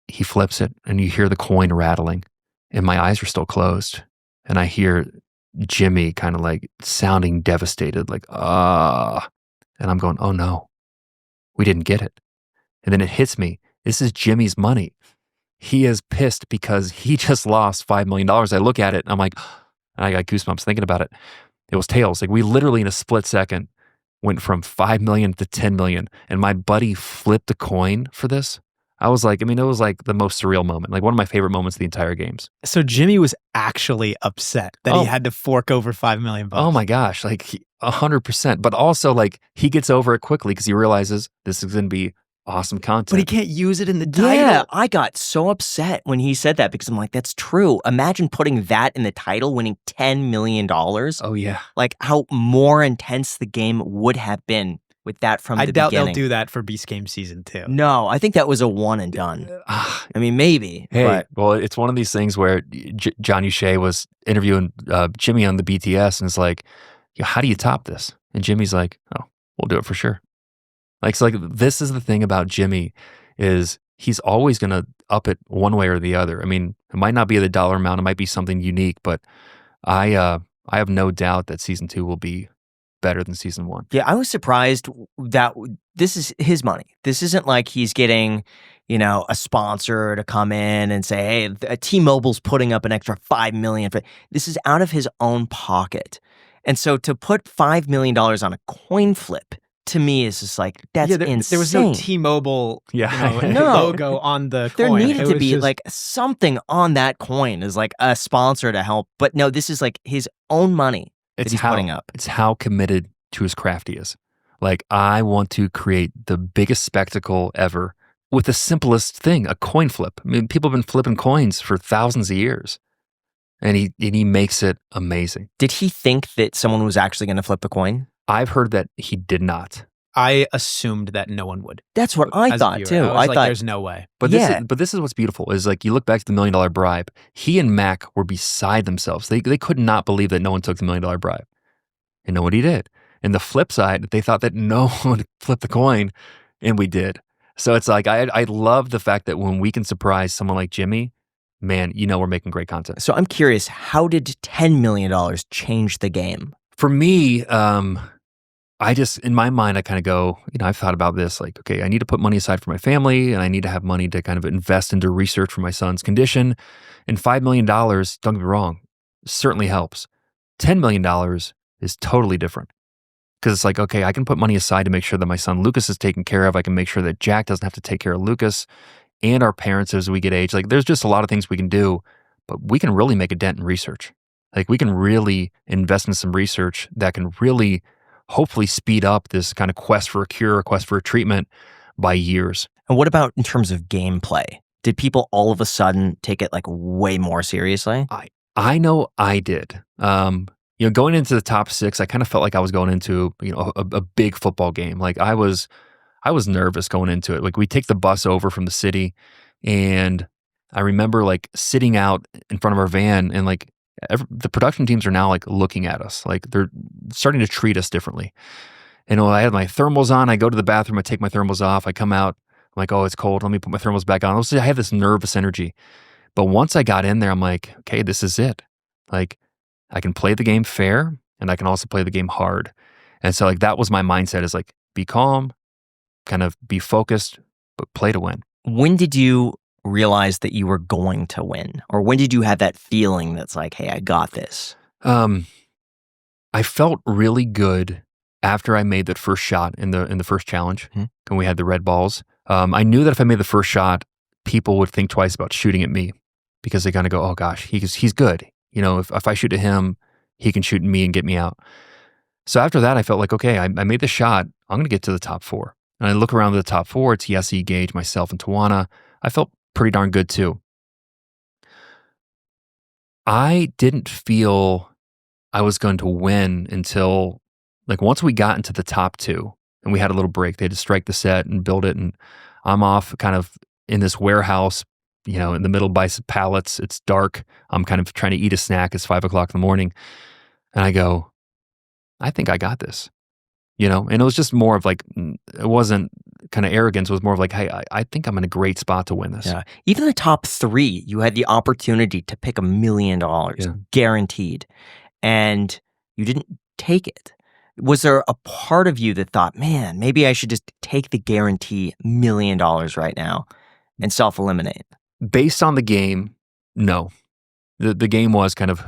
he flips it and you hear the coin rattling and my eyes are still closed. And I hear Jimmy kind of like sounding devastated, like, ah. And I'm going, oh no, we didn't get it. And then it hits me. This is Jimmy's money. He is pissed because he just lost $5 million. I look at it and I'm like, and I got goosebumps thinking about it. It was tails. Like we literally in a split second went from 5 million to 10 million. And my buddy flipped a coin for this. I was like, it was like the most surreal moment, like one of my favorite moments of the entire games. So Jimmy was actually upset that he had to fork over $5 million. Oh my gosh, like 100%. But also like he gets over it quickly because he realizes this is going to be awesome content. But he can't use it in the title. Yeah, I got so upset when he said that because I'm like, that's true. Imagine putting that in the title, winning $10 million. Oh yeah. Like how more intense the game would have been with that from the beginning. I doubt they'll do that for Beast Game Season 2. No, I think that was a one and done. I mean, maybe. Hey, well, it's one of these things where John Uche was interviewing Jimmy on the BTS and it's like, how do you top this? And Jimmy's like, oh, we'll do it for sure. Like, so like this is the thing about Jimmy is he's always going to up it one way or the other. I mean, it might not be the dollar amount. It might be something unique, but I have no doubt that Season 2 will be better than Season 1. Yeah, I was surprised that this is his money. This isn't like he's getting, a sponsor to come in and say, hey, T-Mobile's putting up an extra $5 million. This is out of his own pocket. And so to put $5 million on a coin flip, to me, is just like, that's insane. There was no T-Mobile logo on the coin. There needed to be like something on that coin as like a sponsor to help. But no, this is like his own money. He's putting up. It's how committed to his craft he is. Like, I want to create the biggest spectacle ever with the simplest thing, a coin flip. I mean, people have been flipping coins for thousands of years. And he makes it amazing. Did he think that someone was actually going to flip the coin? I've heard that he did not. I assumed that no one would. That's what I thought too. I thought there's no way. But this is what's beautiful is like you look back to the $1 million bribe. He and Mac were beside themselves. They could not believe that no one took the $1 million bribe, and nobody did. And the flip side, they thought that no one would flip the coin, and we did. So it's like I love the fact that when we can surprise someone like Jimmy, man, we're making great content. So I'm curious, how did $10 million change the game? For me, I just, in my mind, I kind of go, I've thought about this, like, okay, I need to put money aside for my family and I need to have money to kind of invest into research for my son's condition. And $5 million, don't get me wrong, certainly helps. $10 million is totally different because it's like, okay, I can put money aside to make sure that my son Lucas is taken care of. I can make sure that Jack doesn't have to take care of Lucas and our parents as we get age. Like, there's just a lot of things we can do, but we can really make a dent in research. Like, we can really invest in some research that can really hopefully speed up this kind of quest for a cure, a quest for a treatment by years. And what about in terms of gameplay? Did people all of a sudden take it like way more seriously? I know I did. Going into the top 6, I kind of felt like I was going into a big football game. Like I was nervous going into it. Like we take the bus over from the city, and I remember like sitting out in front of our van and like the production teams are now like looking at us, like they're starting to treat us differently. And I had my thermals on. I go to the bathroom. I take my thermals off. I come out. I'm like, oh, it's cold. Let me put my thermals back on. I have this nervous energy. But once I got in there, I'm like, okay, this is it. Like I can play the game fair and I can also play the game hard. And so like that was my mindset, is like, be calm, kind of be focused, but play to win. When did you realize that you were going to win? Or when did you have that feeling that's like, hey, I got this? I felt really good after I made that first shot in the first challenge, and we had the red balls. I knew that if I made the first shot, people would think twice about shooting at me because they kind of go, oh gosh, he's good. If I shoot at him, he can shoot at me and get me out. So after that, I felt like, okay, I made the shot. I'm going to get to the top 4. And I look around the top 4, it's Yessie, Gage, myself, and Tawana. I felt pretty darn good too. I didn't feel I was going to win until once we got into the top 2 and we had a little break. They had to strike the set and build it. And I'm off kind of in this warehouse, in the middle by some pallets. It's dark. I'm kind of trying to eat a snack. It's 5 o'clock in the morning. And I go, I think I got this, and it was just more of it wasn't kind of arrogance. It was more of hey, I think I'm in a great spot to win this. Yeah. Even the top 3, you had the opportunity to pick $1 million, guaranteed, and you didn't take it. Was there a part of you that thought, man, maybe I should just take the guarantee $1 million right now and self-eliminate? Based on the game, no. The game was kind of,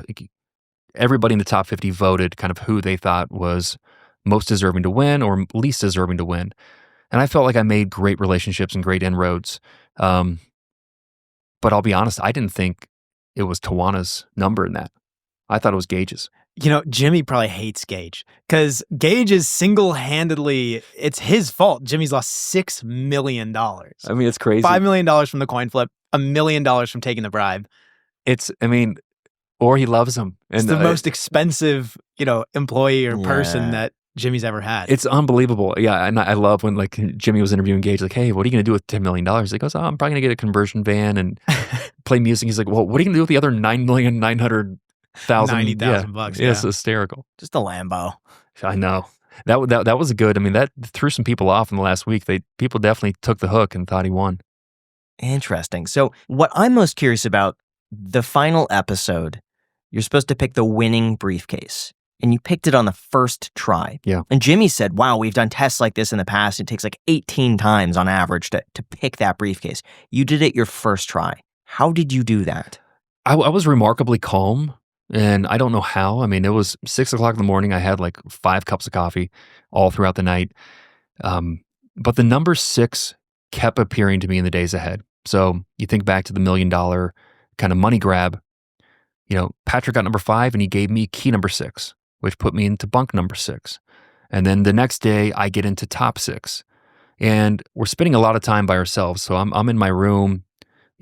everybody in the top 50 voted kind of who they thought was most deserving to win or least deserving to win. And I felt like I made great relationships and great inroads. But I'll be honest, I didn't think it was Tawana's number in that. I thought it was Gage's. Jimmy probably hates Gage because Gage is single-handedly, it's his fault. Jimmy's lost $6 million. I mean, it's crazy. $5 million from the coin flip, $1 million from taking the bribe. Or he loves him. And it's the most expensive, employee or person that Jimmy's ever had. It's unbelievable. Yeah, and I love when Jimmy was interviewing Gage, hey, what are you going to do with $10 million? He goes, I'm probably going to get a conversion van and play music. He's like, well, what are you going to do with the other $9,900,000? $90,000. Yeah, it's hysterical. Just a Lambo. I know. That was good. I mean, that threw some people off in the last week. People definitely took the hook and thought he won. Interesting. So what I'm most curious about, the final episode, you're supposed to pick the winning briefcase. And you picked it on the first try. Yeah. And Jimmy said, wow, we've done tests like this in the past. It takes 18 times on average to pick that briefcase. You did it your first try. How did you do that? I was remarkably calm, and I don't know how. I mean, it was 6 o'clock in the morning. I had 5 cups of coffee all throughout the night. But the number 6 kept appearing to me in the days ahead. So you think back to the $1 million kind of money grab. Patrick got number 5 and he gave me key number 6, which put me into bunk number 6. And then the next day I get into top 6. And we're spending a lot of time by ourselves. So I'm in my room.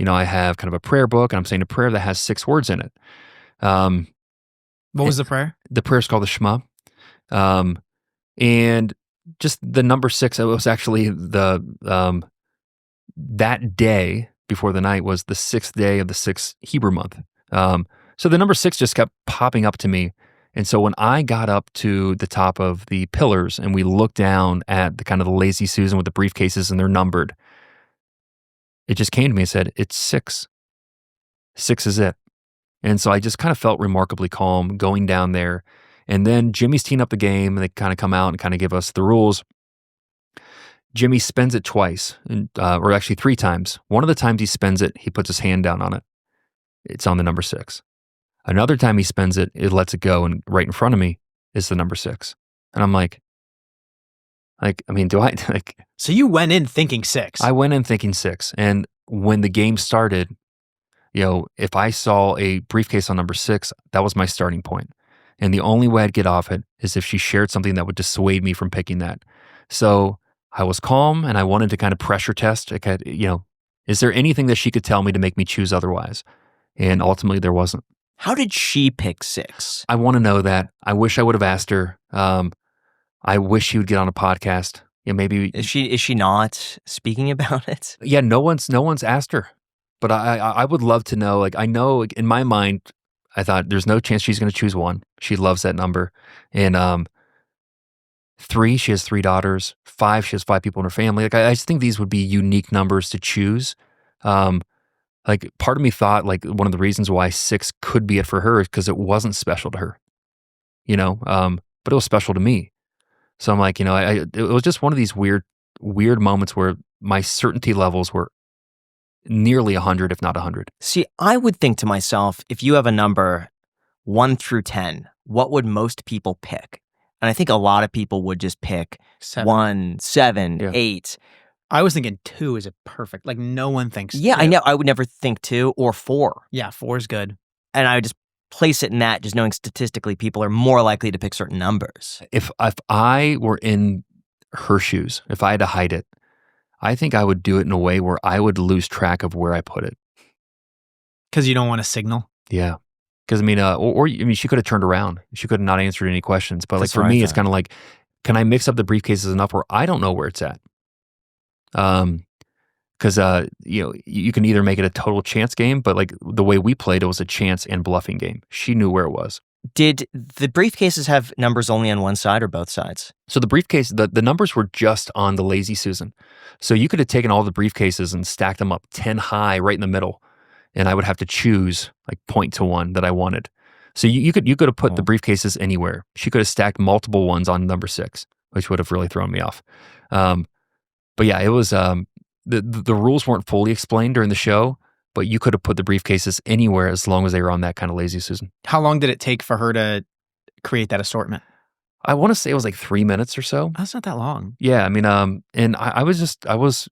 I have kind of a prayer book and I'm saying a prayer that has 6 words in it. What was the prayer? The prayer is called the Shema. And just the number 6, it was actually that day before the night was the 6th day of the 6th Hebrew month. So the number 6 just kept popping up to me. And so when I got up to the top of the pillars and we looked down at the kind of the lazy Susan with the briefcases and they're numbered, it just came to me and said, it's 6. 6 is it. And so I just kind of felt remarkably calm going down there. And then Jimmy's teeing up the game and they kind of come out and kind of give us the rules. Jimmy spins it twice, or actually 3 times. One of the times he spins it, he puts his hand down on it. It's on the number 6. Another time he spins it, it lets it go, and right in front of me is the number 6. And I'm like, do I So you went in thinking 6. I went in thinking 6. And when the game started, if I saw a briefcase on number 6, that was my starting point. And the only way I'd get off it is if she shared something that would dissuade me from picking that. So I was calm and I wanted to kind of pressure test. Is there anything that she could tell me to make me choose otherwise? And ultimately there wasn't. How did she pick 6? I want to know that. I wish I would have asked her. I wish she would get on a podcast. Maybe is she not speaking about it? Yeah, no one's asked her. But I would love to know. I know in my mind, I thought there's no chance she's going to choose 1. She loves that number. And 3, she has 3 daughters. 5, she has 5 people in her family. I just think these would be unique numbers to choose. Part of me thought one of the reasons why 6 could be it for her is because it wasn't special to her, but it was special to me. So I'm like, it was just one of these weird moments where my certainty levels were nearly 100, if not 100. See, I would think to myself, if you have a number 1 through 10, what would most people pick? And I think a lot of people would just pick 7. 1, 7, Yeah. 8. I was thinking 2 is a perfect. Like no one thinks. Yeah, 2. I know. I would never think 2 or 4. Yeah, 4 is good. And I would just place it in that, just knowing statistically people are more likely to pick certain numbers. If I were in her shoes, if I had to hide it, I think I would do it in a way where I would lose track of where I put it. Because you don't want to signal. Yeah. Because I mean, she could have turned around. She could have not answered any questions. But like That's for what I me, it's thought. kind of like, can I mix up the briefcases enough where I don't know where it's at? Because you can either make it a total chance game, but like the way we played, it was a chance and bluffing game. She knew where it was. Did the briefcases have numbers only on one side or both sides? So the briefcase, the numbers were just on the Lazy Susan. So you could have taken all the briefcases and stacked them up 10 high right in the middle, and I would have to choose like 0.1 that I wanted. So you could have put the briefcases anywhere. She could have stacked multiple ones on number 6, which would have really thrown me off. But yeah, it was the rules weren't fully explained during the show, but you could have put the briefcases anywhere as long as they were on that kind of Lazy Susan. How long did it take for her to create that assortment? I want to say it was like 3 minutes or so. That's not that long. Yeah, I mean, and I was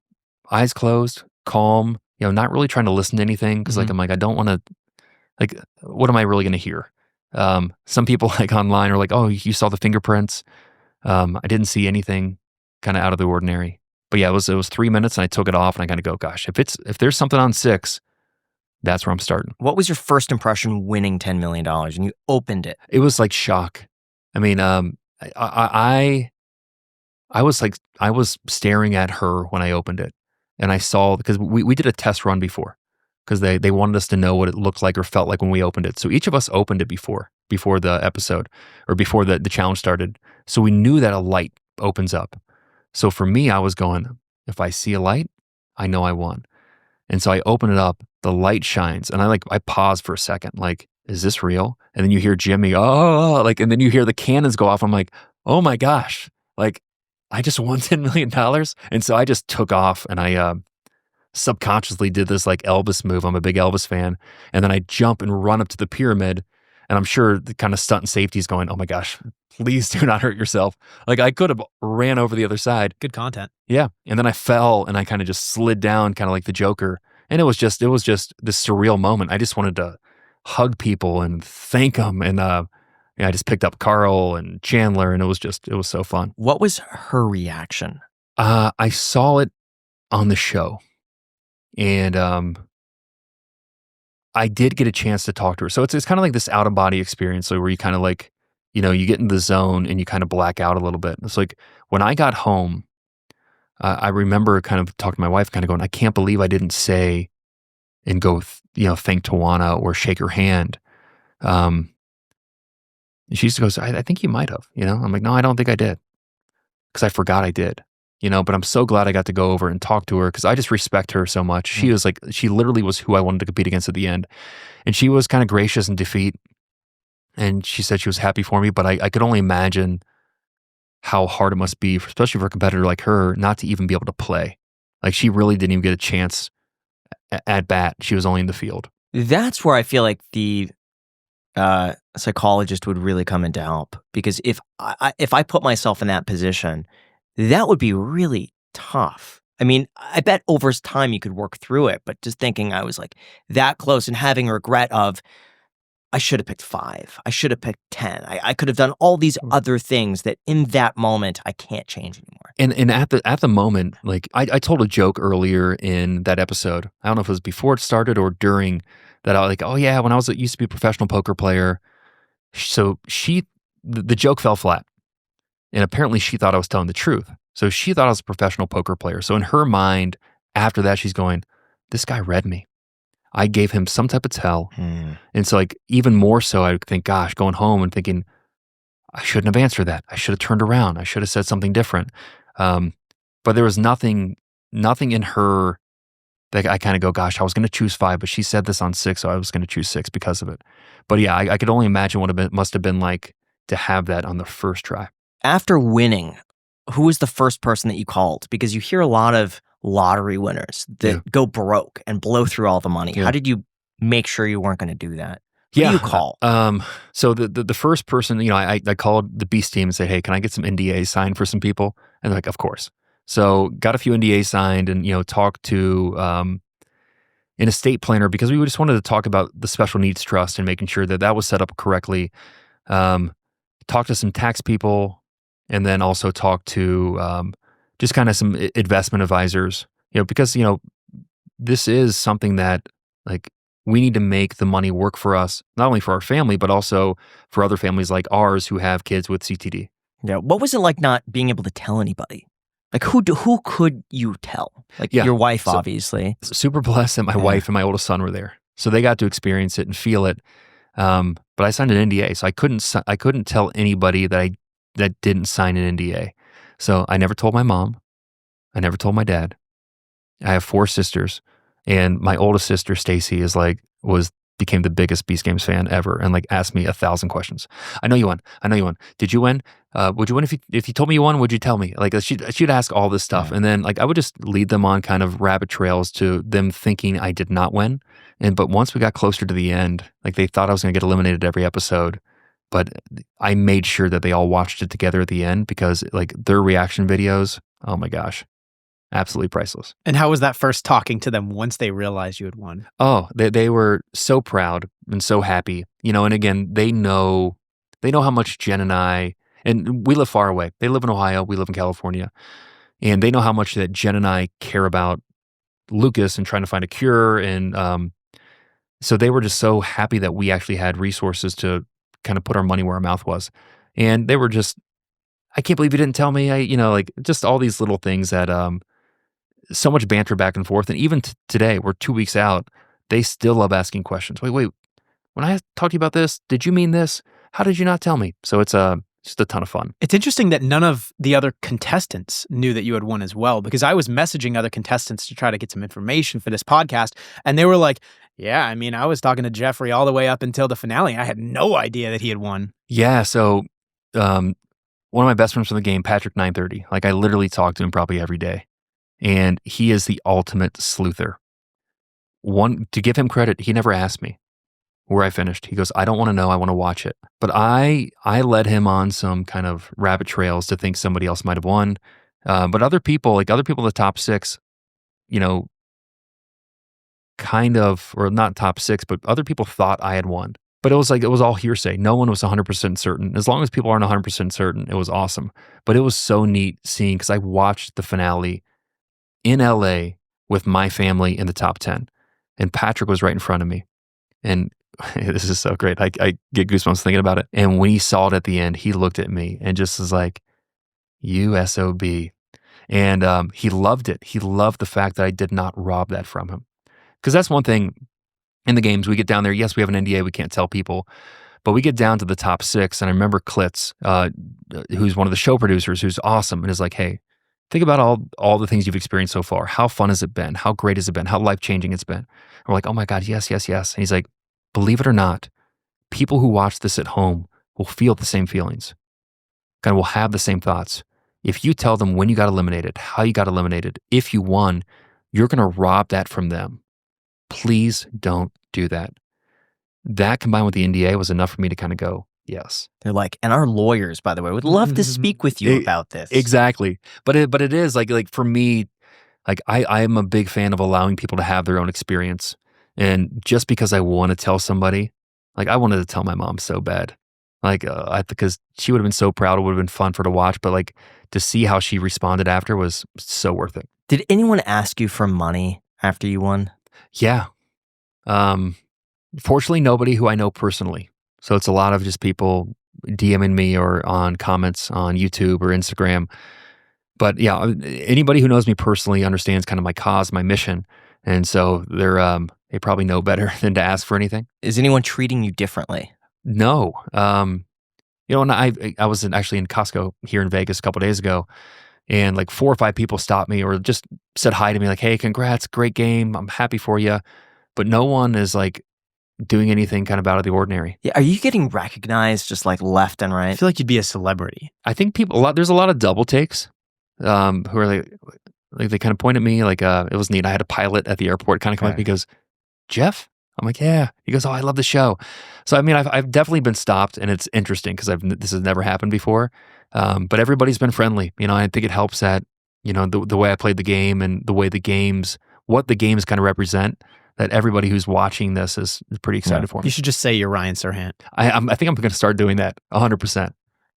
eyes closed, calm, not really trying to listen to anything because like I'm like I don't want to, like, what am I really going to hear? Some people like online are like, oh, you saw the fingerprints. I didn't see anything kind of out of the ordinary. But yeah, it was 3 minutes, and I took it off, and I kind of go, gosh, if there's something on 6, that's where I'm starting. What was your first impression winning $10 million and you opened it? It was like shock. I mean, I was staring at her when I opened it, and I saw, because we did a test run before, because they wanted us to know what it looked like or felt like when we opened it. So each of us opened it before the episode or before the challenge started. So we knew that a light opens up. So for me, I was going, if I see a light, I know I won. And so I open it up, the light shines, and I pause for a second, like, is this real? And then you hear Jimmy, oh, like, and then you hear the cannons go off. I'm like, oh my gosh, like, I just won $10 million. And so I just took off, and I subconsciously did this like Elvis move. I'm a big Elvis fan. And then I jump and run up to the pyramid, and I'm sure the kind of stunt and safety is going, oh my gosh, please do not hurt yourself. Like, I could have ran over the other side. Good content. Yeah. And then I fell, and I kind of just slid down, kind of like the Joker. And it was just this surreal moment. I just wanted to hug people and thank them. And I just picked up Carl and Chandler, and it was so fun. What was her reaction? I saw it on the show, and I did get a chance to talk to her. So it's kind of like this out of body experience, where you kind of like, you get in the zone and you kind of black out a little bit. It's like when I got home, I remember kind of talking to my wife, kind of going, I can't believe I didn't say and go, thank Tawana or shake her hand. And she just goes, I think you might have, I'm like, no, I don't think I did, because I forgot I did, but I'm so glad I got to go over and talk to her, because I just respect her so much. She was like, she literally was who I wanted to compete against at the end. And she was kind of gracious in defeat. And she said she was happy for me, but I could only imagine how hard it must be, especially for a competitor like her, not to even be able to play. Like, she really didn't even get a chance at bat. She was only in the field. That's where I feel like the psychologist would really come in to help, because if I put myself in that position, that would be really tough. I mean, I bet over time you could work through it, but just thinking I was like that close and having a regret of, I should have picked 5. I should have picked 10. I could have done all these other things that in that moment I can't change anymore. And at the moment, like I told a joke earlier in that episode. I don't know if it was before it started or during that. I was like, oh yeah, when I used to be a professional poker player. So the joke fell flat, and apparently she thought I was telling the truth. So she thought I was a professional poker player. So in her mind, after that, she's going, this guy read me. I gave him some type of tell. And so like even more so, I would think, gosh, going home and thinking, I shouldn't have answered that. I should have turned around. I should have said something different. But there was nothing in her that I kind of go, gosh, I was going to choose 5, but she said this on 6, so I was going to choose 6 because of it. But yeah, I could only imagine what it must have been like to have that on the first try. After winning, who was the first person that you called? Because you hear a lot of lottery winners that go broke and blow through all the money. How did you make sure you weren't going to do that? Who do you call? So the first person, I called the Beast team and said, hey, can I get some NDAs signed for some people? And they're like, of course. So got a few NDAs signed and, talked to an estate planner because we just wanted to talk about the special needs trust and making sure that that was set up correctly. Talked to some tax people and then also talked to just kind of some investment advisors, because, this is something that like we need to make the money work for us, not only for our family, but also for other families like ours who have kids with CTD. Yeah. What was it like not being able to tell anybody? Like who could you tell? Like your wife, obviously. Super blessed that my wife and my oldest son were there, so they got to experience it and feel it. But I signed an NDA, so I couldn't tell anybody that didn't sign an NDA. So I never told my mom. I never told my dad. I have 4 sisters, and my oldest sister Stacy became the biggest Beast Games fan ever, and like asked me 1,000 questions. I know you won. Did you win? Would you win if you told me you won? Would you tell me? Like she'd ask all this stuff, and then like I would just lead them on kind of rabbit trails to them thinking I did not win. But once we got closer to the end, like they thought I was going to get eliminated every episode, but I made sure that they all watched it together at the end because like their reaction videos, oh my gosh, absolutely priceless. And how was that first talking to them once they realized you had won? Oh, they were so proud and so happy, and again, they know how much Jen and I, and we live far away. They live in Ohio, we live in California, and they know how much that Jen and I care about Lucas and trying to find a cure. And so they were just so happy that we actually had resources to kind of put our money where our mouth was. And they were just, I can't believe you didn't tell me. Like just all these little things that, so much banter back and forth. And even today, we're 2 weeks out, they still love asking questions. Wait, when I talked to you about this, did you mean this? How did you not tell me? So it's just a ton of fun. It's interesting that none of the other contestants knew that you had won as well, because I was messaging other contestants to try to get some information for this podcast, and they were like, yeah, I mean, I was talking to Jeffrey all the way up until the finale. I had no idea that he had won. Yeah, so one of my best friends from the game, Patrick 930, like I literally talk to him probably every day, and he is the ultimate sleuther. To give him credit, he never asked me where I finished. He goes, I don't want to know, I want to watch it. But I led him on some kind of rabbit trails to think somebody else might have won. But other people in the top 6, kind of, or not top 6, but other people thought I had won. But it was all hearsay. No one was 100% certain. As long as people aren't 100% certain, it was awesome. But it was so neat seeing, because I watched the finale in LA with my family in the top 10. And Patrick was right in front of me. And this is so great. I get goosebumps thinking about it. And when he saw it at the end, he looked at me and just was like, you SOB. And he loved it. He loved the fact that I did not rob that from him. Because that's one thing in the games. We get down there. Yes, we have an NDA. We can't tell people. But we get down to the top 6. And I remember Klitz, who's one of the show producers, who's awesome, and is like, hey, think about all the things you've experienced so far. How fun has it been? How great has it been? How life-changing it's been? And we're like, oh my God, yes. And he's like, believe it or not, people who watch this at home will feel the same feelings, kind of will have the same thoughts. If you tell them when you got eliminated, how you got eliminated, if you won, you're going to rob that from them. Please don't do that. That combined with the NDA was enough for me to kind of go, yes. They're like, and our lawyers, by the way, would love to speak with you about this. Exactly. But it is like for me, like I am a big fan of allowing people to have their own experience. And just because I want to tell somebody, like I wanted to tell my mom so bad, like because she would have been so proud. It would have been fun for her to watch, but like to see how she responded after was so worth it. Did anyone ask you for money after you won? Yeah. Fortunately, nobody who I know personally. So it's a lot of just people DMing me or on comments on YouTube or Instagram. But yeah, anybody who knows me personally understands kind of my cause, my mission. And so they probably know better than to ask for anything. Is anyone treating you differently? No. And I was actually in Costco here in Vegas a couple of days ago, and like 4 or 5 people stopped me or just said hi to me, like, hey, congrats, great game, I'm happy for you. But no one is like doing anything kind of out of the ordinary. Yeah, are you getting recognized just like left and right? I feel like you'd be a celebrity. I think there's a lot of double takes who are like they kind of point at me like it was neat. I had a pilot at the airport kind of come up. He goes, Jeff? I'm like, yeah. He goes, oh, I love the show. So I mean, I've definitely been stopped, and it's interesting because this has never happened before. But everybody's been friendly. I think it helps that the way I played the game and the way what the games kind of represent, that everybody who's watching this is pretty excited for me. You should just say you're Ryan Serhant. I think I'm going to start doing that 100%.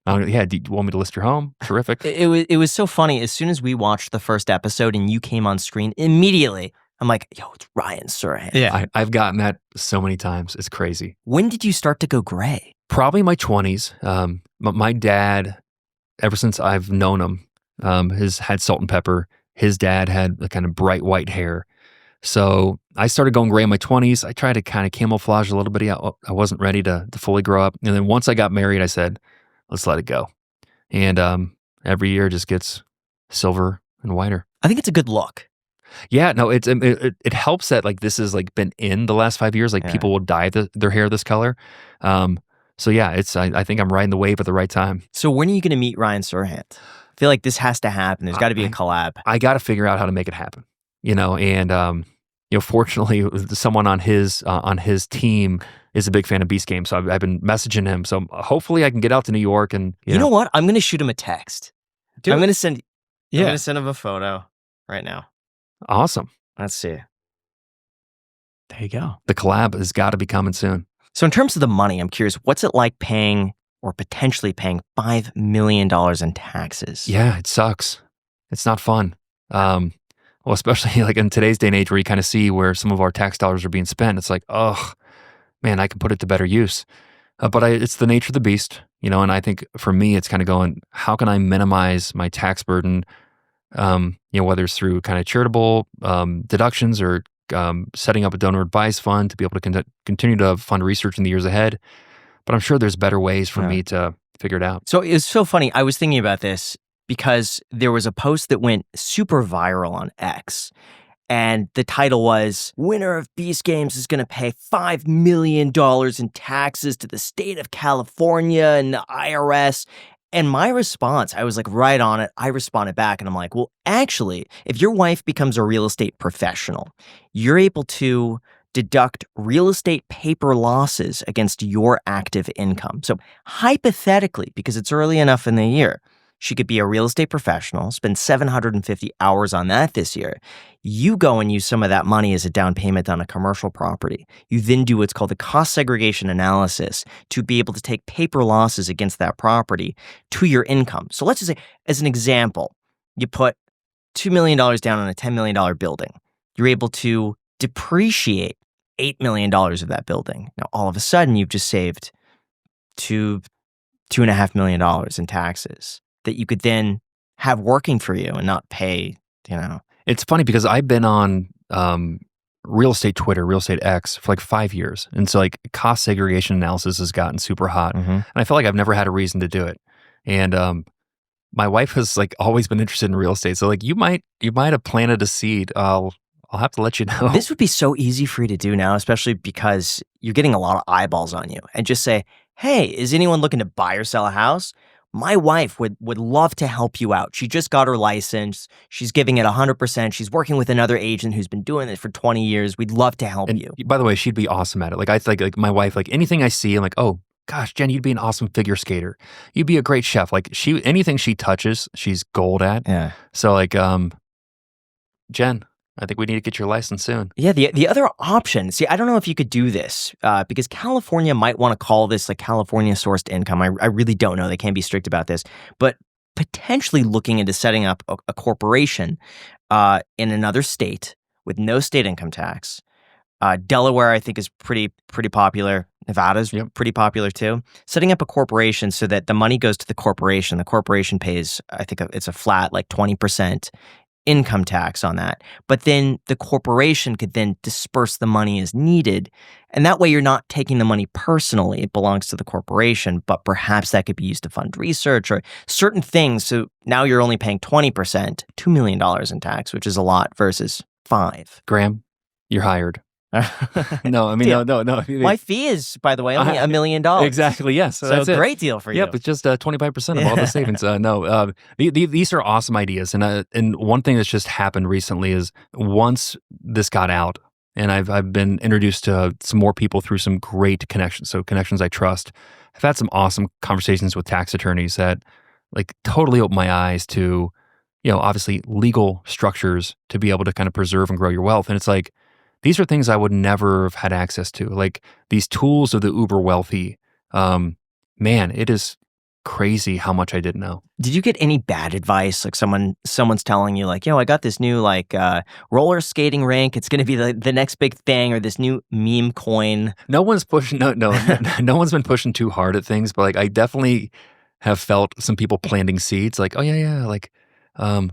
Yeah, do you want me to list your home? Terrific. It was so funny. As soon as we watched the first episode and you came on screen, immediately I'm like, yo, it's Ryan Serhant. Yeah. I've gotten that so many times. It's crazy. When did you start to go gray? Probably my 20s. My dad, ever since I've known him, has had salt and pepper. His dad had a kind of bright white hair. So I started going gray in my 20s. I tried to kind of camouflage a little bit. I wasn't ready to fully grow up. And then once I got married, I said, let's let it go. And every year just gets silver and whiter. I think it's a good look. Yeah, no, it helps that like this has like been in the last 5 years. Like people will dye their hair this color. So yeah, I think I'm riding the wave at the right time. So when are you going to meet Ryan Serhant? I feel like this has to happen. There's got to be a collab. I got to figure out how to make it happen. And fortunately, someone on his team is a big fan of Beast Games, so I've been messaging him. So hopefully, I can get out to New York and you know what? I'm going to shoot him a text. I'm going to send. Yeah. I'm going to send him a photo right now. Awesome. Let's see. There you go. The collab has got to be coming soon. So in terms of the money, I'm curious, what's it like paying or potentially paying $5 million in taxes? Yeah, it sucks. It's not fun. Well, especially like in today's day and age where you kind of see where some of our tax dollars are being spent. It's like, oh, man, I can put it to better use. But it's the nature of the beast, and I think for me, it's kind of going, how can I minimize my tax burden, whether it's through kind of charitable deductions or setting up a donor advised fund to be able to continue to fund research in the years ahead. But I'm sure there's better ways for me to figure it out. So it's so funny. I was thinking about this because there was a post that went super viral on X. And the title was, winner of Beast Games is going to pay $5 million in taxes to the state of California and the IRS. And my response, I was like right on it. I responded back and I'm like, well, actually, if your wife becomes a real estate professional, you're able to deduct real estate paper losses against your active income. So hypothetically, because it's early enough in the year, she could be a real estate professional, spend 750 hours on that this year. You go and use some of that money as a down payment on a commercial property. You then do what's called a cost segregation analysis to be able to take paper losses against that property to your income. So let's just say, as an example, you put $2 million down on a $10 million building. You're able to depreciate $8 million of that building. Now, all of a sudden, you've just saved $2.5 million in taxes that you could then have working for you and not pay, It's funny because I've been on real estate Twitter, real estate X for like 5 years. And so like cost segregation analysis has gotten super hot. Mm-hmm. And I feel like I've never had a reason to do it. And my wife has like always been interested in real estate. So like you might have planted a seed. I'll have to let you know. This would be so easy for you to do now, especially because you're getting a lot of eyeballs on you. And just say, hey, is anyone looking to buy or sell a house? My wife would love to help you out. She just got her license. She's giving it 100%. She's working with another agent who's been doing it for 20 years. We'd love to help you. By the way, she'd be awesome at it. Like I think like my wife, like anything I see, I'm like, oh gosh, Jen, you'd be an awesome figure skater. You'd be a great chef. Like anything she touches, she's gold at. Yeah. So like, Jen, I think we need to get your license soon. Yeah, the other option, see, I don't know if you could do this because California might want to call this like California-sourced income. I really don't know. They can't be strict about this. But potentially looking into setting up a corporation in another state with no state income tax. Delaware, I think, is pretty popular. Nevada's pretty popular too. Setting up a corporation so that the money goes to the corporation. The corporation pays, I think it's a flat like 20% income tax on that. But then the corporation could then disperse the money as needed. And that way you're not taking the money personally. It belongs to the corporation, but perhaps that could be used to fund research or certain things. So now you're only paying 20%, $2 million in tax, which is a lot versus 5. Graham, you're hired. No, I mean, no. My fee is, by the way, only $1 million. Exactly, yes. So that's a great deal for you. Yep, it's just 25% of all the savings. These are awesome ideas. And one thing that's just happened recently is once this got out, and I've been introduced to some more people through some great connections, so connections I trust. I've had some awesome conversations with tax attorneys that like totally opened my eyes to, obviously legal structures to be able to kind of preserve and grow your wealth. And it's like, these are things I would never have had access to. Like these tools of the uber wealthy, man, it is crazy how much I didn't know. Did you get any bad advice? Like someone's telling you like, I got this new roller skating rink. It's going to be the next big thing, or this new meme coin. No one's pushing, no one's been pushing too hard at things, but like I definitely have felt some people planting seeds like, oh yeah, like, I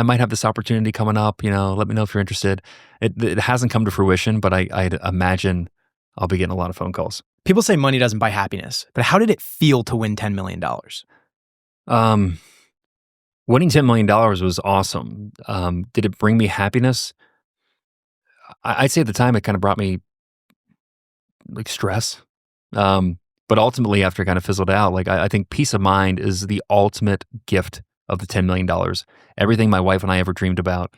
might have this opportunity coming up, let me know if you're interested. It hasn't come to fruition, but I'd imagine I'll be getting a lot of phone calls. People say money doesn't buy happiness, but how did it feel to win $10 million? Winning $10 million was awesome. Did it bring me happiness? I'd say at the time it kind of brought me like stress. But ultimately after it kind of fizzled out, like I think peace of mind is the ultimate gift of the $10 million. Everything my wife and I ever dreamed about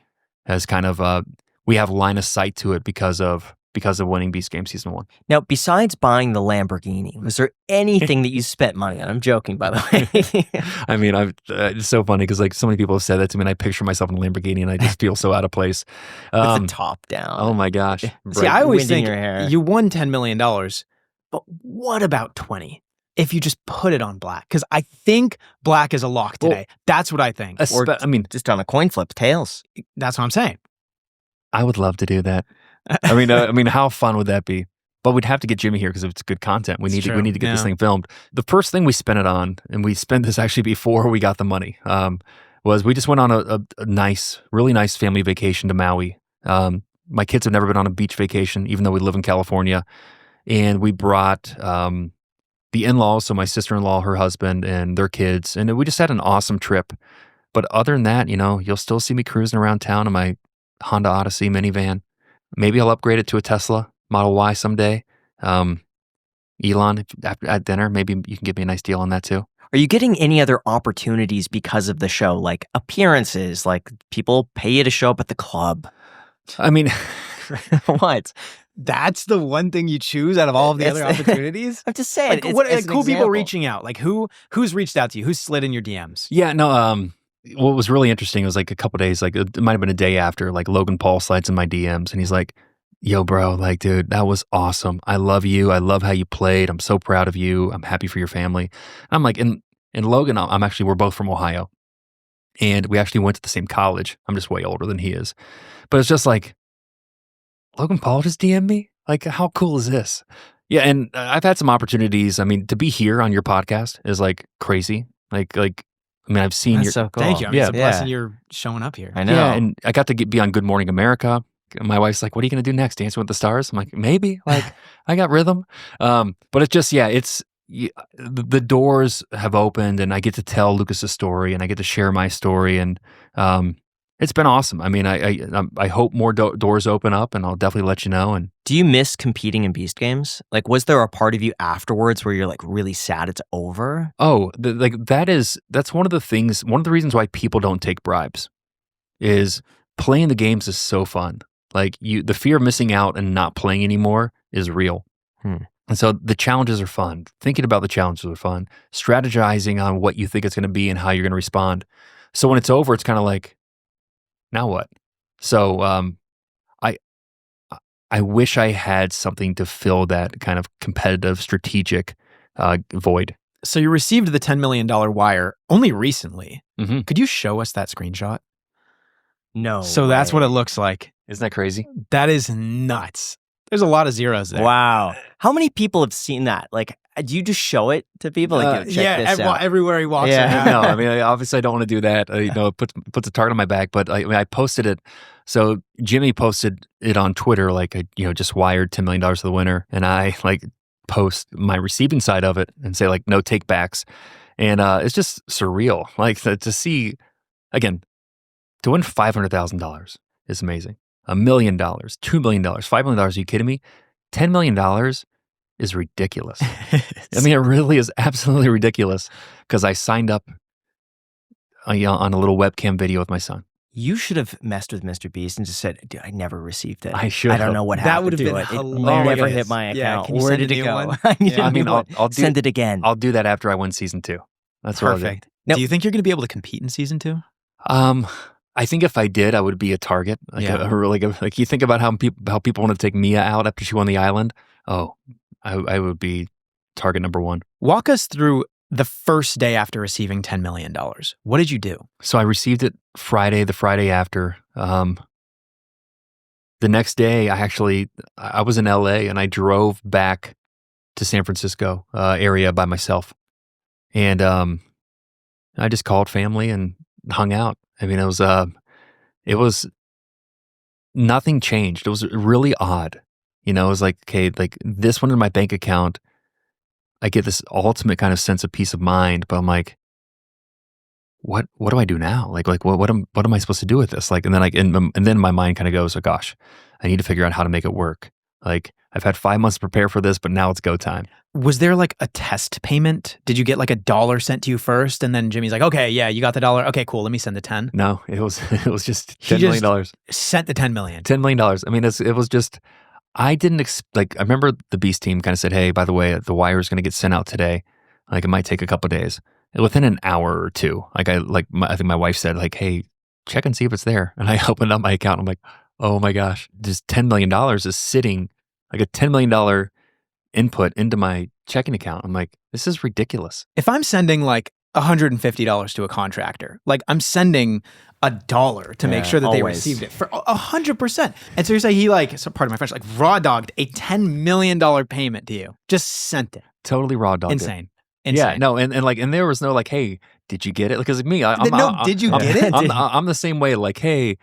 has kind of, we have line of sight to it because of winning Beast Game Season 1. Now, besides buying the Lamborghini, was there anything that you spent money on? I'm joking, by the way. I mean, it's so funny because like so many people have said that to me, and I picture myself in a Lamborghini, and I just feel so out of place. With the top down. Oh my gosh! See, I always think you won $10 million, but what about 20? If you just put it on black, because I think black is a lock today. That's what I think. Or just on a coin flip, tails. That's what I'm saying. I would love to do that. I mean, how fun would that be? But we'd have to get Jimmy here because it's good content. We need to get this thing filmed. The first thing we spent it on, and we spent this actually before we got the money, was we just went on a nice, really nice family vacation to Maui. My kids have never been on a beach vacation, even though we live in California, and we brought the in-laws, so my sister-in-law, her husband, and their kids, and we just had an awesome trip. But other than that, you'll still see me cruising around town in my Honda Odyssey minivan. Maybe I'll upgrade it to a Tesla Model Y someday. Elon, at dinner, maybe you can give me a nice deal on that too. Are you getting any other opportunities because of the show, like appearances, like people pay you to show up at the club? I mean, what? That's the one thing you choose out of all of the other opportunities? I'm just saying. Like, cool people reaching out. Like who's reached out to you? Who's slid in your DMs? Yeah, no, what was really interesting was like a couple days, like it might have been a day after, like Logan Paul slides in my DMs and he's like, yo, bro, like, dude, that was awesome. I love you. I love how you played. I'm so proud of you. I'm happy for your family. And I'm like, and Logan, we're both from Ohio. And we actually went to the same college. I'm just way older than he is. But it's just like, Logan Paul just DM'd me? Like, how cool is this? Yeah, and I've had some opportunities. I mean, to be here on your podcast is like crazy. I've seen That's your... so cool. Thank you. It's a blessing you're showing up here. I know. Yeah, and I got to be on Good Morning America. My wife's like, what are you going to do next? Dancing with the Stars? I'm like, maybe. Like, I got rhythm. But it's just, the doors have opened and I get to tell Lucas's story and I get to share my story. And it's been awesome. I mean, I hope more doors open up and I'll definitely let you know. And do you miss competing in Beast Games? Like, was there a part of you afterwards where you're like really sad it's over? Oh, that's one of the reasons why people don't take bribes is playing the games is so fun. Like the fear of missing out and not playing anymore is real. And so the challenges are fun. Thinking about the challenges are fun. Strategizing on what you think it's going to be and how you're going to respond. So when it's over, it's kind of like, now what? So I wish I had something to fill that kind of competitive, strategic void. So you received the $10 million wire only recently. Mm-hmm. Could you show us that screenshot? No. So that's what it looks like. Isn't that crazy? That is nuts. There's a lot of zeros there. Wow. How many people have seen that? Like, do you just show it to people? Like, check this out. Everywhere he walks. Yeah. No, I mean, obviously I don't want to do that. It puts a target on my back, but I posted it. So Jimmy posted it on Twitter, like, just wired $10 million to the winner. And I post my receiving side of it and say no take backs. And it's just surreal. Like to see, again, to win $500,000 is amazing. $1 million, $2 million, $5 million. Are you kidding me? $10 million is ridiculous. I mean, it really is absolutely ridiculous because I signed up on a little webcam video with my son. You should have messed with MrBeast and just said, dude, I never received it. I should I don't know what happened. That would have been hilarious. It never hit my account. Yeah, can you Where send did a it new go? one? I'll Send it again. I'll do that after I win season 2. That's what I'll do. Perfect. Do you think you're going to be able to compete in season 2? I think if I did, I would be a target. Like like you think about how people want to take Mia out after she won the island. Oh, I would be target number one. Walk us through the first day after receiving $10 million. What did you do? So I received it the Friday after. The next day, I was in LA and I drove back to San Francisco area by myself. And I just called family and hung out. I mean, it was nothing changed. It was really odd. It was like, okay, like this one in my bank account, I get this ultimate kind of sense of peace of mind, but I'm like, what do I do now? Like what am I supposed to do with this? Like, and then my mind kind of goes, oh gosh, I need to figure out how to make it work. Like I've had 5 months to prepare for this, but now it's go time. Was there like a test payment? Did you get like $1 sent to you first? And then Jimmy's like, okay, yeah, you got the $1. Okay, cool. Let me send the 10. No, it was just $10 million. Sent the 10 million. $10 million. I mean, it was just, I didn't I remember the Beast team kind of said, hey, by the way, the wire is going to get sent out today. Like it might take a couple of days. Within an hour or two, I think my wife said like, hey, check and see if it's there. And I opened up my account. And I'm like, oh my gosh, just $10 million is sitting, like a $10 million input into my checking account. I'm like, this is ridiculous. If I'm sending like $150 to a contractor, like I'm sending $1 to make sure that they received it for 100%. And so you're saying he pardon my French, like raw dogged a $10 million payment to you. Just sent it. Totally raw dogged Insane. it. Yeah, no, and there was no like, hey, did you get it? Because me, did you get it? I'm the same way. Like, hey,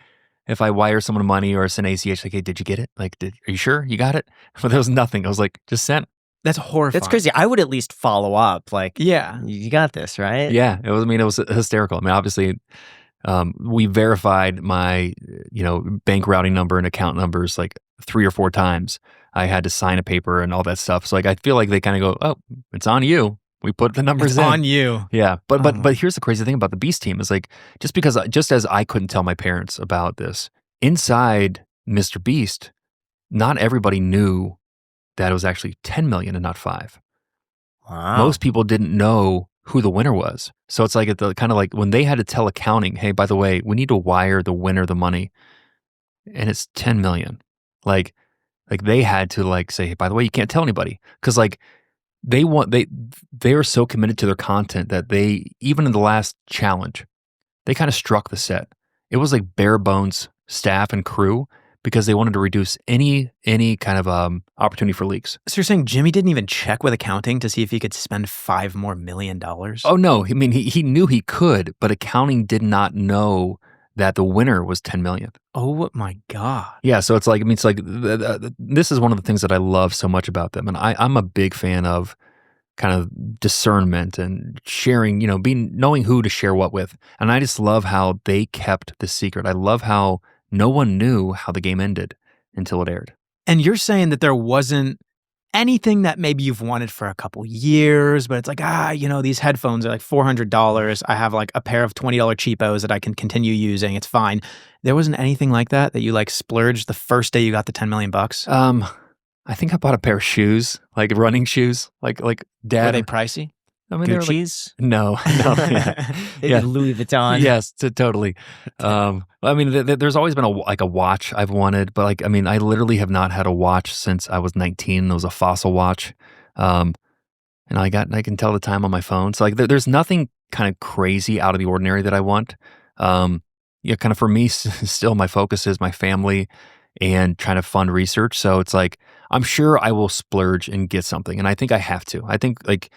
if I wire someone money or send ACH, like, hey, did you get it? Like, are you sure you got it? But there was nothing. I was like, just sent. That's horrifying. That's crazy. I would at least follow up. Like, yeah, you got this, right? Yeah, it was hysterical. I mean, obviously, we verified my, bank routing number and account numbers like 3 or 4 times. I had to sign a paper and all that stuff. So like, I feel like they kind of go, oh, it's on you. We put the numbers in. On you. Yeah. But here's the crazy thing about the Beast team is like, just as I couldn't tell my parents about this, inside MrBeast, not everybody knew that it was actually 10 million and not 5. Wow. Most people didn't know who the winner was. So it's like kind of like when they had to tell accounting, hey, by the way, we need to wire the winner the money, and it's 10 million. Like they had to like say, hey, by the way, you can't tell anybody. Because like they are so committed to their content that they, even in the last challenge, they kind of struck the set. It was like bare bones staff and crew because they wanted to reduce any kind of opportunity for leaks. So you're saying Jimmy didn't even check with accounting to see if he could spend $5 more million? Oh no, I mean he knew he could, but accounting did not know that the winner was 10 million. Oh my God. Yeah, so it's like, I mean, it's like, this is one of the things that I love so much about them. And I'm a big fan of kind of discernment and sharing, knowing who to share what with. And I just love how they kept the secret. I love how no one knew how the game ended until it aired. And you're saying that there wasn't anything that maybe you've wanted for a couple years, but it's like, these headphones are like $400. I have like a pair of $20 cheapos that I can continue using. It's fine. There wasn't anything like that you like splurged the first day you got the 10 million bucks? I think I bought a pair of shoes, like running shoes, like dad. Were they pricey? I mean, Gucci's? No. Yeah. Louis Vuitton. Yes, totally. I mean, there's always been a watch I've wanted, but like, I mean, I literally have not had a watch since I was 19. It was a Fossil watch, and I can tell the time on my phone. So like, there's nothing kind of crazy out of the ordinary that I want. Kind of for me, still my focus is my family and trying to fund research. So it's like, I'm sure I will splurge and get something, and I think I have to. I think like,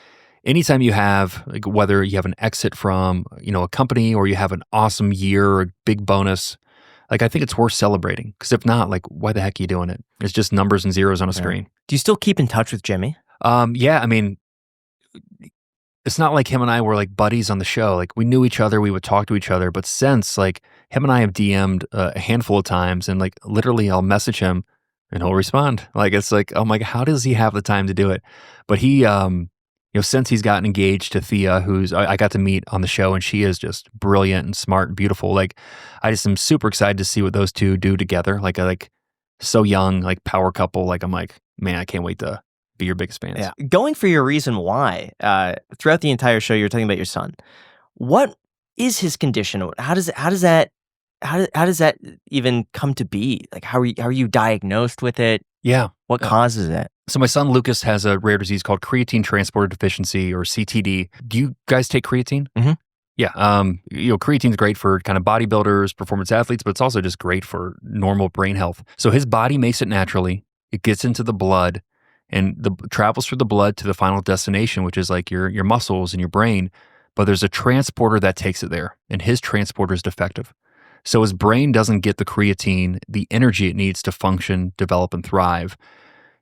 anytime you have, like, whether you have an exit from, a company or you have an awesome year or a big bonus, like, I think it's worth celebrating. Because if not, like, why the heck are you doing it? It's just numbers and zeros on a screen. Do you still keep in touch with Jimmy? Yeah, I mean, it's not like him and I were like buddies on the show. Like, we knew each other, we would talk to each other. But since, like, him and I have DM'd a handful of times, and like, literally I'll message him and he'll respond. Like, it's like, oh my God, how does he have the time to do it? But he, since he's gotten engaged to Thea, who's I got to meet on the show, and she is just brilliant and smart and beautiful. Like, I just am super excited to see what those two do together. Like so young, like power couple. Like, I'm like, man, I can't wait to be your biggest fans. Yeah. Going for your reason why, throughout the entire show, you're talking about your son. What is his condition? How does that even come to be? Like, how are you diagnosed with it? Yeah. What causes it? So my son Lucas has a rare disease called creatine transporter deficiency, or CTD. Do you guys take creatine? Mhm. Yeah. Creatine's great for kind of bodybuilders, performance athletes, but it's also just great for normal brain health. So his body makes it naturally. It gets into the blood and travels through the blood to the final destination, which is like your muscles and your brain. But there's a transporter that takes it there, and his transporter is defective. So his brain doesn't get the creatine, the energy it needs to function, develop, and thrive.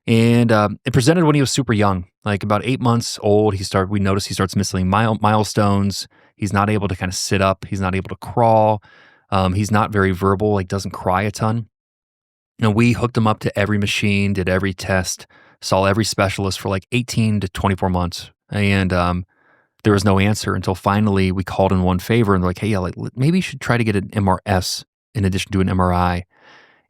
And it presented when he was super young, like about 8 months old. We noticed he starts missing milestones. He's not able to kind of sit up. He's not able to crawl. He's not very verbal, like doesn't cry a ton. We hooked him up to every machine, did every test, saw every specialist for like 18 to 24 months. And there was no answer until finally we called in one favor and they're like, hey, yeah, like, maybe you should try to get an MRS in addition to an MRI.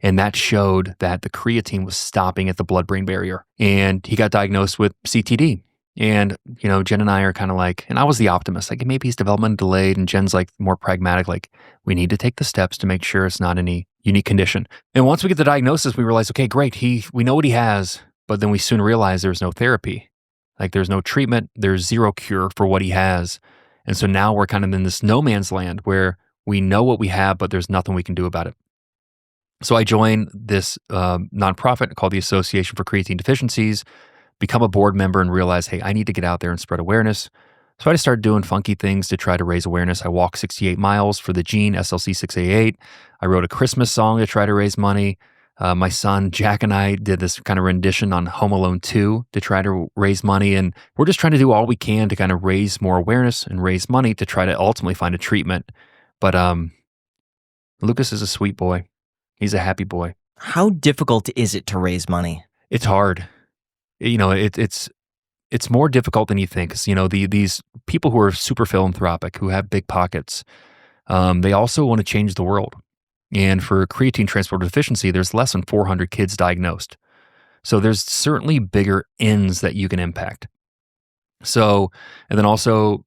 And that showed that the creatine was stopping at the blood-brain barrier. And he got diagnosed with CTD. And, Jen and I are kind of like, and I was the optimist, like maybe he's development delayed. And Jen's like more pragmatic, like we need to take the steps to make sure it's not any unique condition. And once we get the diagnosis, we realize, okay, great. We know what he has, but then we soon realize there's no therapy. Like there's no treatment, there's zero cure for what he has. And so now we're kind of in this no man's land where we know what we have, but there's nothing we can do about it. So I joined this nonprofit called the Association for Creatine Deficiencies, become a board member and realize, hey, I need to get out there and spread awareness. So I just started doing funky things to try to raise awareness. I walked 68 miles for the gene, SLC 688. I wrote a Christmas song to try to raise money. My son, Jack, and I did this kind of rendition on Home Alone 2 to try to raise money. And we're just trying to do all we can to kind of raise more awareness and raise money to try to ultimately find a treatment. But Lucas is a sweet boy. He's a happy boy. How difficult is it to raise money? It's hard. It's more difficult than you think. 'Cause, these people who are super philanthropic, who have big pockets, they also want to change the world. And for creatine transporter deficiency, there's less than 400 kids diagnosed. So there's certainly bigger ends that you can impact. So, and then also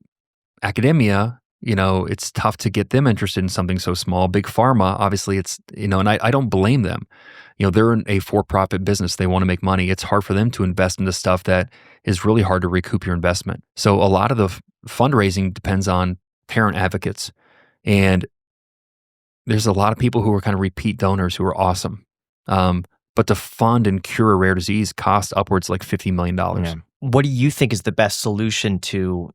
academia, it's tough to get them interested in something so small. Big pharma, obviously it's, and I don't blame them. They're in a for-profit business. They want to make money. It's hard for them to invest into stuff that is really hard to recoup your investment. So a lot of the fundraising depends on parent advocates. And there's a lot of people who are kind of repeat donors who are awesome. But to fund and cure a rare disease costs upwards like $50 million. Yeah. What do you think is the best solution to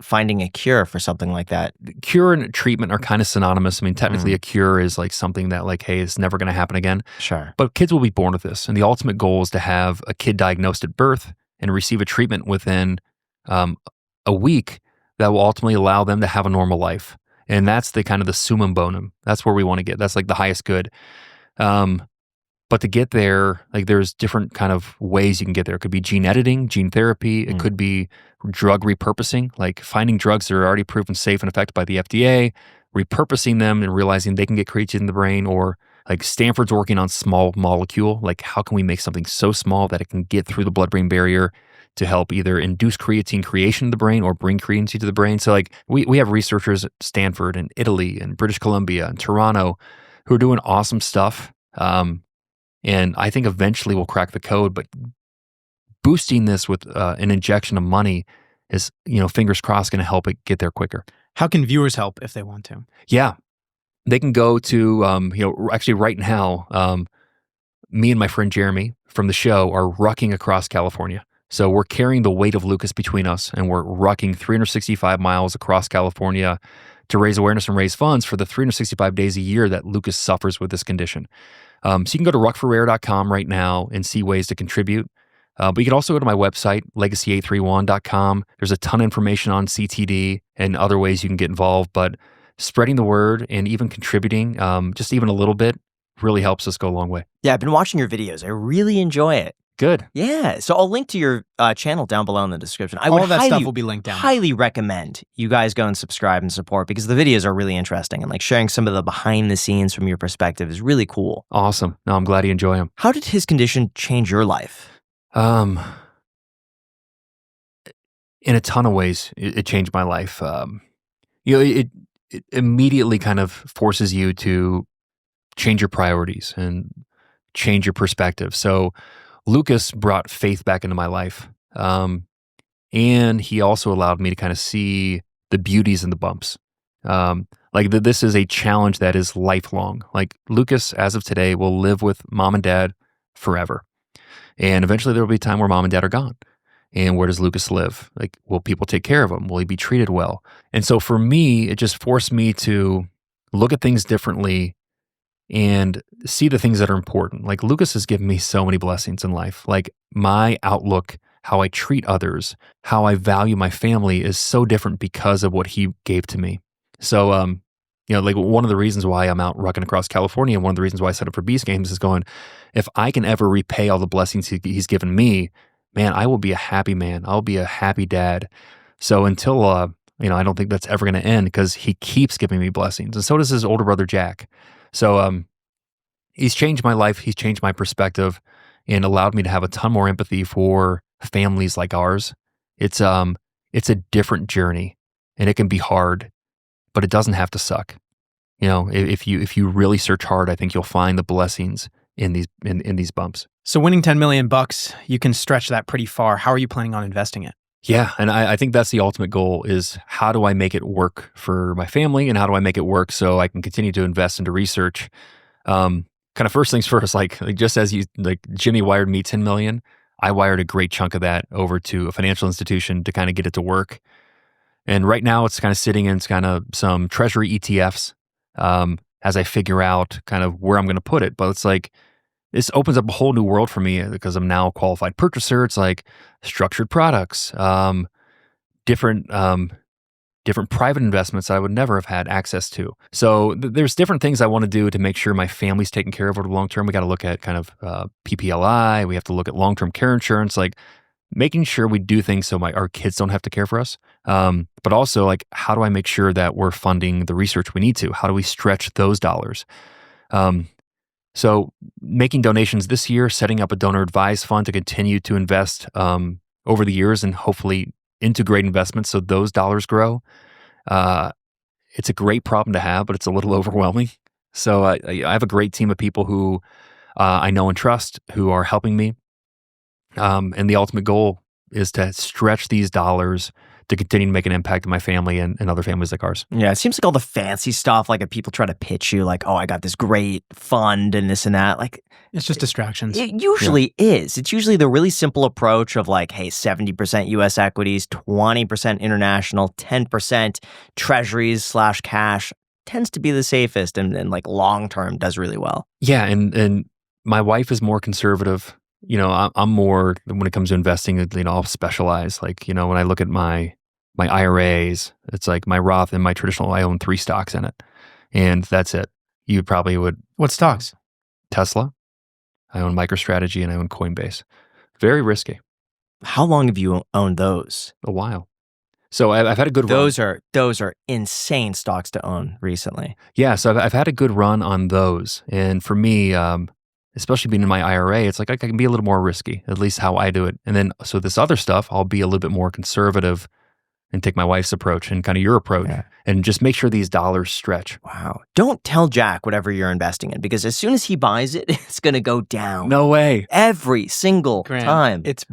finding a cure for something like that? Cure and treatment are kind of synonymous. I mean, technically a cure is like something that like, hey, it's never going to happen again. Sure. But kids will be born with this. And the ultimate goal is to have a kid diagnosed at birth and receive a treatment within a week that will ultimately allow them to have a normal life. And that's the kind of the summum bonum. That's where we want to get. That's like the highest good. But to get there, like there's different kind of ways you can get there. It could be gene editing, gene therapy. It could be drug repurposing, like finding drugs that are already proven safe and effective by the FDA, repurposing them and realizing they can get creatine in the brain. Or like Stanford's working on small molecule. Like how can we make something so small that it can get through the blood-brain barrier to help either induce creatine creation in the brain or bring creatine to the brain? So like we have researchers at Stanford and Italy and British Columbia and Toronto who are doing awesome stuff. And I think eventually we'll crack the code, but boosting this with an injection of money is, fingers crossed, going to help it get there quicker. How can viewers help if they want to? Yeah. They can go to, actually right now, me and my friend Jeremy from the show are rucking across California. So we're carrying the weight of Lucas between us, and we're rucking 365 miles across California to raise awareness and raise funds for the 365 days a year that Lucas suffers with this condition. So you can go to ruckforrare.com right now and see ways to contribute. But you can also go to my website, legacy831.com. There's a ton of information on CTD and other ways you can get involved. But spreading the word and even contributing, just even a little bit, really helps us go a long way. Yeah, I've been watching your videos. I really enjoy it. Good. Yeah. So I'll link to your channel down below in the description. All of that stuff will be linked down. Highly recommend you guys go and subscribe and support because the videos are really interesting and like sharing some of the behind the scenes from your perspective is really cool. Awesome. No, I'm glad you enjoy them. How did his condition change your life? In a ton of ways, it changed my life. it immediately kind of forces you to change your priorities and change your perspective. So Lucas brought faith back into my life. And he also allowed me to kind of see the beauties in the bumps. This is a challenge that is lifelong. Like Lucas, as of today, will live with mom and dad forever. And eventually there will be a time where mom and dad are gone. And where does Lucas live? Like, will people take care of him? Will he be treated well? And so for me, it just forced me to look at things differently and see the things that are important. Like Lucas has given me so many blessings in life. Like my outlook, how I treat others, how I value my family is so different because of what he gave to me. So, like one of the reasons why I'm out rucking across California, and one of the reasons why I set up for Beast Games is going, if I can ever repay all the blessings he's given me, man, I will be a happy man. I'll be a happy dad. So until, I don't think that's ever going to end because he keeps giving me blessings. And so does his older brother, Jack. So he's changed my life. He's changed my perspective and allowed me to have a ton more empathy for families like ours. It's a different journey and it can be hard, but it doesn't have to suck. If you really search hard, I think you'll find the blessings in these bumps. So winning $10 million, you can stretch that pretty far. How are you planning on investing it? Yeah, and I think that's the ultimate goal is how do I make it work for my family and how do I make it work so I can continue to invest into research? Kind of first things first, like just as Jimmy wired me $10 million, I wired a great chunk of that over to a financial institution to kind of get it to work. And right now it's kind of sitting in kind of some treasury ETFs as I figure out kind of where I'm going to put it. But it's like, this opens up a whole new world for me because I'm now a qualified purchaser. It's like structured products, different private investments I would never have had access to. So there's different things I want to do to make sure my family's taken care of over the long term. We got to look at kind of PPLI. We have to look at long-term care insurance, like making sure we do things so our kids don't have to care for us. But also like, how do I make sure that we're funding the research we need to? How do we stretch those dollars? So making donations this year, setting up a donor advised fund to continue to invest over the years and hopefully into great investments so those dollars grow. It's a great problem to have, but it's a little overwhelming. So I have a great team of people who I know and trust who are helping me. And the ultimate goal is to stretch these dollars to continue to make an impact on my family and other families like ours. Yeah, it seems like all the fancy stuff, like if people try to pitch you like, oh, I got this great fund and this and that, like it's just distractions. It usually is. It's usually the really simple approach of like, hey, 70% US equities, 20% international, 10% treasuries / cash tends to be the safest and like long-term does really well. Yeah, and my wife is more conservative. I'm more, when it comes to investing, I'll specialize. Like, when I look at my IRAs, it's like my Roth and my traditional, I own 3 stocks in it. And that's it. You probably would. What stocks? Tesla. I own MicroStrategy and I own Coinbase. Very risky. How long have you owned those? A while. So I've had a good run. Those are insane stocks to own recently. Yeah, so I've had a good run on those. And for me, especially being in my IRA, it's like I can be a little more risky, at least how I do it. And then, so this other stuff, I'll be a little bit more conservative and take my wife's approach and kind of your approach and just make sure these dollars stretch. Wow. Don't tell Jack whatever you're investing in because as soon as he buys it, it's going to go down. No way. Every single time. It's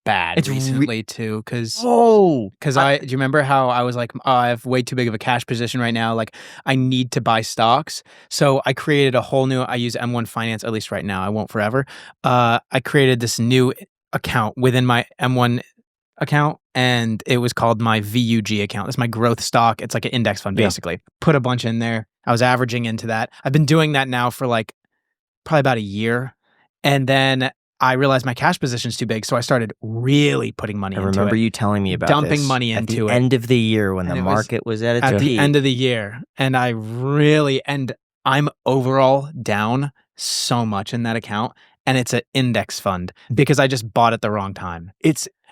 bad recently too because do you remember how I was like, I have way too big of a cash position right now, like I need to buy stocks, so I created a whole new, I use M1 Finance, at least right now, I won't forever. I created this new account within my M1 account and it was called my VUG account. It's my growth stock. It's like an index fund basically. Put a bunch in there. I was averaging into that. I've been doing that now for like probably about a year, and then I realized my cash position's too big, so I started really putting money into it. I remember you telling me about dumping money into it. At the end of the year when the market was at its peak. At the end of the year. And I'm overall down so much in that account, and it's an index fund because I just bought it the wrong time.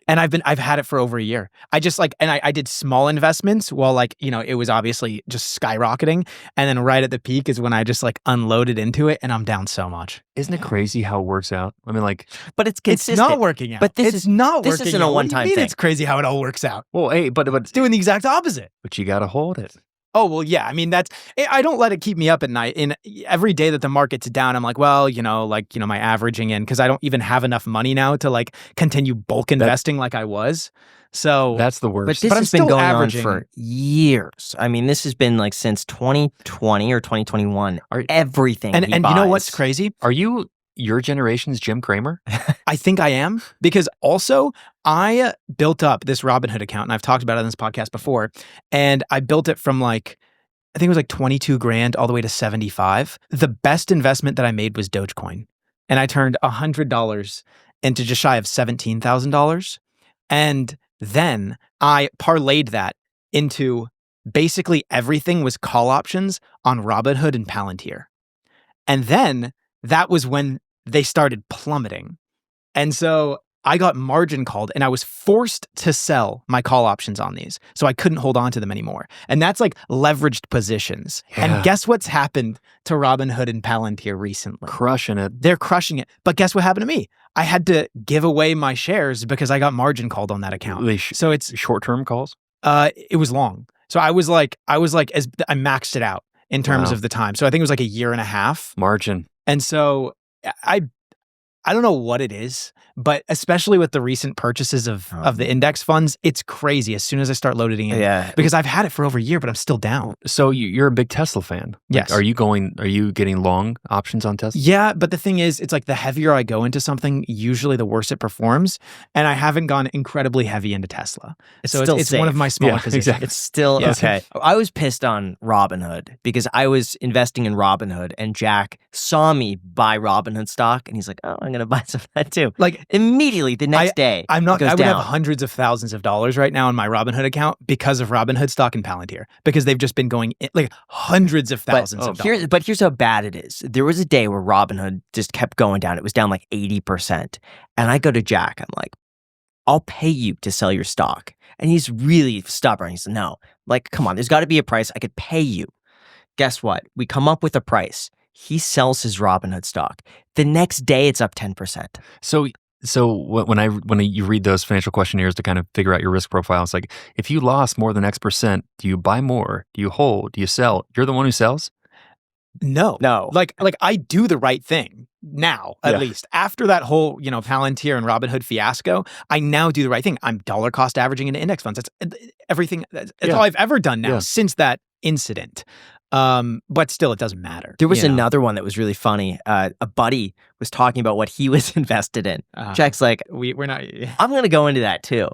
And I've had it for over a year. I just I did small investments while it was obviously just skyrocketing. And then right at the peak is when I just unloaded into it and I'm down so much. Isn't it crazy how it works out? I mean, but it's consistent. It's not working out. But this isn't a one-time thing. It's crazy how it all works out. Well, hey, but it's doing the exact opposite. But you got to hold it. Oh, well, yeah. I mean, I don't let it keep me up at night. In every day that the market's down, I'm like, well, my averaging in, because I don't even have enough money now to like continue bulk investing like I was. So that's the worst. But this has been going on for years. I mean, this has been like since 2020 or 2021. Everything. And you know what's crazy? Are you your generation's Jim Cramer? I think I am, because also I built up this Robinhood account, and I've talked about it on this podcast before, and I built it from I think it was like 22 grand all the way to 75. The best investment that I made was Dogecoin, and I turned $100 into just shy of $17,000. And then I parlayed that into basically everything was call options on Robinhood and Palantir. And then that was when they started plummeting. And so I got margin called, and I was forced to sell my call options on these. So I couldn't hold on to them anymore. And that's like leveraged positions. Yeah. And guess what's happened to Robinhood and Palantir recently? Crushing it. They're crushing it. But guess what happened to me? I had to give away my shares because I got margin called on that account. So it's short-term calls? It was long. So I maxed it out in terms of the time. So I think it was like a year and a half. Margin. And so I don't know what it is, but especially with the recent purchases of the index funds, it's crazy as soon as I start loading in. Because I've had it for over a year, but I'm still down. So you're a big Tesla fan. Yes. Are you getting long options on Tesla? Yeah, but the thing is, it's like the heavier I go into something, usually the worse it performs. And I haven't gone incredibly heavy into Tesla. It's one of my smaller positions. Exactly. It's still okay. I was pissed on Robinhood because I was investing in Robinhood, and Jack saw me buy Robinhood stock, and he's like, "Oh, I'm going to buy some of that too." Like immediately the next day, I would have hundreds of thousands of dollars right now in my Robinhood account because of Robinhood stock and Palantir, because they've just been going like hundreds of thousands of dollars. But here's how bad it is. There was a day where Robinhood just kept going down. It was down like 80%. And I go to Jack. I'm like, I'll pay you to sell your stock. And he's really stubborn. He's like, no, like, come on, there's got to be a price. I could pay you. Guess what? We come up with a price. He sells his Robinhood stock. The next day, it's up 10%. So when you read those financial questionnaires to kind of figure out your risk profile, it's like, if you lost more than X%, do you buy more? Do you hold? Do you sell? You're the one who sells? No. Like I do the right thing now, at least. After that whole, Palantir and Robinhood fiasco, I now do the right thing. I'm dollar cost averaging into index funds. That's everything. That's all I've ever done now since that incident. But still, it doesn't matter. There was another one that was really funny. A buddy was talking about what he was invested in. Jack's like, we're not. I'm going to go into that too.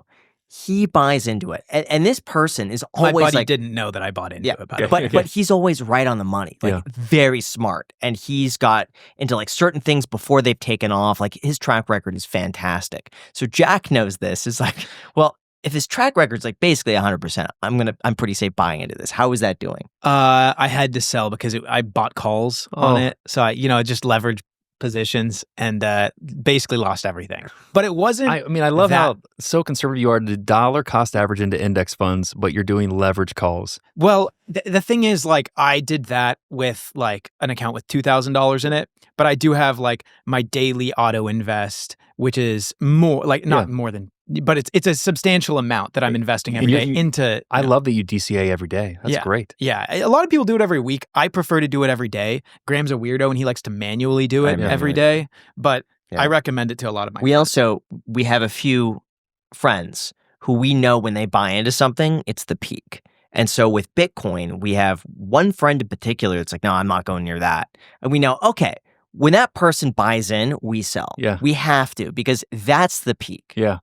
He buys into it, and this person is always my buddy like, didn't know that I bought into it, but he's always right on the money, very smart, and he's got into like certain things before they've taken off. Like his track record is fantastic. So Jack knows this. Is like, well, if his track record's like basically 100%, I'm pretty safe buying into this. How is that doing? I had to sell because I bought calls on it, so I just leveraged positions and basically lost everything. But it wasn't. I love how so conservative you are to dollar cost average into index funds, but you're doing leverage calls. Well, the thing is, like, I did that with like an account with $2,000 in it, but I do have like my daily auto invest, which is more like not more than. But it's a substantial amount that I'm investing every day into. I love that you DCA every day. That's great. Yeah. A lot of people do it every week. I prefer to do it every day. Graham's a weirdo and he likes to manually do it every day. But I recommend it to a lot of my friends. We have a few friends who we know when they buy into something, it's the peak. And so with Bitcoin, we have one friend in particular that's like, no, I'm not going near that. And we know, okay, when that person buys in, we sell. Yeah. We have to, because that's the peak. Yeah.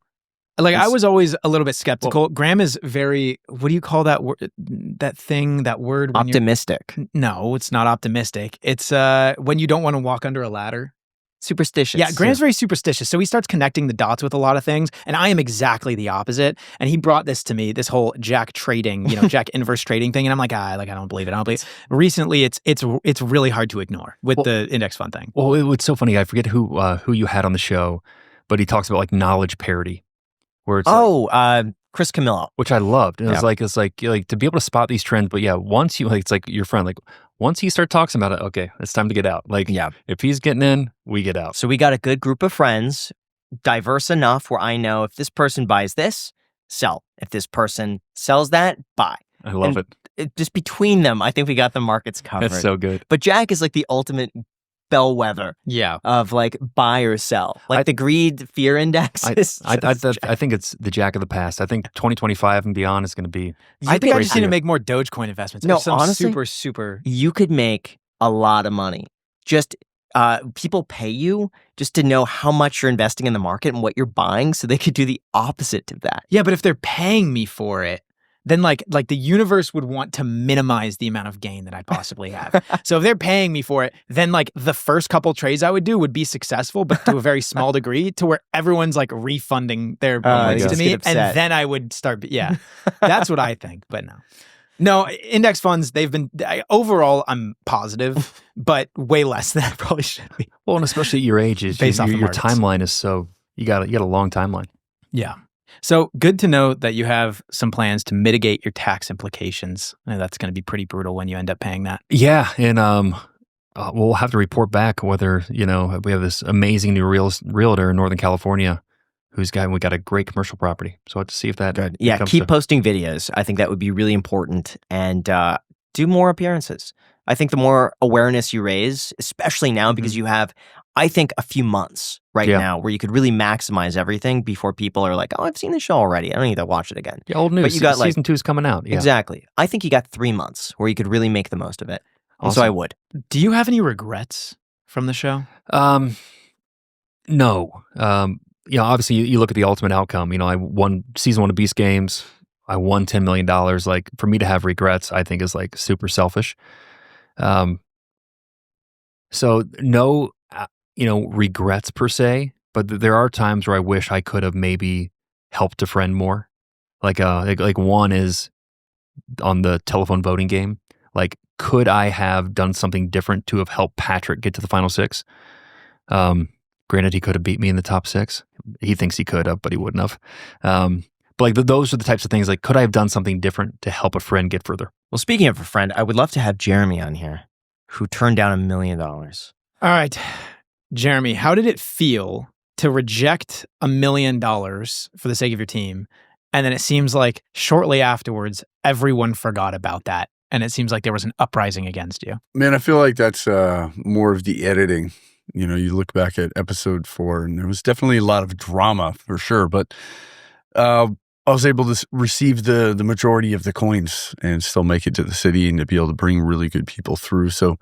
Like, I was always a little bit skeptical. Graham is very, what do you call that word? That word? Optimistic. No, it's not optimistic. It's when you don't want to walk under a ladder. Superstitious. Yeah, Graham's very superstitious. So he starts connecting the dots with a lot of things. And I am exactly the opposite. And he brought this to me, this whole Jack trading, Jack inverse trading thing. And I'm like, I don't believe it. Recently, it's really hard to ignore with the index fund thing. Well, it's so funny. I forget who you had on the show, but he talks about like knowledge parity. Where it's Chris Camillo, which I loved, and it's like to be able to spot these trends. But once you it's like your friend, like once he starts talking about it, okay, it's time to get out. Like, if he's getting in, we get out. So we got a good group of friends, diverse enough where I know if this person buys this, sell. If this person sells that, buy. I love it. just between them, I think we got the markets covered. That's so good. But Jack is like the ultimate bellwether of like buy or sell. Like the greed fear index. I think it's the Jack of the past. I think 2025 and beyond is going to be. I think I just need to make more Dogecoin investments. No, some honestly, super. You could make a lot of money. Just people pay you just to know how much you're investing in the market and what you're buying, so they could do the opposite of that. Yeah, but if they're paying me for it, then like the universe would want to minimize the amount of gain that I possibly have. So if they're paying me for it, then like the first couple trades I would do would be successful, but to a very small degree, to where everyone's like refunding their money to me, and then I would start. Yeah, that's what I think. But no, index funds, they've been overall, I'm positive, but way less than I probably should be. Well, and especially at your age, your timeline is so you got a long timeline. Yeah. So good to know that you have some plans to mitigate your tax implications. And that's going to be pretty brutal when you end up paying that. Yeah, and we'll have to report back whether we have this amazing new realtor in Northern California we got a great commercial property. So I have to see if that. Good. Yeah, keep posting videos. I think that would be really important, and do more appearances. I think the more awareness you raise, especially now because you have, I think, a few months now where you could really maximize everything before people are like, oh, I've seen the show already. I don't need to watch it again. Yeah, old news. But you got season 2 is coming out. Yeah. Exactly. I think you got 3 months where you could really make the most of it. Awesome. So I would. Do you have any regrets from the show? No. Obviously you look at the ultimate outcome. I won season 1 of Beast Games. I won $10 million. Like, for me to have regrets, I think is like super selfish. So no, regrets per se, but there are times where I wish I could have maybe helped a friend more. Like one is on the telephone voting game. Like, could I have done something different to have helped Patrick get to the final 6? Granted, he could have beat me in the top 6. He thinks he could have, but he wouldn't have. But like those are the types of things. Like, could I have done something different to help a friend get further? Well, speaking of a friend, I would love to have Jeremy on here, who turned down $1 million. All right, Jeremy, how did it feel to reject $1 million for the sake of your team? And then it seems like shortly afterwards, everyone forgot about that. And it seems like there was an uprising against you. Man, I feel like that's more of the editing. You look back at episode 4, and there was definitely a lot of drama for sure. But I was able to receive the majority of the coins and still make it to the city and to be able to bring really good people through. So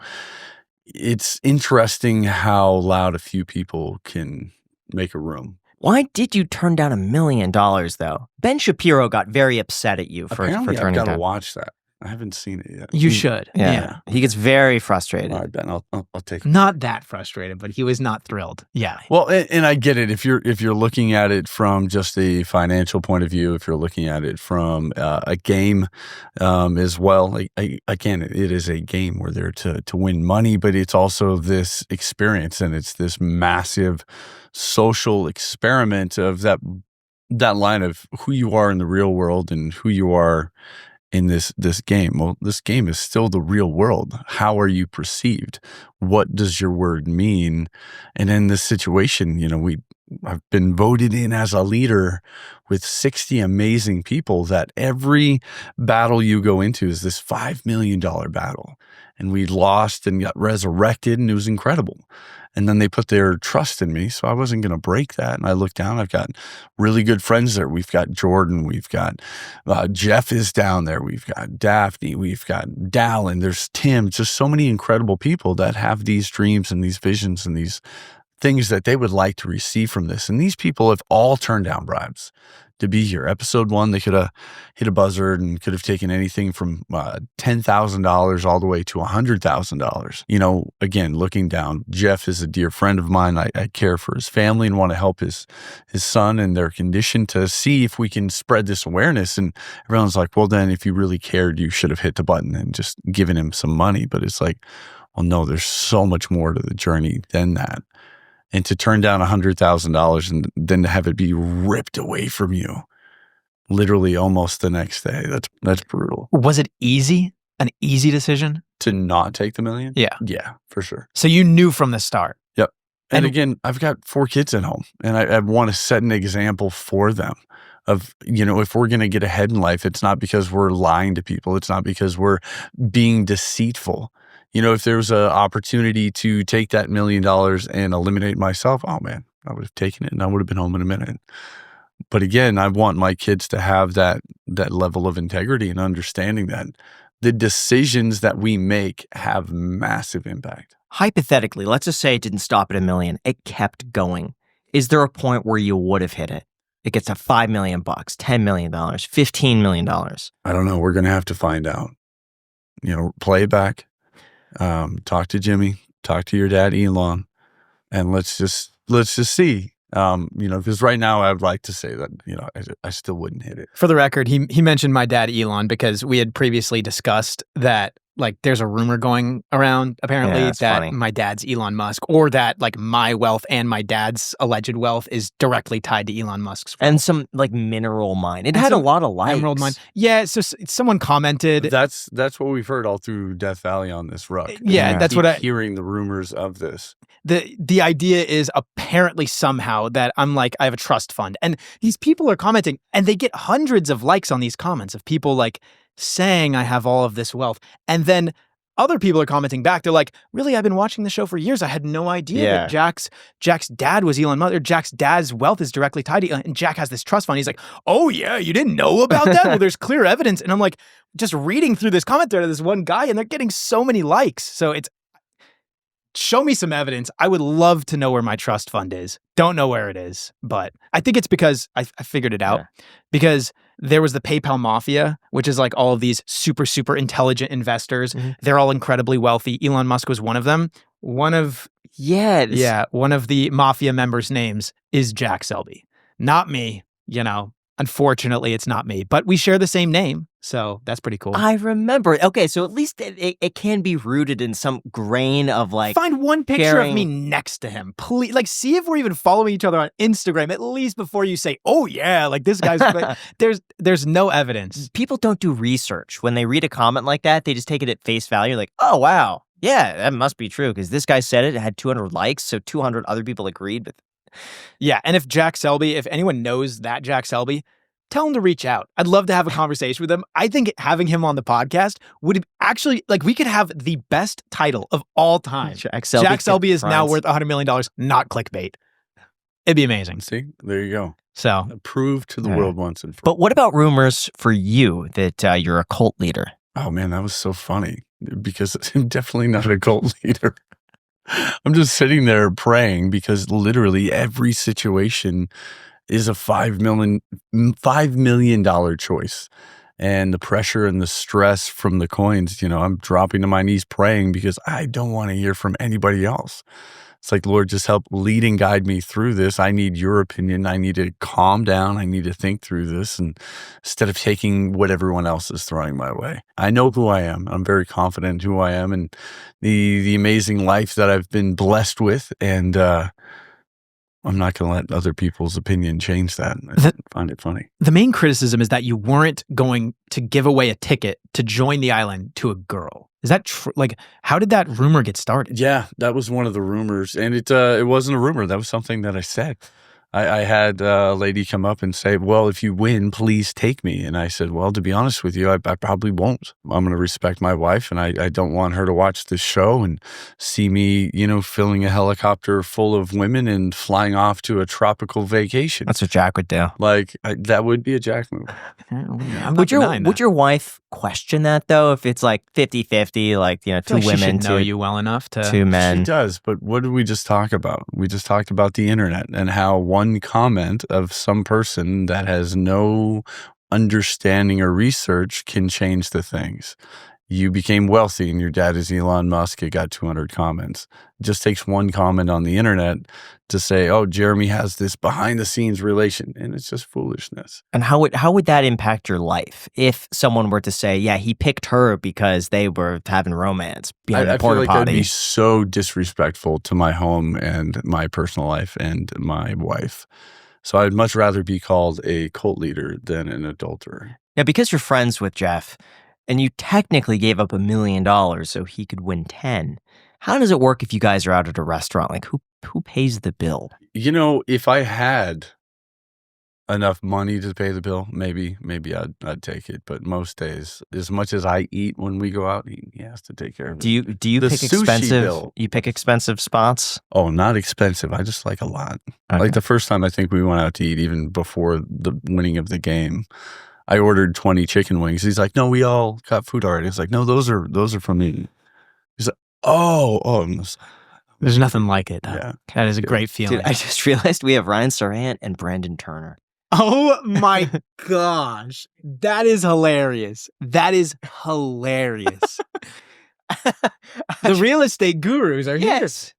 it's interesting how loud a few people can make a room. Why did you turn down $1 million, though? Ben Shapiro got very upset at you for turning down. I've got to watch that. I haven't seen it yet. You should. Yeah. He gets very frustrated. All right, Ben, I'll take it. Not that frustrated, but he was not thrilled. Yeah. Well, and I get it. If you're looking at it from just a financial point of view, if you're looking at it from a game as well, again, it is a game. We're there to win money, but it's also this experience, and it's this massive social experiment of that line of who you are in the real world and who you are in this game. Well, this game is still the real world. How are you perceived? What does your word mean? And in this situation, I've been voted in as a leader with 60 amazing people that every battle you go into is this $5 million battle. And we lost and got resurrected, and it was incredible. And then they put their trust in me, so I wasn't going to break that. And I looked down, I've got really good friends there. We've got Jordan, we've got Jeff is down there, we've got Daphne, we've got Dallin, there's Tim, just so many incredible people that have these dreams and these visions and these things that they would like to receive from this. And these people have all turned down bribes to be here. Episode 1, they could have hit a buzzard and could have taken anything from $10,000 all the way to $100,000. Again, looking down, Jeff is a dear friend of mine. I care for his family and want to help his son and their condition to see if we can spread this awareness. And everyone's like, well, then if you really cared, you should have hit the button and just given him some money. But it's like, well, no, there's so much more to the journey than that. And to turn down $100,000 and then to have it be ripped away from you, literally almost the next day, that's brutal. Was it easy? An easy decision? To not take the $1 million? Yeah. Yeah, for sure. So you knew from the start? Yep. And again, I've got 4 kids at home, and I want to set an example for them of, if we're going to get ahead in life, it's not because we're lying to people. It's not because we're being deceitful. If there was an opportunity to take that $1 million and eliminate myself, oh man, I would have taken it and I would have been home in a minute. But again, I want my kids to have that level of integrity and understanding that the decisions that we make have massive impact. Hypothetically, let's just say it didn't stop at $1 million. It kept going. Is there a point where you would have hit it? It gets to $5 million, $10 million, $15 million. I don't know. We're going to have to find out. Play it back. Talk to Jimmy. Talk to your dad, Elon, and let's just see. Because right now I would like to say that, I still wouldn't hit it. For the record, he mentioned my dad, Elon, because we had previously discussed that, like, there's a rumor going around, apparently, that funny. My dad's Elon Musk, or that, like, my wealth and my dad's alleged wealth is directly tied to Elon Musk's wealth. And some, like, mineral mine. It had a lot of likes. Emerald mine. Yeah, so someone commented. That's what we've heard all through Death Valley on this rug. Yeah, that's what hearing the rumors of this. The idea is apparently somehow that I'm like, I have a trust fund. And these people are commenting, and they get hundreds of likes on these comments of people, like, saying I have all of this wealth. And then other people are commenting back. They're like, really, I've been watching the show for years. I had no idea that Jack's dad was Elon Musk, or Jack's dad's wealth is directly tied to Elon. And Jack has this trust fund. He's like, oh yeah, you didn't know about that? Well, there's clear evidence. And I'm like, just reading through this comment thread of this one guy, and they're getting so many likes. So it's, show me some evidence. I would love to know where my trust fund is. Don't know where it is, but I think it's because I figured it out. Yeah. Because there was the PayPal mafia, which is like all of these super, super intelligent investors. Mm-hmm. They're all incredibly wealthy. Elon Musk was one of them. One of the mafia members' names is Jack Selby. Not me, Unfortunately, it's not me, but we share the same name. So that's pretty cool. I remember. Okay, so at least it can be rooted in some grain of, like, find one picture of me next to him, please. Like, see if we're even following each other on Instagram, at least before you say, oh yeah, like this guy's, there's no evidence. People don't do research. When they read a comment like that, they just take it at face value, like, oh wow, yeah, that must be true, because this guy said it had 200 likes, so 200 other people agreed with it. Yeah, and if anyone knows that Jack Selby, tell him to reach out. I'd love to have a conversation with him. I think having him on the podcast would actually, like, we could have the best title of all time. Jack Selby is now worth $100 million, not clickbait. It'd be amazing. See, there you go. So prove to the world once and for all. But what about rumors for you that you're a cult leader? Oh man, that was so funny, because I'm definitely not a cult leader. I'm just sitting there praying, because literally every situation is a $5 million choice. And the pressure and the stress from the coins, I'm dropping to my knees praying, because I don't want to hear from anybody else. It's like, Lord, just help lead and guide me through this. I need your opinion. I need to calm down. I need to think through this, and instead of taking what everyone else is throwing my way. I know who I am. I'm very confident in who I am and the amazing life that I've been blessed with. And I'm not going to let other people's opinion change that. I find it funny. The main criticism is that you weren't going to give away a ticket to join the island to a girl. Is that true? Like, how did that rumor get started? Yeah, that was one of the rumors. And it wasn't a rumor. That was something that I said. I had a lady come up and say, well, if you win, please take me. And I said, well, to be honest with you, I probably won't. I'm going to respect my wife, and I don't want her to watch this show and see me, filling a helicopter full of women and flying off to a tropical vacation. That's what Jack would do. Like, that would be a Jack move. Would your wife question that, though, if it's like 50-50, like, two women women, she should know you well enough to two men? She does, but what did we just talk about? We just talked about the internet and how one comment of some person that has no understanding or research can change the things. You became wealthy and your dad is Elon Musk. It got 200 comments. It just takes one comment on the internet to say, oh, Jeremy has this behind the scenes relation, and it's just foolishness. And how would that impact your life if someone were to say, yeah, he picked her because they were having romance behind the porta potty? I feel like that'd be so disrespectful to my home and my personal life and my wife. So I'd much rather be called a cult leader than an adulterer. Now, because you're friends with Jeff, and you technically gave up $1 million so he could win 10. How does it work if you guys are out at a restaurant? Like, who pays the bill? If I had enough money to pay the bill, maybe I'd take it. But most days, as much as I eat when we go out, he has to take care of it. Do you The pick sushi expensive? bill. You pick expensive spots? Oh, not expensive. I just like a lot. Okay. Like the first time I think we went out to eat, even before the winning of the game, I ordered 20 chicken wings. He's like, "No, we all got food already." It's like, "No, those are for me." He's like, "Oh." There's nothing like it. Yeah. That is a great feeling. Dude, I just realized we have Ryan Serhant and Brandon Turner. Oh my gosh. That is hilarious. That is hilarious. The real estate gurus are here. Yes.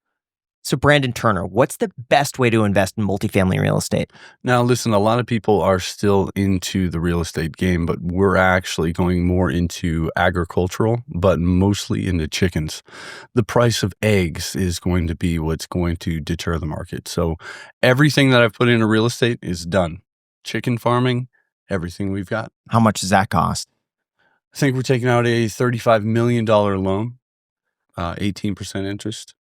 So Brandon Turner, what's the best way to invest in multifamily real estate? Now, listen, a lot of people are still into the real estate game, but we're actually going more into agricultural, but mostly into chickens. The price of eggs is going to be what's going to deter the market. So everything that I've put into real estate is done. Chicken farming, everything we've got. How much does that cost? I think we're taking out a $35 million loan, 18% interest.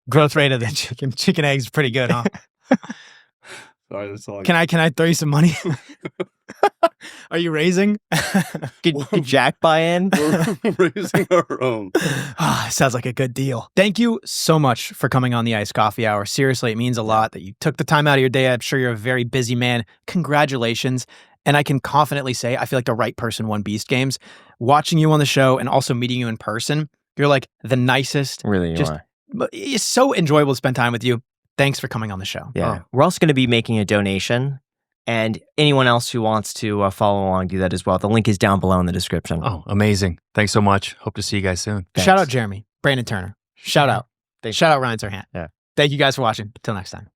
Growth rate of the chicken eggs is pretty good, huh? Sorry, that's all. Can I throw you some money? Are you raising? Could Jack buy in? We're raising our own. Sounds like a good deal. Thank you so much for coming on the Iced Coffee Hour. Seriously, it means a lot that you took the time out of your day. I'm sure you're a very busy man. Congratulations. And I can confidently say I feel like the right person won Beast Games. Watching you on the show and also meeting you in person, you're like the nicest. Really, you are. It's so enjoyable to spend time with you. Thanks for coming on the show. Yeah. We're also going to be making a donation. And anyone else who wants to follow along, do that as well. The link is down below in the description. Oh, amazing. Thanks so much. Hope to see you guys soon. Shout out Jeremy, Brandon Turner. Shout out. Thanks. Shout out Ryan Serhant. Yeah. Thank you guys for watching. Till next time.